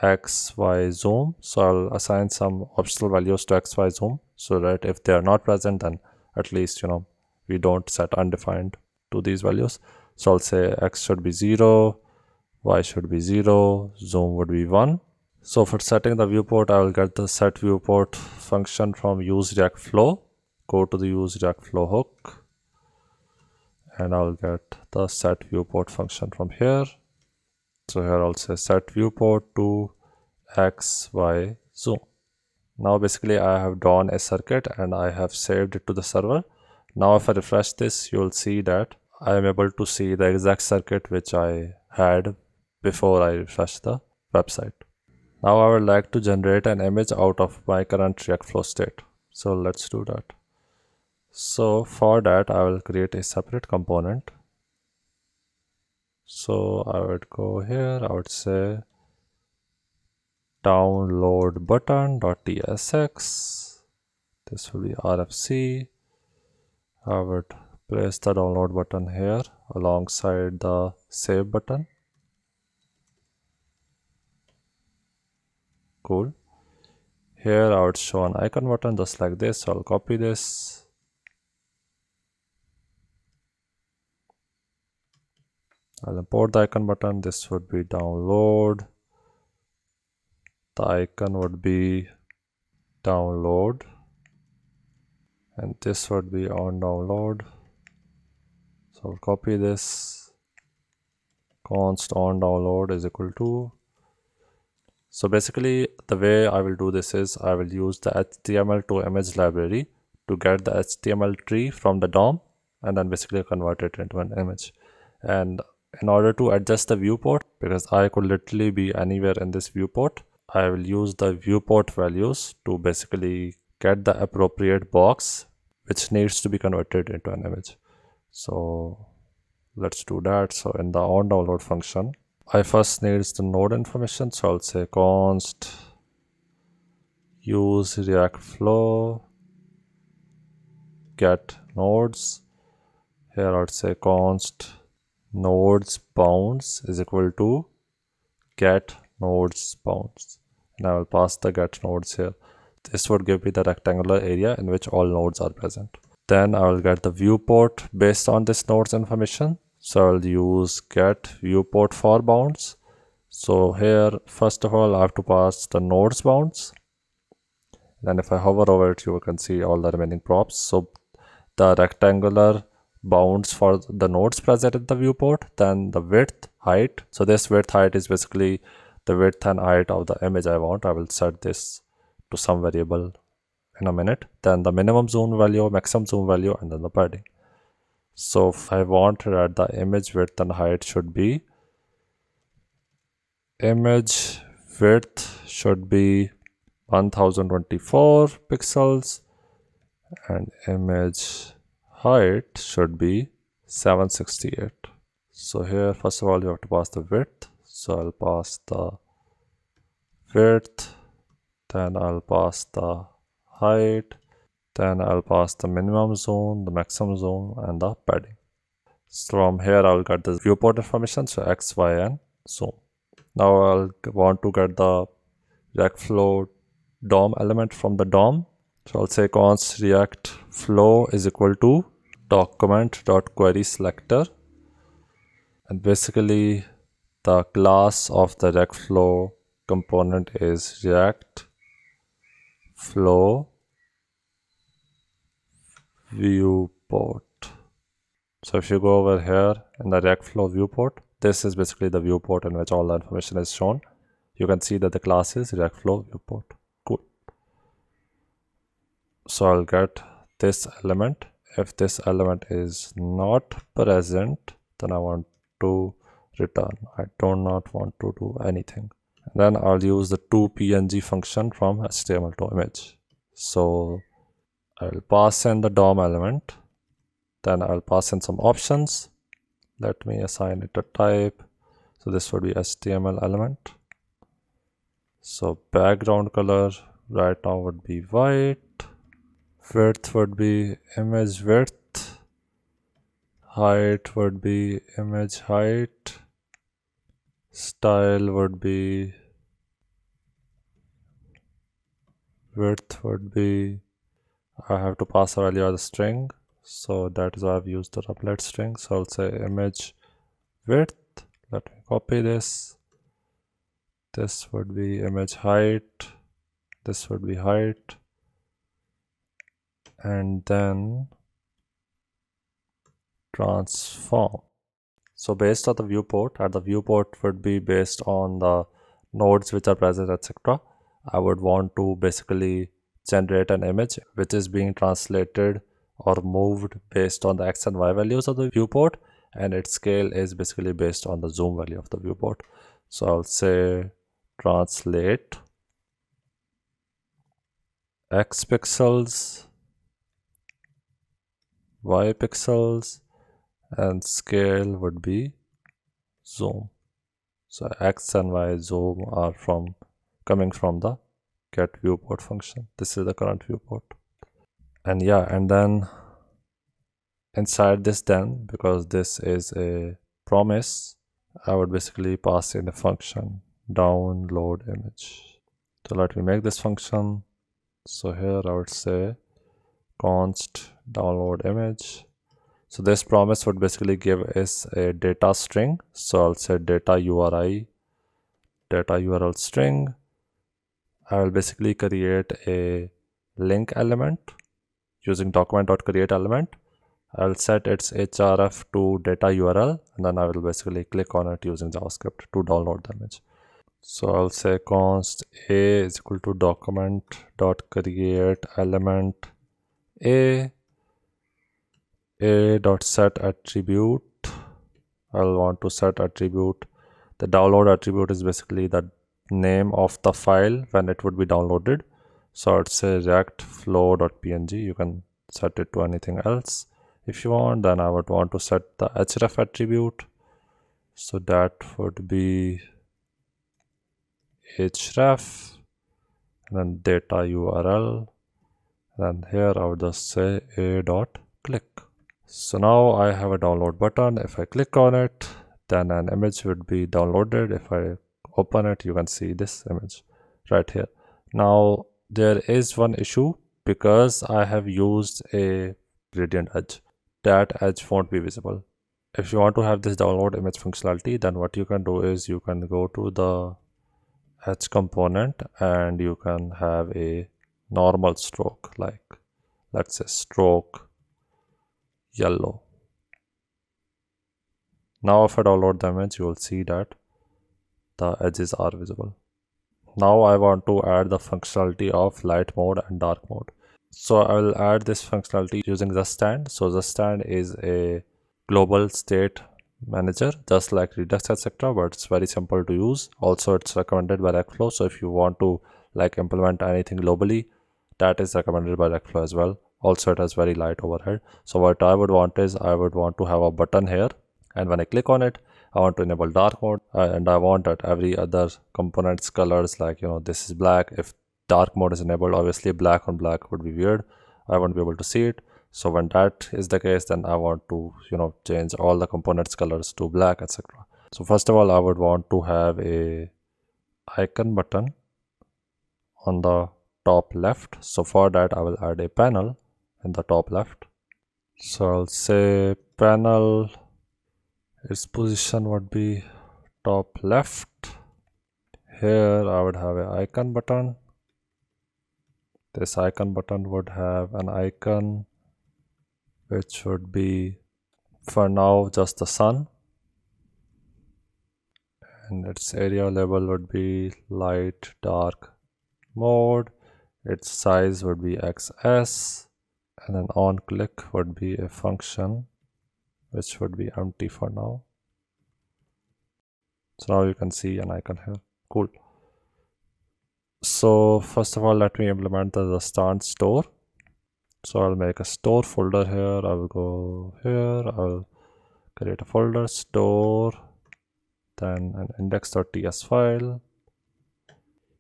x, y, zoom. So I'll assign some optional values to x, y, zoom, so that if they are not present, then at least we don't set undefined to these values. So I'll say x should be 0, y should be 0, zoom would be 1. So for setting the viewport, I will get the set viewport function from use React flow. Go to the use React flow hook, and I'll get the set viewport function from here. So here I'll say set viewport to x, y, zoom. Now basically I have drawn a circuit and I have saved it to the server. Now if I refresh this, you will see that I am able to see the exact circuit which I had before I refreshed the website. Now I would like to generate an image out of my current React flow state. So let's do that. So for that I will create a separate component. So I would go here, I would say download button.tsx. This will be RFC. I would place the download button here alongside the save button. Cool. Here I would show an icon button just like this. So I'll copy this. I'll import the icon button. This would be download. The icon would be download. And this would be on download. So I'll copy this. Const on download is equal to. So basically the way I will do this is I will use the HTML to image library to get the HTML tree from the DOM and then basically convert it into an image. And in order to adjust the viewport, because I could literally be anywhere in this viewport, I will use the viewport values to basically get the appropriate box which needs to be converted into an image. So let's do that. So in the on download function, I first needs the node information. So I'll say const use React flow get nodes. Here I'd say const nodes bounds is equal to get nodes bounds, and I will pass the get nodes here. This would give me the rectangular area in which all nodes are present. Then I will get the viewport based on this nodes information. So I'll use get viewport for bounds. So here first of all I have to pass the nodes bounds. Then if I hover over it, you can see all the remaining props. So the rectangular bounds for the nodes present in the viewport, then the width, height. So this width height is basically the width and height of the image I want. I will set this to some variable in a minute. Then the minimum zoom value, maximum zoom value, and then the padding. So if I want that the image width and height should be, image width should be 1024 pixels and image height should be 768. So here first of all you have to pass the width. So I'll pass the width, then I'll pass the height, then I'll pass the minimum zoom, the maximum zoom, and the padding. So from here I'll get the viewport information, so X, Y, and zoom. Now I'll want to get the React flow DOM element from the DOM. So I'll say const React flow is equal to document.query selector, and basically the class of the React flow component is React flow viewport. So if you go over here in the React flow viewport, this is basically the viewport in which all the information is shown. You can see that the class is React flow viewport. Cool. So I'll get this element. If this element is not present, then I want to return. I do not want to do anything. And then I'll use the toPNG function from HTML to image. So I'll pass in the DOM element. Then I'll pass in some options. Let me assign it a type. So this would be HTML element. So background color right now would be white. Width would be image width. Height would be image height. Style would be, width would be, I have to pass a value as a string. So that is why I've used the doublet string. So I'll say image width. Let me copy this. This would be image height. This would be height. And then transform. So based on the viewport, and the viewport would be based on the nodes which are present, etc. I would want to basically generate an image which is being translated or moved based on the X and Y values of the viewport, and its scale is basically based on the zoom value of the viewport. So I'll say translate X pixels y pixels, and scale would be zoom. So x and y zoom are coming from the get viewport function. This is the current viewport. And yeah, and then inside this, then because this is a promise, I would basically pass in a function download image. So let me make this function. So here I would say const download image. So this promise would basically give us a data string. So I'll say data URI, data URL string. I will basically create a link element using document.createElement. I'll set its href to data URL, and then I will basically click on it using JavaScript to download the image. So I'll say const a is equal to document.createElement a dot set attribute. I'll want to set attribute. The download attribute is basically the name of the file when it would be downloaded. So I'd say reactflow.png. You can set it to anything else if you want. Then I would want to set the href attribute. So that would be href and then data URL. And here I would just say a dot click. So now I have a download button. If I click on it, then an image would be downloaded. If I open it, you can see this image right here. Now there is one issue because I have used a gradient edge. That edge won't be visible. If you want to have this download image functionality, then what you can do is you can go to the edge component and you can have a normal stroke, like let's say stroke yellow. Now if I download the image, you will see that the edges are visible. Now I want to add the functionality of light mode and dark mode. So I will add this functionality using TheStand. So TheStand is a global state manager, just like Redux, etc., but it's very simple to use. Also, it's recommended by Reactflow. So if you want to like implement anything globally, that is recommended by Reactflow as well. Also, it has very light overhead. So what I would want is I would want to have a button here, and when I click on it, I want to enable dark mode, and I want that every other component's colors, like this is black. If dark mode is enabled, obviously black on black would be weird. I won't be able to see it. So when that is the case, then I want to change all the components colors to black, etc. So first of all, I would want to have a icon button on the top left. So for that, I will add a panel in the top left. So I'll say panel, its position would be top left. Here I would have an icon button. This icon button would have an icon which would be, for now, just the sun, and its area label would be light dark mode. Its size would be XS, and then on click would be a function which would be empty for now. So now you can see an icon here. Cool. So first of all, let me implement the stand store. So I'll make a store folder here. I will go here. I will create a folder store, then an index.ts file.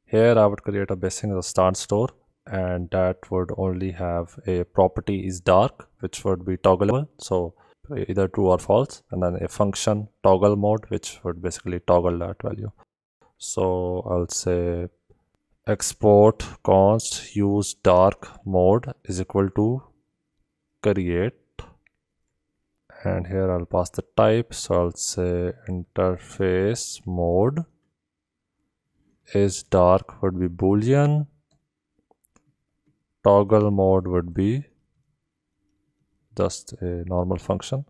Here I would create a basic the stand store, and that would only have a property is dark, which would be toggleable. So either true or false, and then a function toggle mode, which would basically toggle that value. So I'll say export const use dark mode is equal to create, and here I'll pass the type. So I'll say interface mode is dark would be boolean, toggle mode would be just a normal function.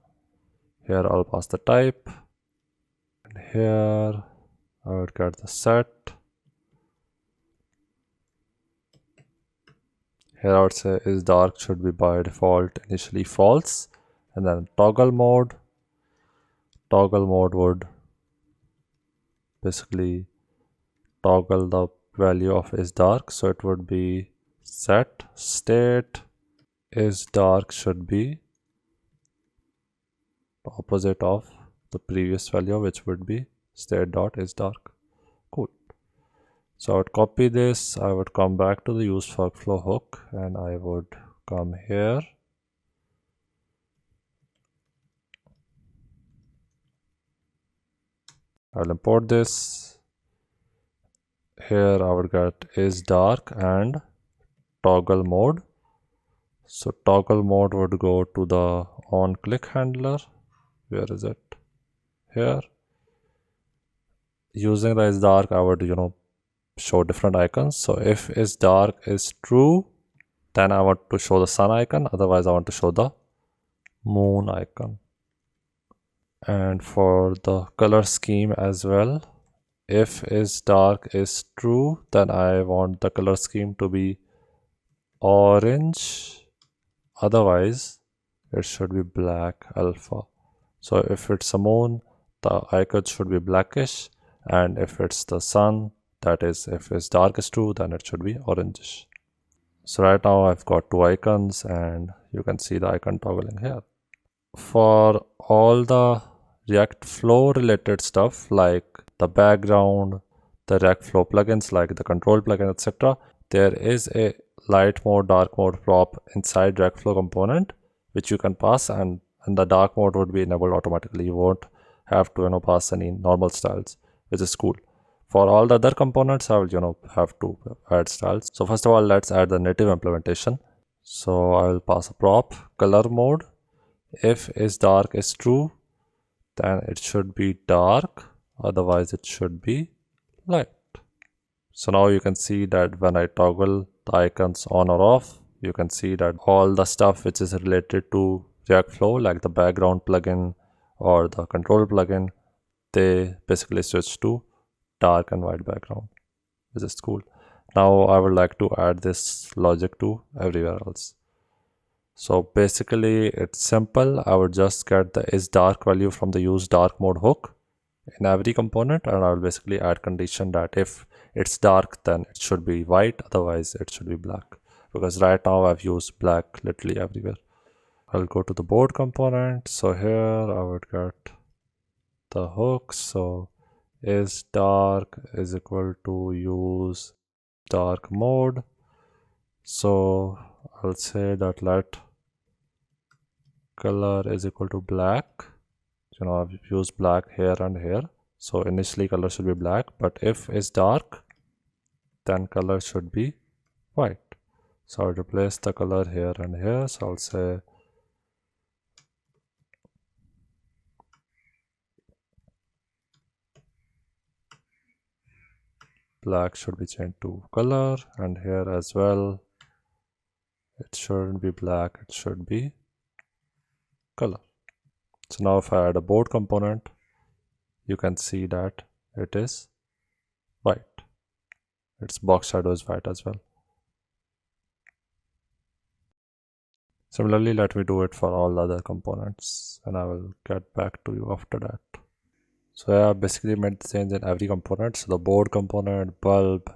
Here I'll pass the type, and here I would get the set. Here I would say is dark should be by default initially false, and then toggle mode would basically toggle the value of is dark. So it would be set state is dark should be opposite of the previous value, which would be state.isDark. Cool. So I would copy this, I would come back to the use workflow hook, and I would come here. I'll import this. Here I would get isDark and toggle mode. So toggle mode would go to the onClick handler. Where is it? Here. Using the isDark, I would show different icons. So if isDark is true, then I want to show the sun icon, otherwise I want to show the moon icon. And for the color scheme as well, if isDark is true, then I want the color scheme to be orange, otherwise it should be black alpha. So if it's a moon, the icon should be blackish, and if it's the sun, that is, if isDark is true, then it should be orangish. So right now I've got two icons, and you can see the icon toggling here. For all the React Flow related stuff like the background, the React Flow plugins like the control plugin, etc., there is a light mode, dark mode prop inside React Flow component which you can pass, and the dark mode would be enabled automatically. You won't have to pass any normal styles, which is cool. For all the other components, I will have to add styles. So first of all, let's add the native implementation. So I will pass a prop color mode. If isDark is true, then it should be dark, otherwise it should be light. So now you can see that when I toggle the icons on or off, you can see that all the stuff which is related to React Flow, like the background plugin or the control plugin, they basically switch to dark and white background, which is cool. Now I would like to add this logic to everywhere else. So basically it's simple. I would just get the isDark value from the use dark mode hook in every component, and I will basically add condition that if it's dark, then it should be white, otherwise it should be black, because right now I've used black literally everywhere. I'll go to the board component. So here I would get the hook. So isDark is equal to use dark mode. So I'll say that let color is equal to black. I've used black here and here, so initially color should be black, but if isDark, then color should be white. So I'll replace the color here and here. So I'll say black should be changed to color, and here as well it shouldn't be black, it should be color. So now if I add a board component, you can see that it is white. Its box shadow is white as well. Similarly, let me do it for all other components, and I will get back to you after that. So I basically made the change in every component. So the board component, bulb,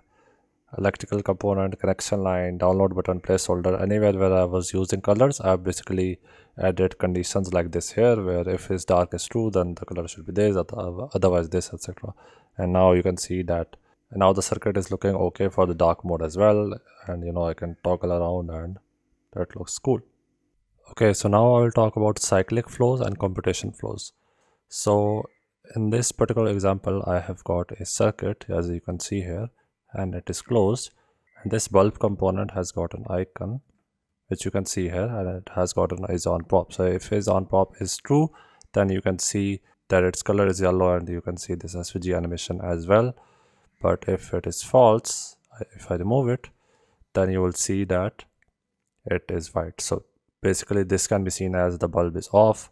electrical component, connection line, download button, placeholder, anywhere where I was using colors, I basically added conditions like this here, where if isDark is true, then the color should be this, otherwise this, etc. And now you can see that now the circuit is looking okay for the dark mode as well, and I can toggle around, and that looks cool. Okay, so now I will talk about cyclic flows and computation flows. So in this particular example, I have got a circuit, as you can see here, and it is closed, and this bulb component has got an icon which you can see here, and it has got an is on pop. So if is on pop is true, then you can see that its color is yellow, and you can see this SVG animation as well. But if it is false, if I remove it, then you will see that it is white. So basically this can be seen as the bulb is off.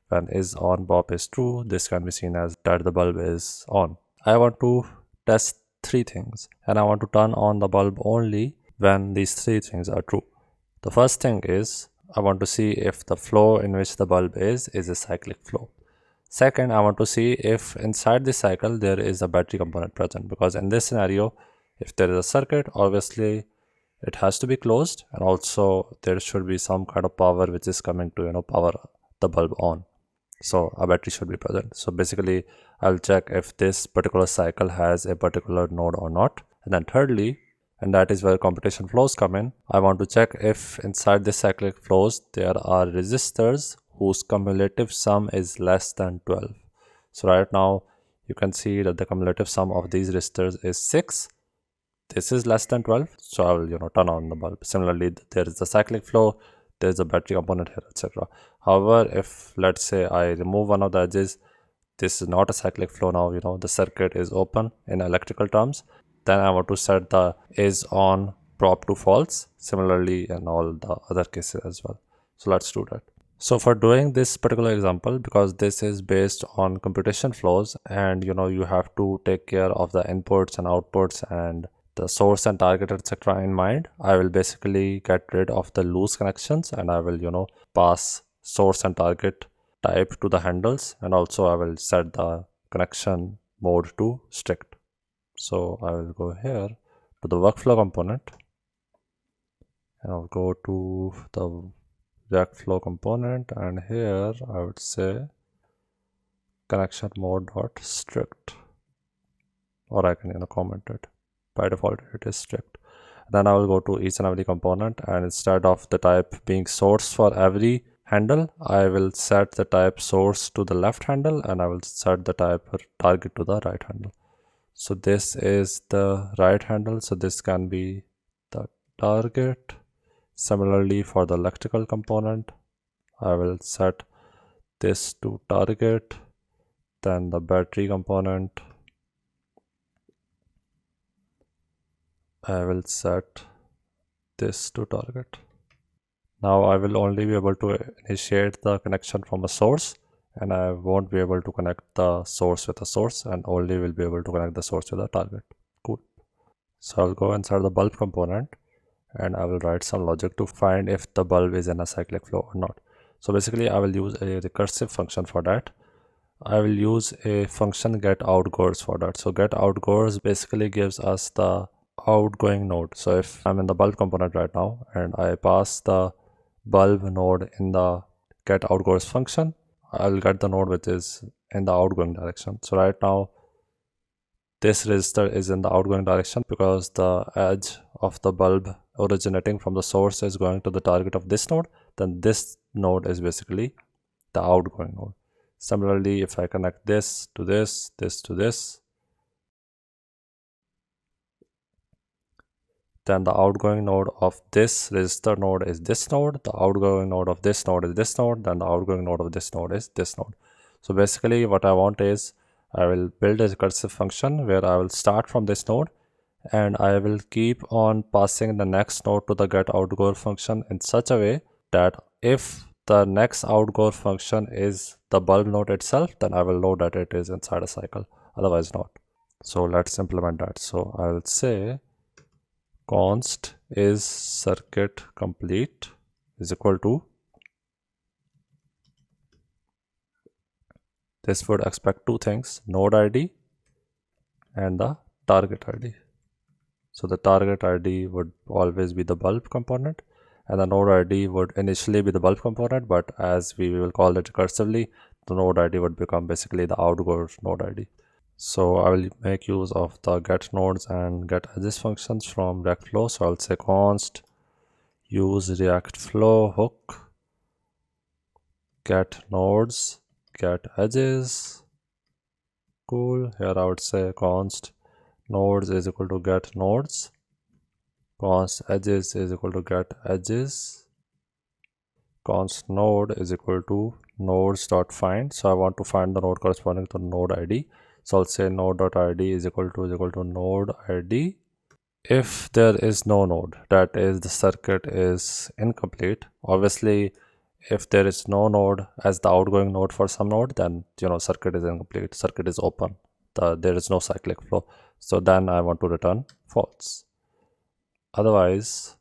When is on pop is true, this can be seen as that the bulb is on. I want to test three things, and I want to turn on the bulb only when these three things are true. The first thing is I want to see if the flow in which the bulb is a cyclic flow. Second, I want to see if inside the cycle there is a battery component present, because in this scenario, if there is a circuit, obviously it has to be closed, and also there should be some kind of power which is coming to power the bulb on. So a battery should be present. So basically I'll check if this particular cycle has a particular node or not. And then thirdly, and that is where computation flows come in, I want to check if inside this cyclic flows there are resistors whose cumulative sum is less than 12. So right now you can see that the cumulative sum of these resistors is 6. This is less than 12, so I will turn on the bulb. Similarly, there is the cyclic flow, there is a battery component here, etc. However, if let's say I remove one of the edges, this is not a cyclic flow now, the circuit is open in electrical terms, then I want to set the is on prop to false, similarly in all the other cases as well. So let's do that. So for doing this particular example, because this is based on computation flows and you have to take care of the inputs and outputs and the source and target, etc. in mind, I will basically get rid of the loose connections and I will pass source and target type to the handles, and also I will set the connection mode to strict. So I will go here to the workflow component and I'll go to the React component, and here I would say connection mode dot strict, or I can comment it. By default it is strict. Then I will go to each and every component, and instead of the type being source for every handle, I will set the type source to the left handle and I will set the type target to the right handle. So this is the right handle, so this can be the target. Similarly for the electrical component, I will set this to target, then the battery component I will set this to target. Now I will only be able to initiate the connection from a source, and I won't be able to connect the source with a source, and only will be able to connect the source with a target. Cool. So I'll go inside the bulb component and I will write some logic to find if the bulb is in a cyclic flow or not. So basically I will use a recursive function for that. I will use a function getOutGoers for that. So getOutGoers basically gives us the outgoing node. So if I'm in the bulb component right now and I pass the bulb node in the getOutGoers function, I'll get the node which is in the outgoing direction. So right now this resistor is in the outgoing direction because the edge of the bulb originating from the source is going to the target of this node. Then this node is basically the outgoing node. Similarly, if I connect this to this, this to this, then the outgoing node of this resistor node is this node, the outgoing node of this node is this node, then the outgoing node of this node is this node. So basically what I want is I will build a recursive function where I will start from this node and I will keep on passing the next node to the getOutGoer function in such a way that if the next outgoer function is the bulb node itself, then I will know that it is inside a cycle, otherwise not. So let's implement that. So I will say const is circuit complete is equal to, this would expect two things, node ID and the target ID. So the target ID would always be the bulb component and the node ID would initially be the bulb component, but as we will call it recursively, the node ID would become basically the outgoer node ID. So I will make use of the get nodes and get edges functions from React Flow. So I'll say const use React Flow hook get nodes get edges. Cool. Here I would say const nodes is equal to get nodes, const edges is equal to get edges, const node is equal to nodes dot find. So I want to find the node corresponding to node ID. So I'll say node dot ID is equal to node ID. If there is no node, that is the circuit is incomplete. Obviously if there is no node as the outgoing node for some node, then circuit is incomplete, circuit is open, there is no cyclic flow. So then I want to return false. Otherwise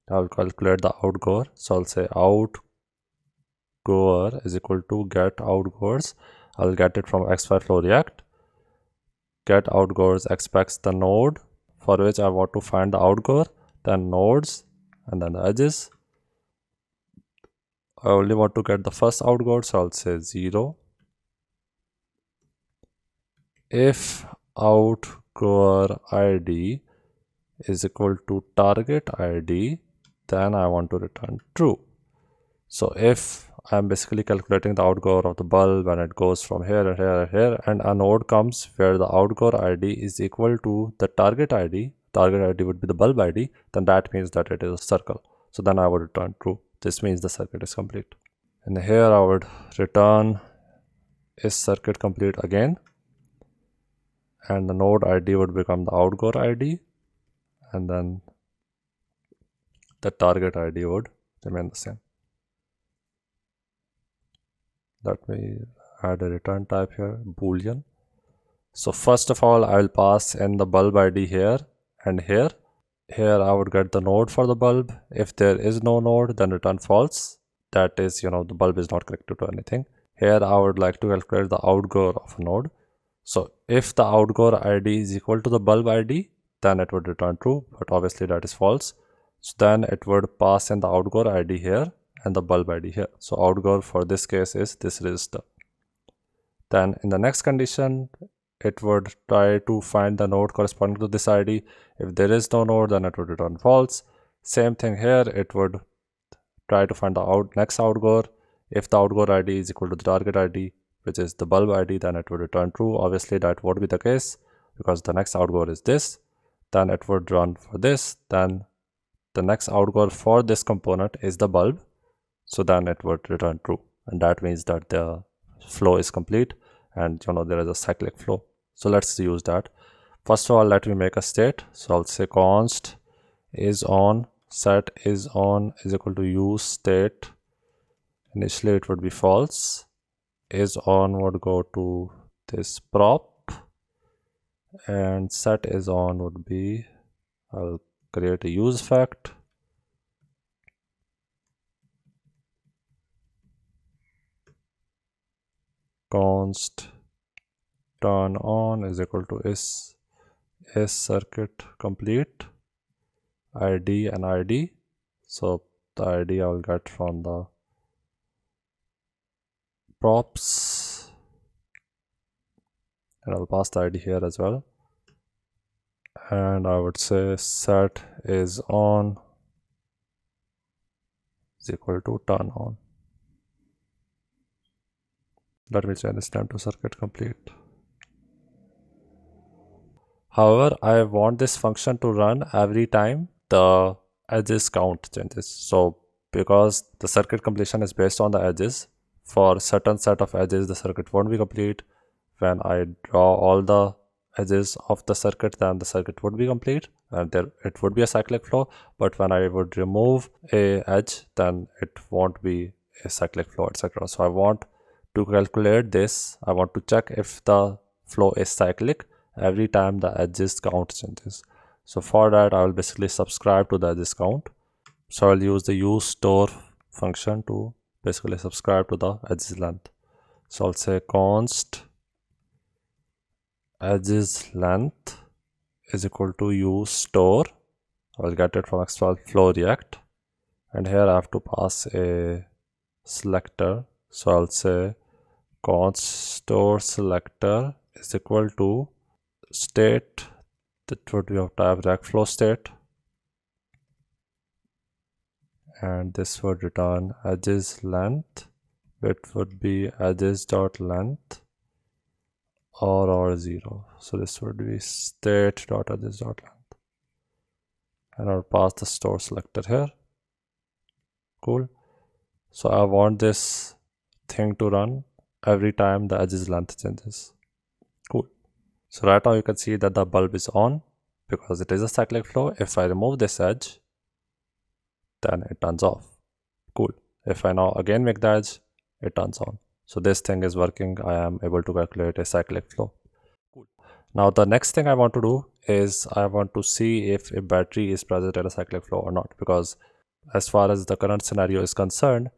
I'll calculate the outgoer. So I'll say outgoer is equal to get outgoers. I'll get it from X5 Flow React. Get outgoers expects the node for which I want to find the outgoer, then nodes and then the edges. I only want to get the first outgoer, so I'll say 0. If outgoer ID is equal to target ID, then I want to return true. So if I'm basically calculating the outgoer of the bulb and it goes from here and here and here, and a node comes where the outgoer ID is equal to the target ID would be the bulb ID, then that means that it is a circle. So then I would return true. This means the circuit is complete. And here I would return is circuit complete again, and the node ID would become the outgoer ID, and then the target ID would remain the same. Let me add a return type here, boolean. So first of all, I will pass in the bulb ID here and here. Here I would get the node for the bulb. If there is no node, then return false. That is, the bulb is not connected to anything. Here I would like to calculate the outgoer of a node. So if the outgoer ID is equal to the bulb ID, then it would return true, but obviously that is false. So then it would pass in the outgoer ID here and the bulb ID here. So outgoer for this case is this register. Then in the next condition, it would try to find the node corresponding to this ID. If there is no node, then it would return false. Same thing here, it would try to find the next outgoer. If the outgoer ID is equal to the target ID, which is the bulb ID, then it would return true. Obviously that won't be the case because the next outgoer is this. Then it would run for this. Then the next outgoer for this component is the bulb. So then it would return true. And that means that the flow is complete and there is a cyclic flow. So let's use that. First of all, let me make a state. So I'll say const is on, set is on is equal to use state. Initially it would be false. Is on would go to this prop, and set is on would be, I'll create a use fact. Const turn on is equal to is circuit complete ID and ID. So the ID I will get from the props, and I'll pass the ID here as well. And I would say set is on is equal to turn on. Let me change this time to circuit complete. However, I want this function to run every time the edges count changes. So because the circuit completion is based on the edges, for certain set of edges the circuit won't be complete. When I draw all the edges of the circuit, then the circuit would be complete and it would be a cyclic flow. But when I would remove a edge, then it won't be a cyclic flow, etc. So I want to calculate this. I want to check if the flow is cyclic every time the edges count changes. So for that, I will basically subscribe to the edges count. So I'll use the use store function to basically subscribe to the edges length. So I'll say const edges length is equal to use store. I'll get it from Flow React, and here I have to pass a selector. So I'll say const store selector is equal to state, that would be of type rec flow state, and this would return edges length, which would be edges dot length or 0. So this would be state dot edges dot length, and I'll pass the store selector here. Cool. So I want this thing to run every time the edges length changes. Cool. So right now you can see that the bulb is on because it is a cyclic flow. If I remove this edge, then it turns off. Cool. If I now again make the edge, it turns on. So this thing is working. I am able to calculate a cyclic flow. Cool. Now the next thing I want to do is I want to see if a battery is present in a cyclic flow or not, because as far as the current scenario is concerned,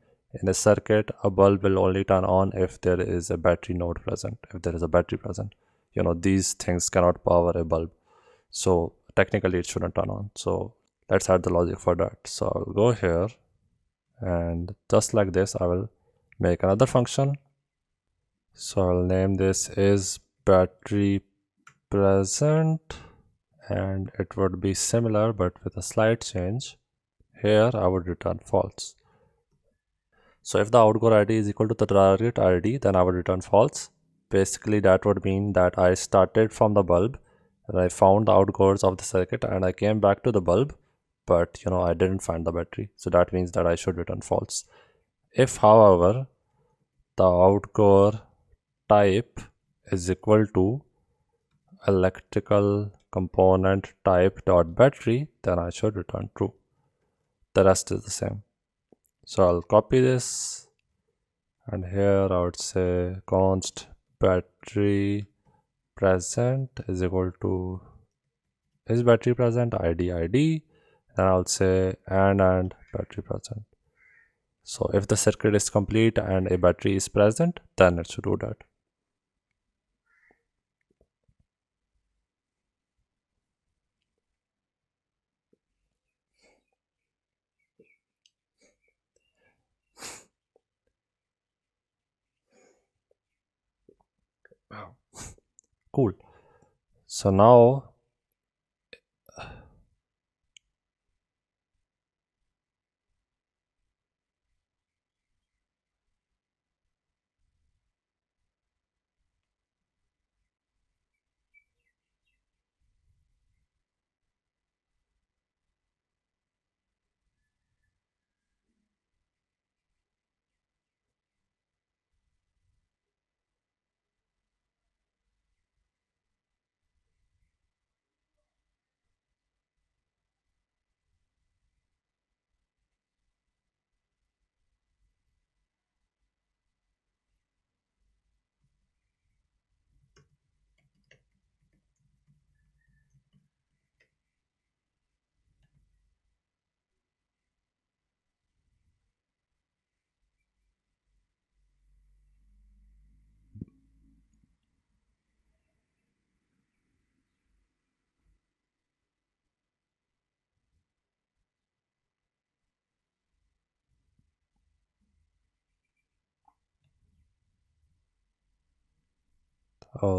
in a circuit, a bulb will only turn on if there is a battery node present, if there is a battery present. These things cannot power a bulb. So technically it shouldn't turn on. So let's add the logic for that. So I'll go here and just like this I will make another function. So I'll name this is battery present, and it would be similar but with a slight change. Here I would return false. So if the outgoer ID is equal to the target ID, then I would return false. Basically that would mean that I started from the bulb and I found the outgoers of the circuit and I came back to the bulb, but I didn't find the battery. So that means that I should return false. If however the outgoer type is equal to electrical component type dot battery, then I should return true. The rest is the same. So I'll copy this, and here I would say const battery present is equal to is battery present id, and I'll say and battery present. So if the circuit is complete and a battery is present, then it should do that. Wow. Cool. So now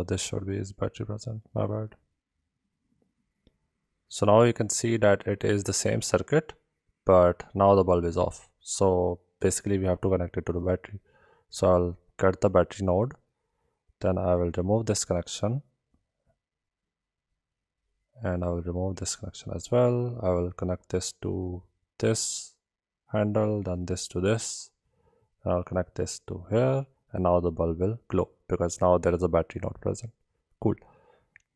this should be is battery present, my bad. So now you can see that it is the same circuit, but now the bulb is off. So basically we have to connect it to the battery. So I'll get the battery node, then I will remove this connection, and I will remove this connection as well. I will connect this to this handle, then this to this, and I'll connect this to here, and now the bulb will glow because now there is a battery node present. Cool.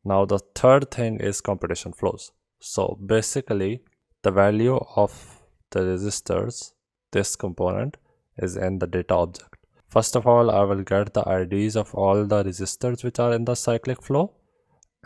Now the third thing is computation flows. So basically the value of the resistors, this component, is in the data object. First of all, I will get the IDs of all the resistors which are in the cyclic flow,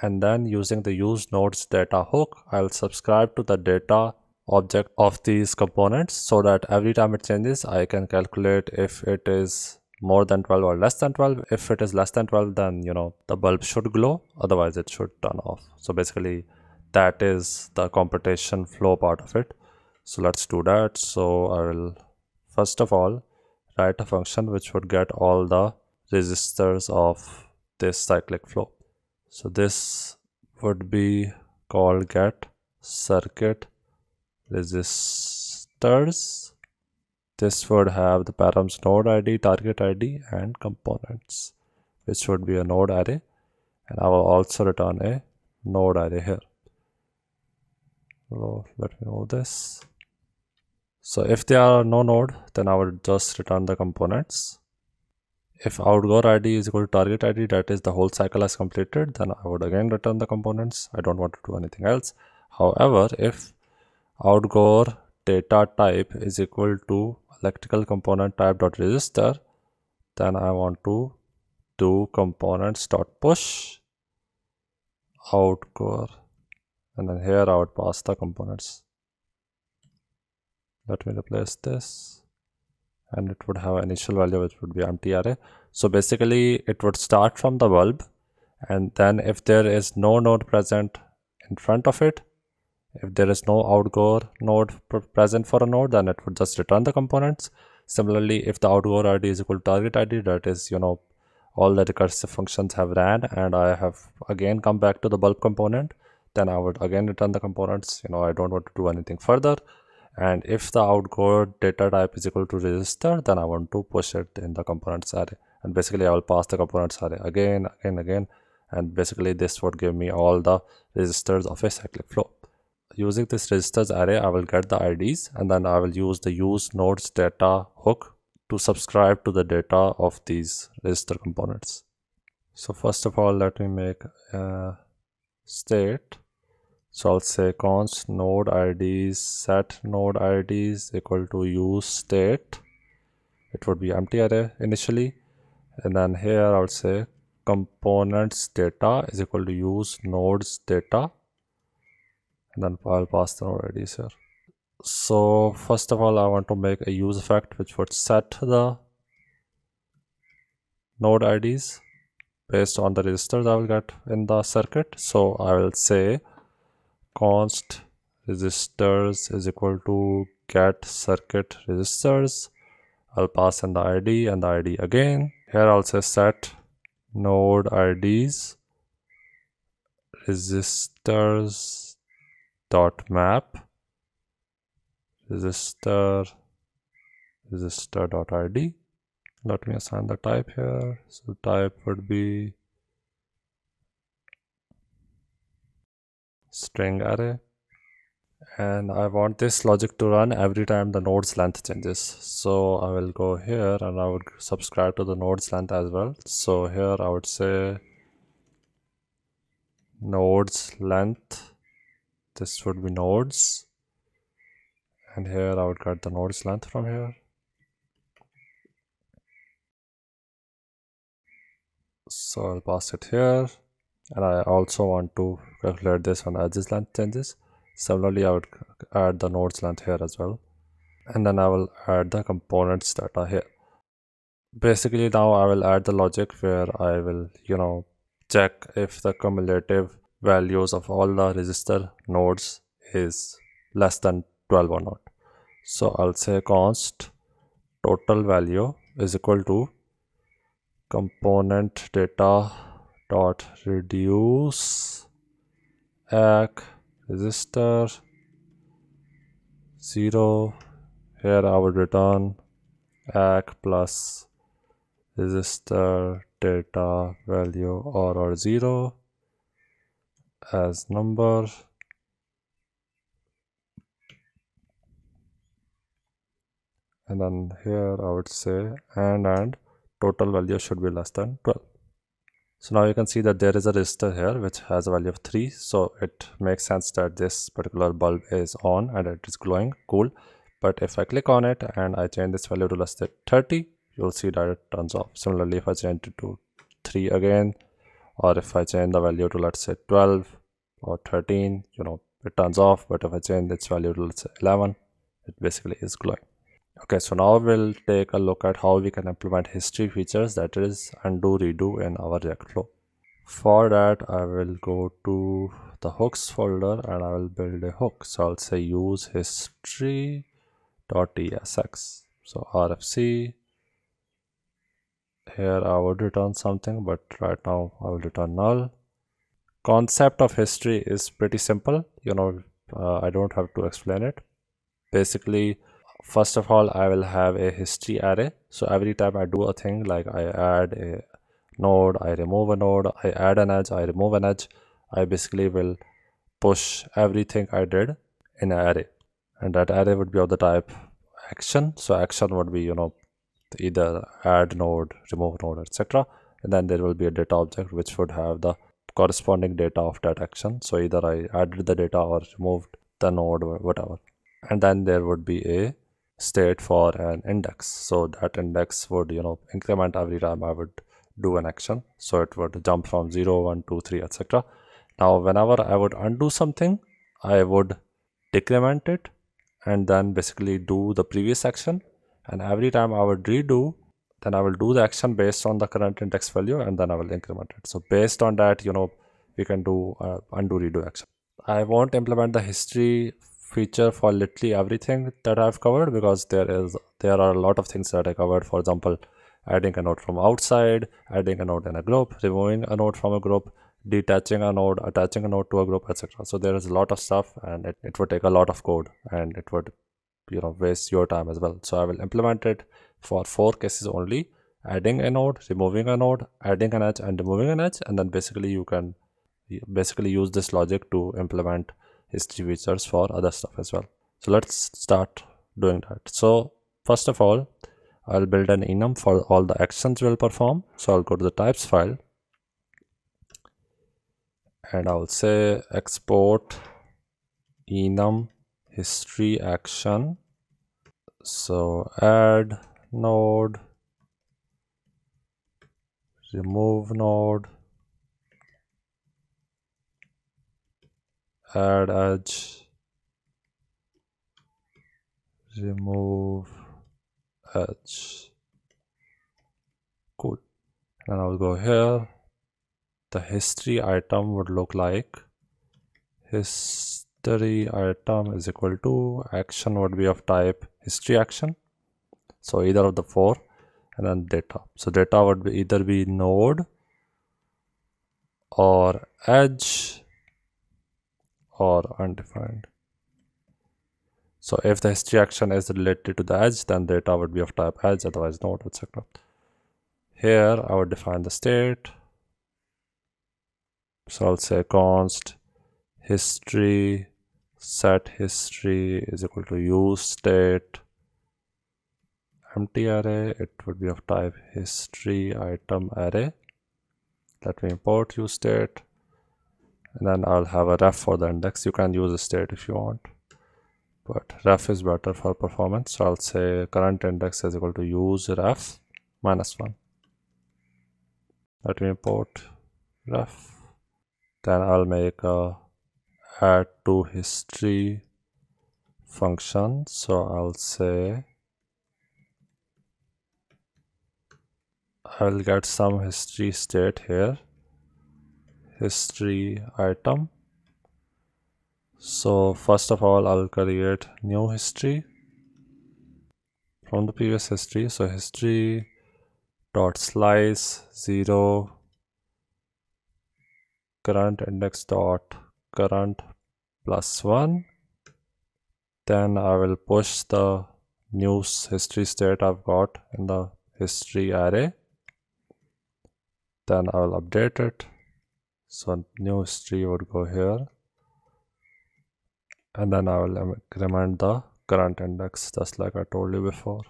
and then using the use nodes data hook, I'll subscribe to the data object of these components so that every time it changes I can calculate if it is more than 12 or less than 12. If it is less than 12, then the bulb should glow, otherwise it should turn off. So basically that is the computation flow part of it. So let's do that. So I will first of all write a function which would get all the resistors of this cyclic flow. So this would be called get circuit resistors. This would have the params node ID, target ID, and components, which would be a node array, and I will also return a node array here. So let me know this. So if there are no node, then I would just return the components. If outgoer ID is equal to target ID, that is the whole cycle has completed, then I would again return the components. I don't want to do anything else. However, if outgoer data type is equal to electrical component type dot resistor, then I want to do components dot push outgoer, and then here I would pass the components. Let me replace this, and it would have an initial value which would be empty array. So basically it would start from the bulb, and then if there is no node present in front of it, If there is no outgoer node present for a node, then it would just return the components. Similarly, if the outgoer ID is equal to target ID, that is, all the recursive functions have ran and I have again come back to the bulb component, then I would again return the components. I don't want to do anything further. And if the outgoer data type is equal to register, then I want to push it in the components array. And basically I will pass the components array again, and basically this would give me all the registers of a cyclic flow. Using this registers array, I will get the IDs, and then I will use the use nodes data hook to subscribe to the data of these register components. So first of all, let me make a state. So I'll say const node IDs set node IDs equal to use state. It would be empty array initially, and then here I'll say components data is equal to use nodes data, and then I'll pass the node IDs here. So first of all, I want to make a use effect which would set the node IDs based on the registers I will get in the circuit. So I will say const registers is equal to get circuit registers. I'll pass in the ID and the ID again. Here I'll say set node IDs registers dot map register dot ID. Let me assign the type here. So type would be string array, and I want this logic to run every time the node's length changes. So I will go here and I would subscribe to the node's length as well. So here I would say node's length, this would be nodes, and here I would get the node's length from here. So I'll pass it here, and I also want to calculate this when edges length changes. Similarly, I would add the node's length here as well, and then I will add the components data here. Basically now I will add the logic where I will check if the cumulative values of all the register nodes is less than 12 or not. So I'll say const total value is equal to component data dot reduce ACK register 0. Here I would return ACK plus register data value or 0 as number, and then here I would say and total value should be less than 12. So now you can see that there is a register here which has a value of 3, so it makes sense that this particular bulb is on and it is glowing. Cool. But if I click on it and I change this value to less than 30, you'll see that it turns off. Similarly, if I change it to 3 again, or if I change the value to let's say 12 or 13, it turns off. But if I change its value to let's say 11, it basically is glowing. Okay, so now we'll take a look at how we can implement history features, that is undo redo, in our React flow. For that I will go to the hooks folder and I will build a hook. So I'll say use history.tsx. So RFC, here I would return something, but right now I will return null. Concept of history is pretty simple, I don't have to explain it. Basically, first of all, I will have a history array. So every time I do a thing, like I add a node, I remove a node, I add an edge, I remove an edge, I basically will push everything I did in an array, and that array would be of the type action. So action would be either add node, remove node, etc., and then there will be a data object which would have the corresponding data of that action. So either I added the data or removed the node or whatever. And then there would be a state for an index. So that index would increment every time I would do an action. So it would jump from 0, 1, 2, 3, etc. Now whenever I would undo something, I would decrement it and then basically do the previous action, and every time I would redo, then I will do the action based on the current index value and then I will increment it. So based on that, we can do undo redo action. I won't implement the history feature for literally everything that I've covered, because there are a lot of things that I covered. For example, adding a node from outside, adding a node in a group, removing a node from a group, detaching a node, attaching a node to a group, etc. So there is a lot of stuff, and it would take a lot of code, and it would waste your time as well. So I will implement it for 4 cases only: adding a node, removing a node, adding an edge, and removing an edge. And then basically you can use this logic to implement history features for other stuff as well. So let's start doing that. So first of all, I'll build an enum for all the actions we'll perform. So I'll go to the types file, and I'll say export enum history action. So add node, remove node, add edge, remove edge. Cool. And I'll go here. The history item would look like history item is equal to action would be of type history action. So either of the 4, and then data. So data would be either be node or edge or undefined. So if the history action is related to the edge, then data would be of type edge, otherwise node, etc. Here I would define the state. So I'll say const history set history is equal to use state empty array. It would be of type history item array. Let me import use state, and then I'll have a ref for the index. You can use a state if you want, but ref is better for performance. So I'll say current index is equal to use ref -1. Let me import ref. Then I'll make a add to history function. So I'll say I'll get some history state here, history item. So first of all, I'll create new history from the previous history. So history dot slice 0 current index dot current +1. Then I will push the new history state I've got in the history array. Then I will update it. So new history would go here, and then I will increment the current index just like I told you before.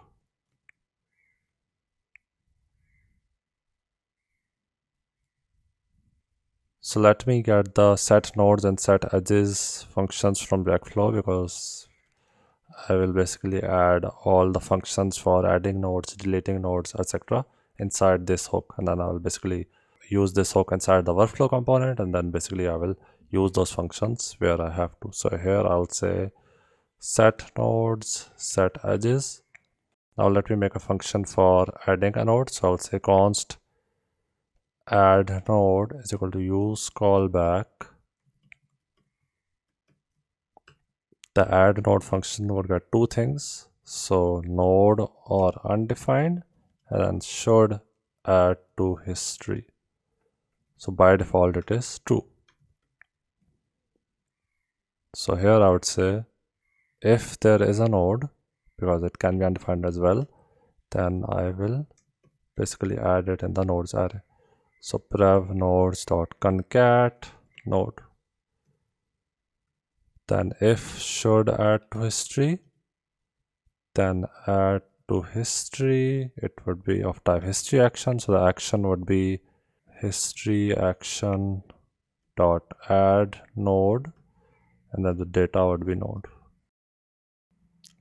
So let me get the set nodes and set edges functions from Reactflow, because I will basically add all the functions for adding nodes, deleting nodes, etc. inside this hook, and then I will basically use this hook inside the workflow component, and then basically I will use those functions where I have to. So here I'll say set nodes, set edges. Now let me make a function for adding a node. So I'll say const add node is equal to use callback. The add node function would get 2 things. So node or undefined, and then should add to history. So by default it is true. So here I would say if there is a node, because it can be undefined as well, then I will basically add it in the nodes array. So prev nodes dot concat node. Then if should add to history, then add to history, it would be of type history action. So the action would be history action dot add node, and then the data would be node.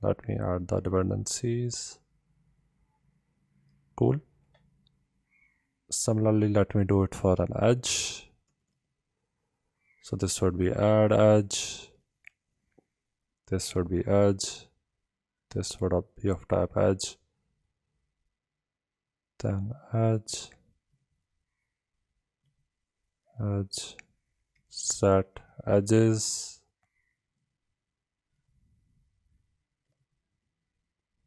Let me add the dependencies. Cool. Similarly, let me do it for an edge. So this would be add edge, this would be edge, this would be of type edge, then edge, edge, set edges.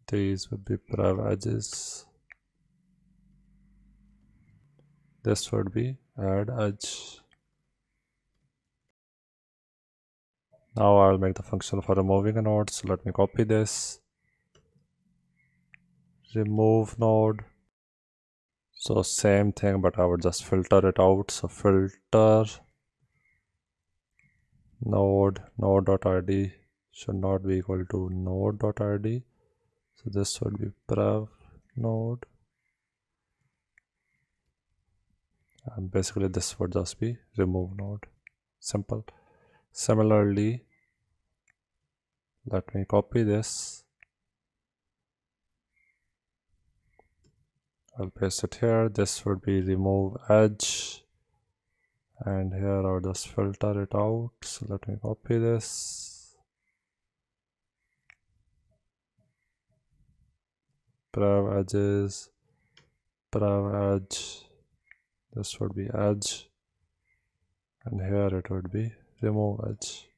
These would be prev edges. This would be add edge. Now I'll make the function for removing a node. So let me copy this. Remove node. So same thing, but I would just filter it out. So filter node.id should not be equal to node.id. So this would be prev node. And basically this would just be remove node. Simple. Similarly, let me copy this. I'll paste it here. This would be remove edge. And here I'll just filter it out. So let me copy this. Prev edges. Prev edge. This would be edge. And here it would be remove edge.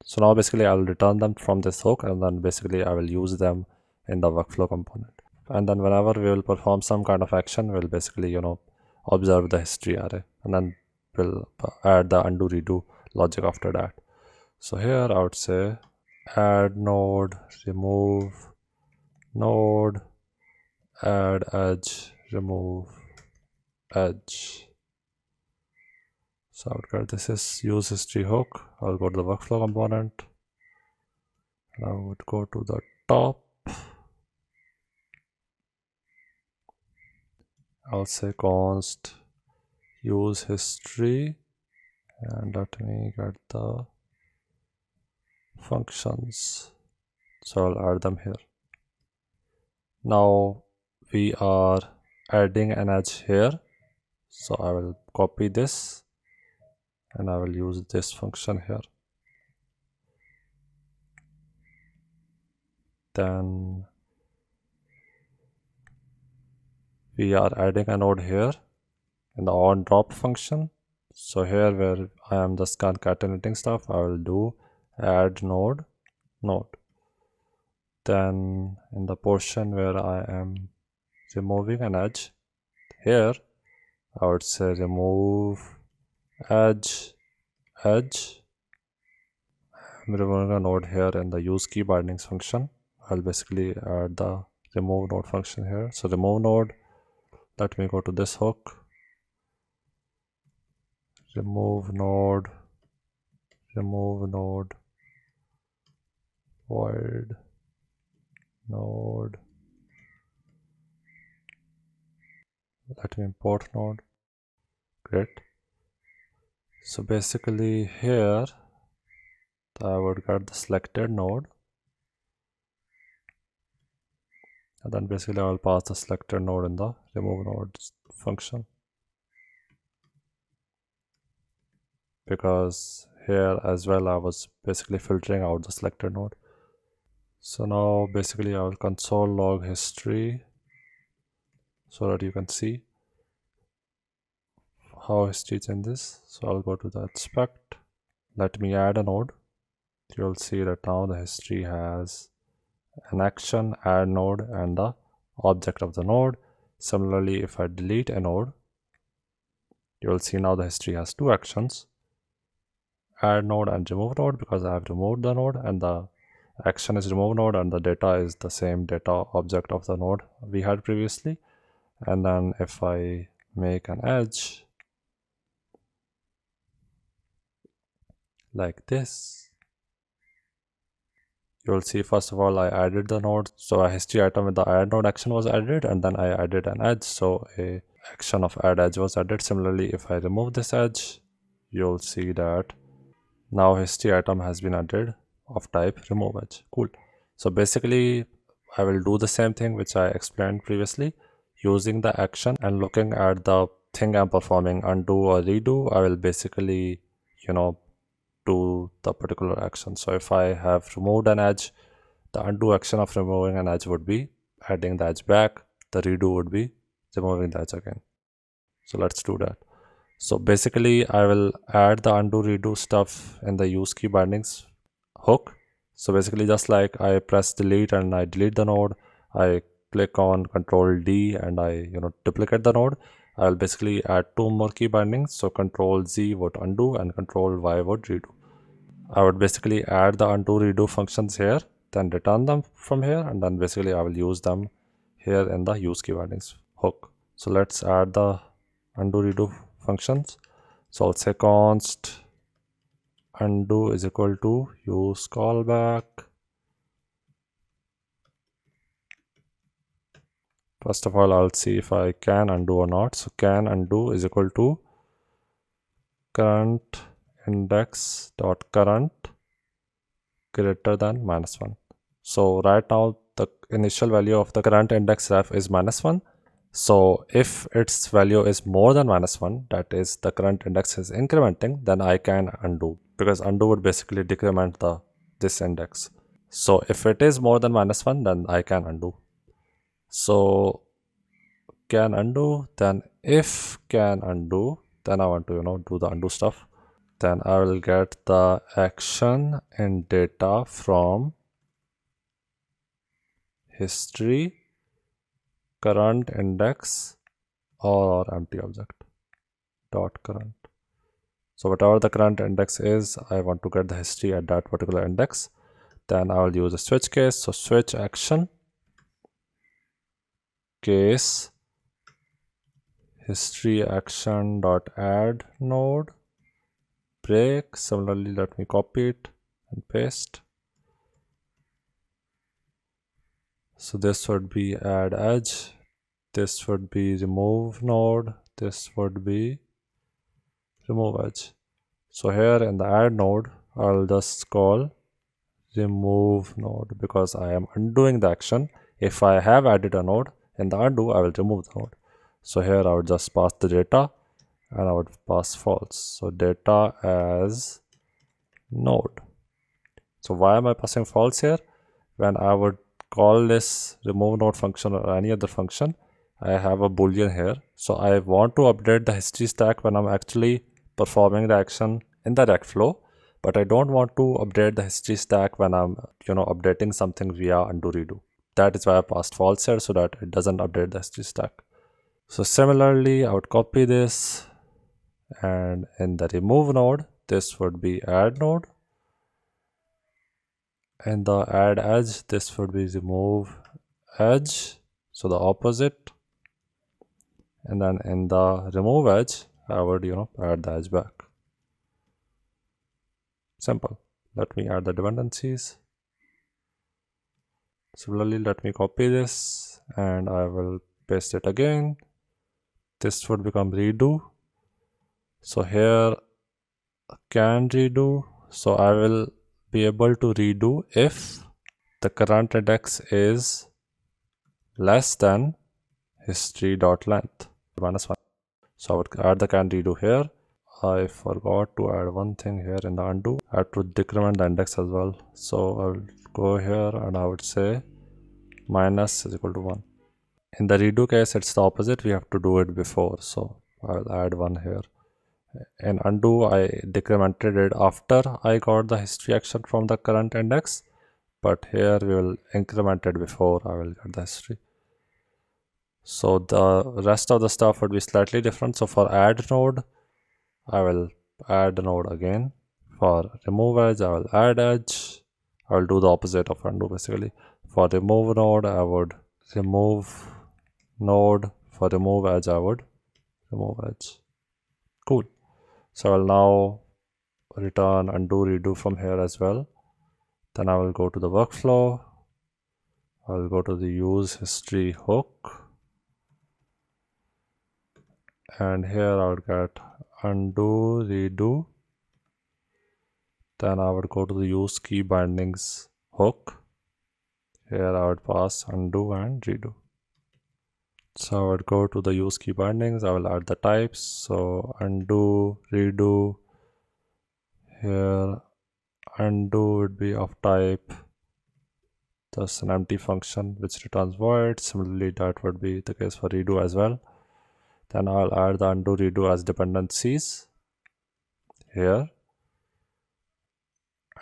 So now basically I'll return them from this hook, and then basically I will use them in the workflow component. And then whenever we will perform some kind of action, we'll basically, observe the history array, and then we'll add the undo redo logic after that. So here I would say add node, remove node, add edge, remove edge. So I would get this is use history hook. I'll go to the workflow component. And I would go to the top. I'll say const use history, and let me get the functions. So I'll add them here. Now we are adding an edge here. So I will copy this and I will use this function here. Then we are adding a node here in the on drop function. So here where I am just concatenating stuff, I will do add node. Then in the portion where I am removing an edge, here I would say remove edge. I'm removing a node here in the use key bindings function. I'll basically add the remove node function here. So remove node, let me go to this hook. Remove node, void node. Let me import node. Great. So basically here I would get the selected node, and then basically I will pass the selected node in the remove node function, because here as well I was basically filtering out the selected node. So now basically I will console log history so that you can see how history changes. So I'll go to the inspect, let me add a node. You'll see that now the history has an action, add node, and the object of the node. Similarly, if I delete a node, you'll see now the history has two actions, add node and remove node, because I have removed the node, and the action is remove node, and the data is the same data object of the node we had previously. And then if I make an edge like this, you'll see first of all I added the node, so a history item with the add node action was added, and then I added an edge, so a action of add edge was added. Similarly, if I remove this edge, you'll see that now history item has been added of type remove edge. Cool. So basically I will do the same thing which I explained previously, using the action and looking at the thing I'm performing, undo or redo. I will basically do the particular action. So if I have removed an edge, the undo action of removing an edge would be adding the edge back. The redo would be removing the edge again. So let's do that. So basically I will add the undo redo stuff in the use key bindings hook. So basically just like I press delete and I delete the node, I click on Control D and I duplicate the node, I will basically add two more key bindings. So Control Z would undo and Control Y would redo. I would basically add the undo redo functions here, then return them from here, and then basically I will use them here in the use key bindings hook. So let's add the undo redo functions. So I'll say const undo is equal to use callback. First of all, I'll see if I can undo or not. So can undo is equal to current index dot current greater than -1. So right now the initial value of the current index ref is -1. So if its value is more than -1, that is the current index is incrementing, then I can undo, because undo would basically decrement this index. So if it is more than -1, then I can undo. So can undo, then if can undo, then I want to do the undo stuff. Then I will get the action in data from history current index or empty object dot current. So whatever the current index is, I want to get the history at that particular index. Then I will use a switch case. So switch action case history action dot add node break. Similarly, let me copy it and paste. So this would be add edge, this would be remove node, this would be remove edge. So here in the add node, I'll just call remove node because I am undoing the action. If I have added a node, in the undo I will remove the node. So here I would just pass the data and I would pass false. So data as node. So why am I passing false here? When I would call this remove node function or any other function, I have a boolean here. So I want to update the history stack when I'm actually performing the action in the rec flow, but I don't want to update the history stack when I'm updating something via undo redo. That is why I passed false here, so that it doesn't update the history stack. So similarly, I would copy this, and in the remove node, this would be add node. In the add edge, this would be remove edge, so the opposite. And then in the remove edge, I would add the edge back. Simple. Let me add the dependencies. Similarly, let me copy this and I will paste it again. This would become redo. So here can redo. So I will be able to redo if the current index is less than history.length -1. So I would add the can redo here. I forgot to add one thing here in the undo. I have to decrement the index as well. So I will go here and I would say minus is equal to 1. In the redo case, it's the opposite. We have to do it before. So I'll add 1 here. In undo, I decremented it after I got the history action from the current index. But here we will increment it before I will get the history. So the rest of the stuff would be slightly different. So for add node, I will add a node again. For remove edge, I will add edge. I will do the opposite of undo basically. For remove node, I would remove node. For remove edge, I would remove edge. Cool. So I will now return undo redo from here as well. Then I will go to the workflow. I will go to the use history hook. And here I would get undo redo. Then I would go to the use key bindings hook. Here I would pass undo and redo. So I would go to the use key bindings. I will add the types. So undo, redo. Here undo would be of type just an empty function which returns void. Similarly, that would be the case for redo as well. Then I'll add the undo redo as dependencies here.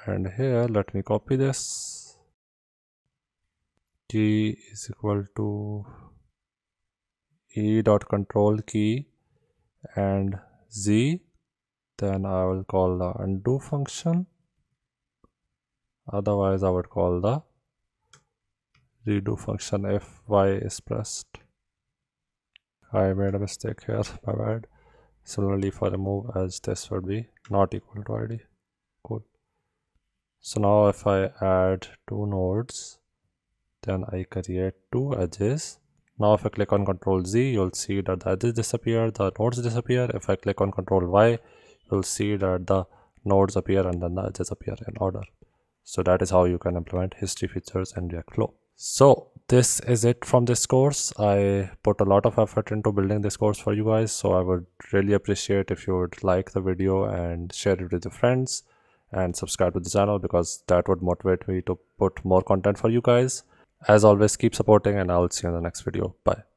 And here, let me copy this. Key is equal to e.control key and z. Then I will call the undo function. Otherwise, I would call the redo function if y is pressed. I made a mistake here, my bad. Similarly, for remove edge, this would be not equal to id. Cool. So now if I add two nodes, then I create two edges. Now if I click on Ctrl Z, you'll see that the edges disappear, the nodes disappear. If I click on Ctrl Y, you'll see that the nodes appear and then the edges appear in order. So that is how you can implement history features in React Flow. So this is it from this course. I put a lot of effort into building this course for you guys, so I would really appreciate if you would like the video and share it with your friends and subscribe to the channel, because that would motivate me to put more content for you guys. As always, keep supporting and I'll see you in the next video. Bye.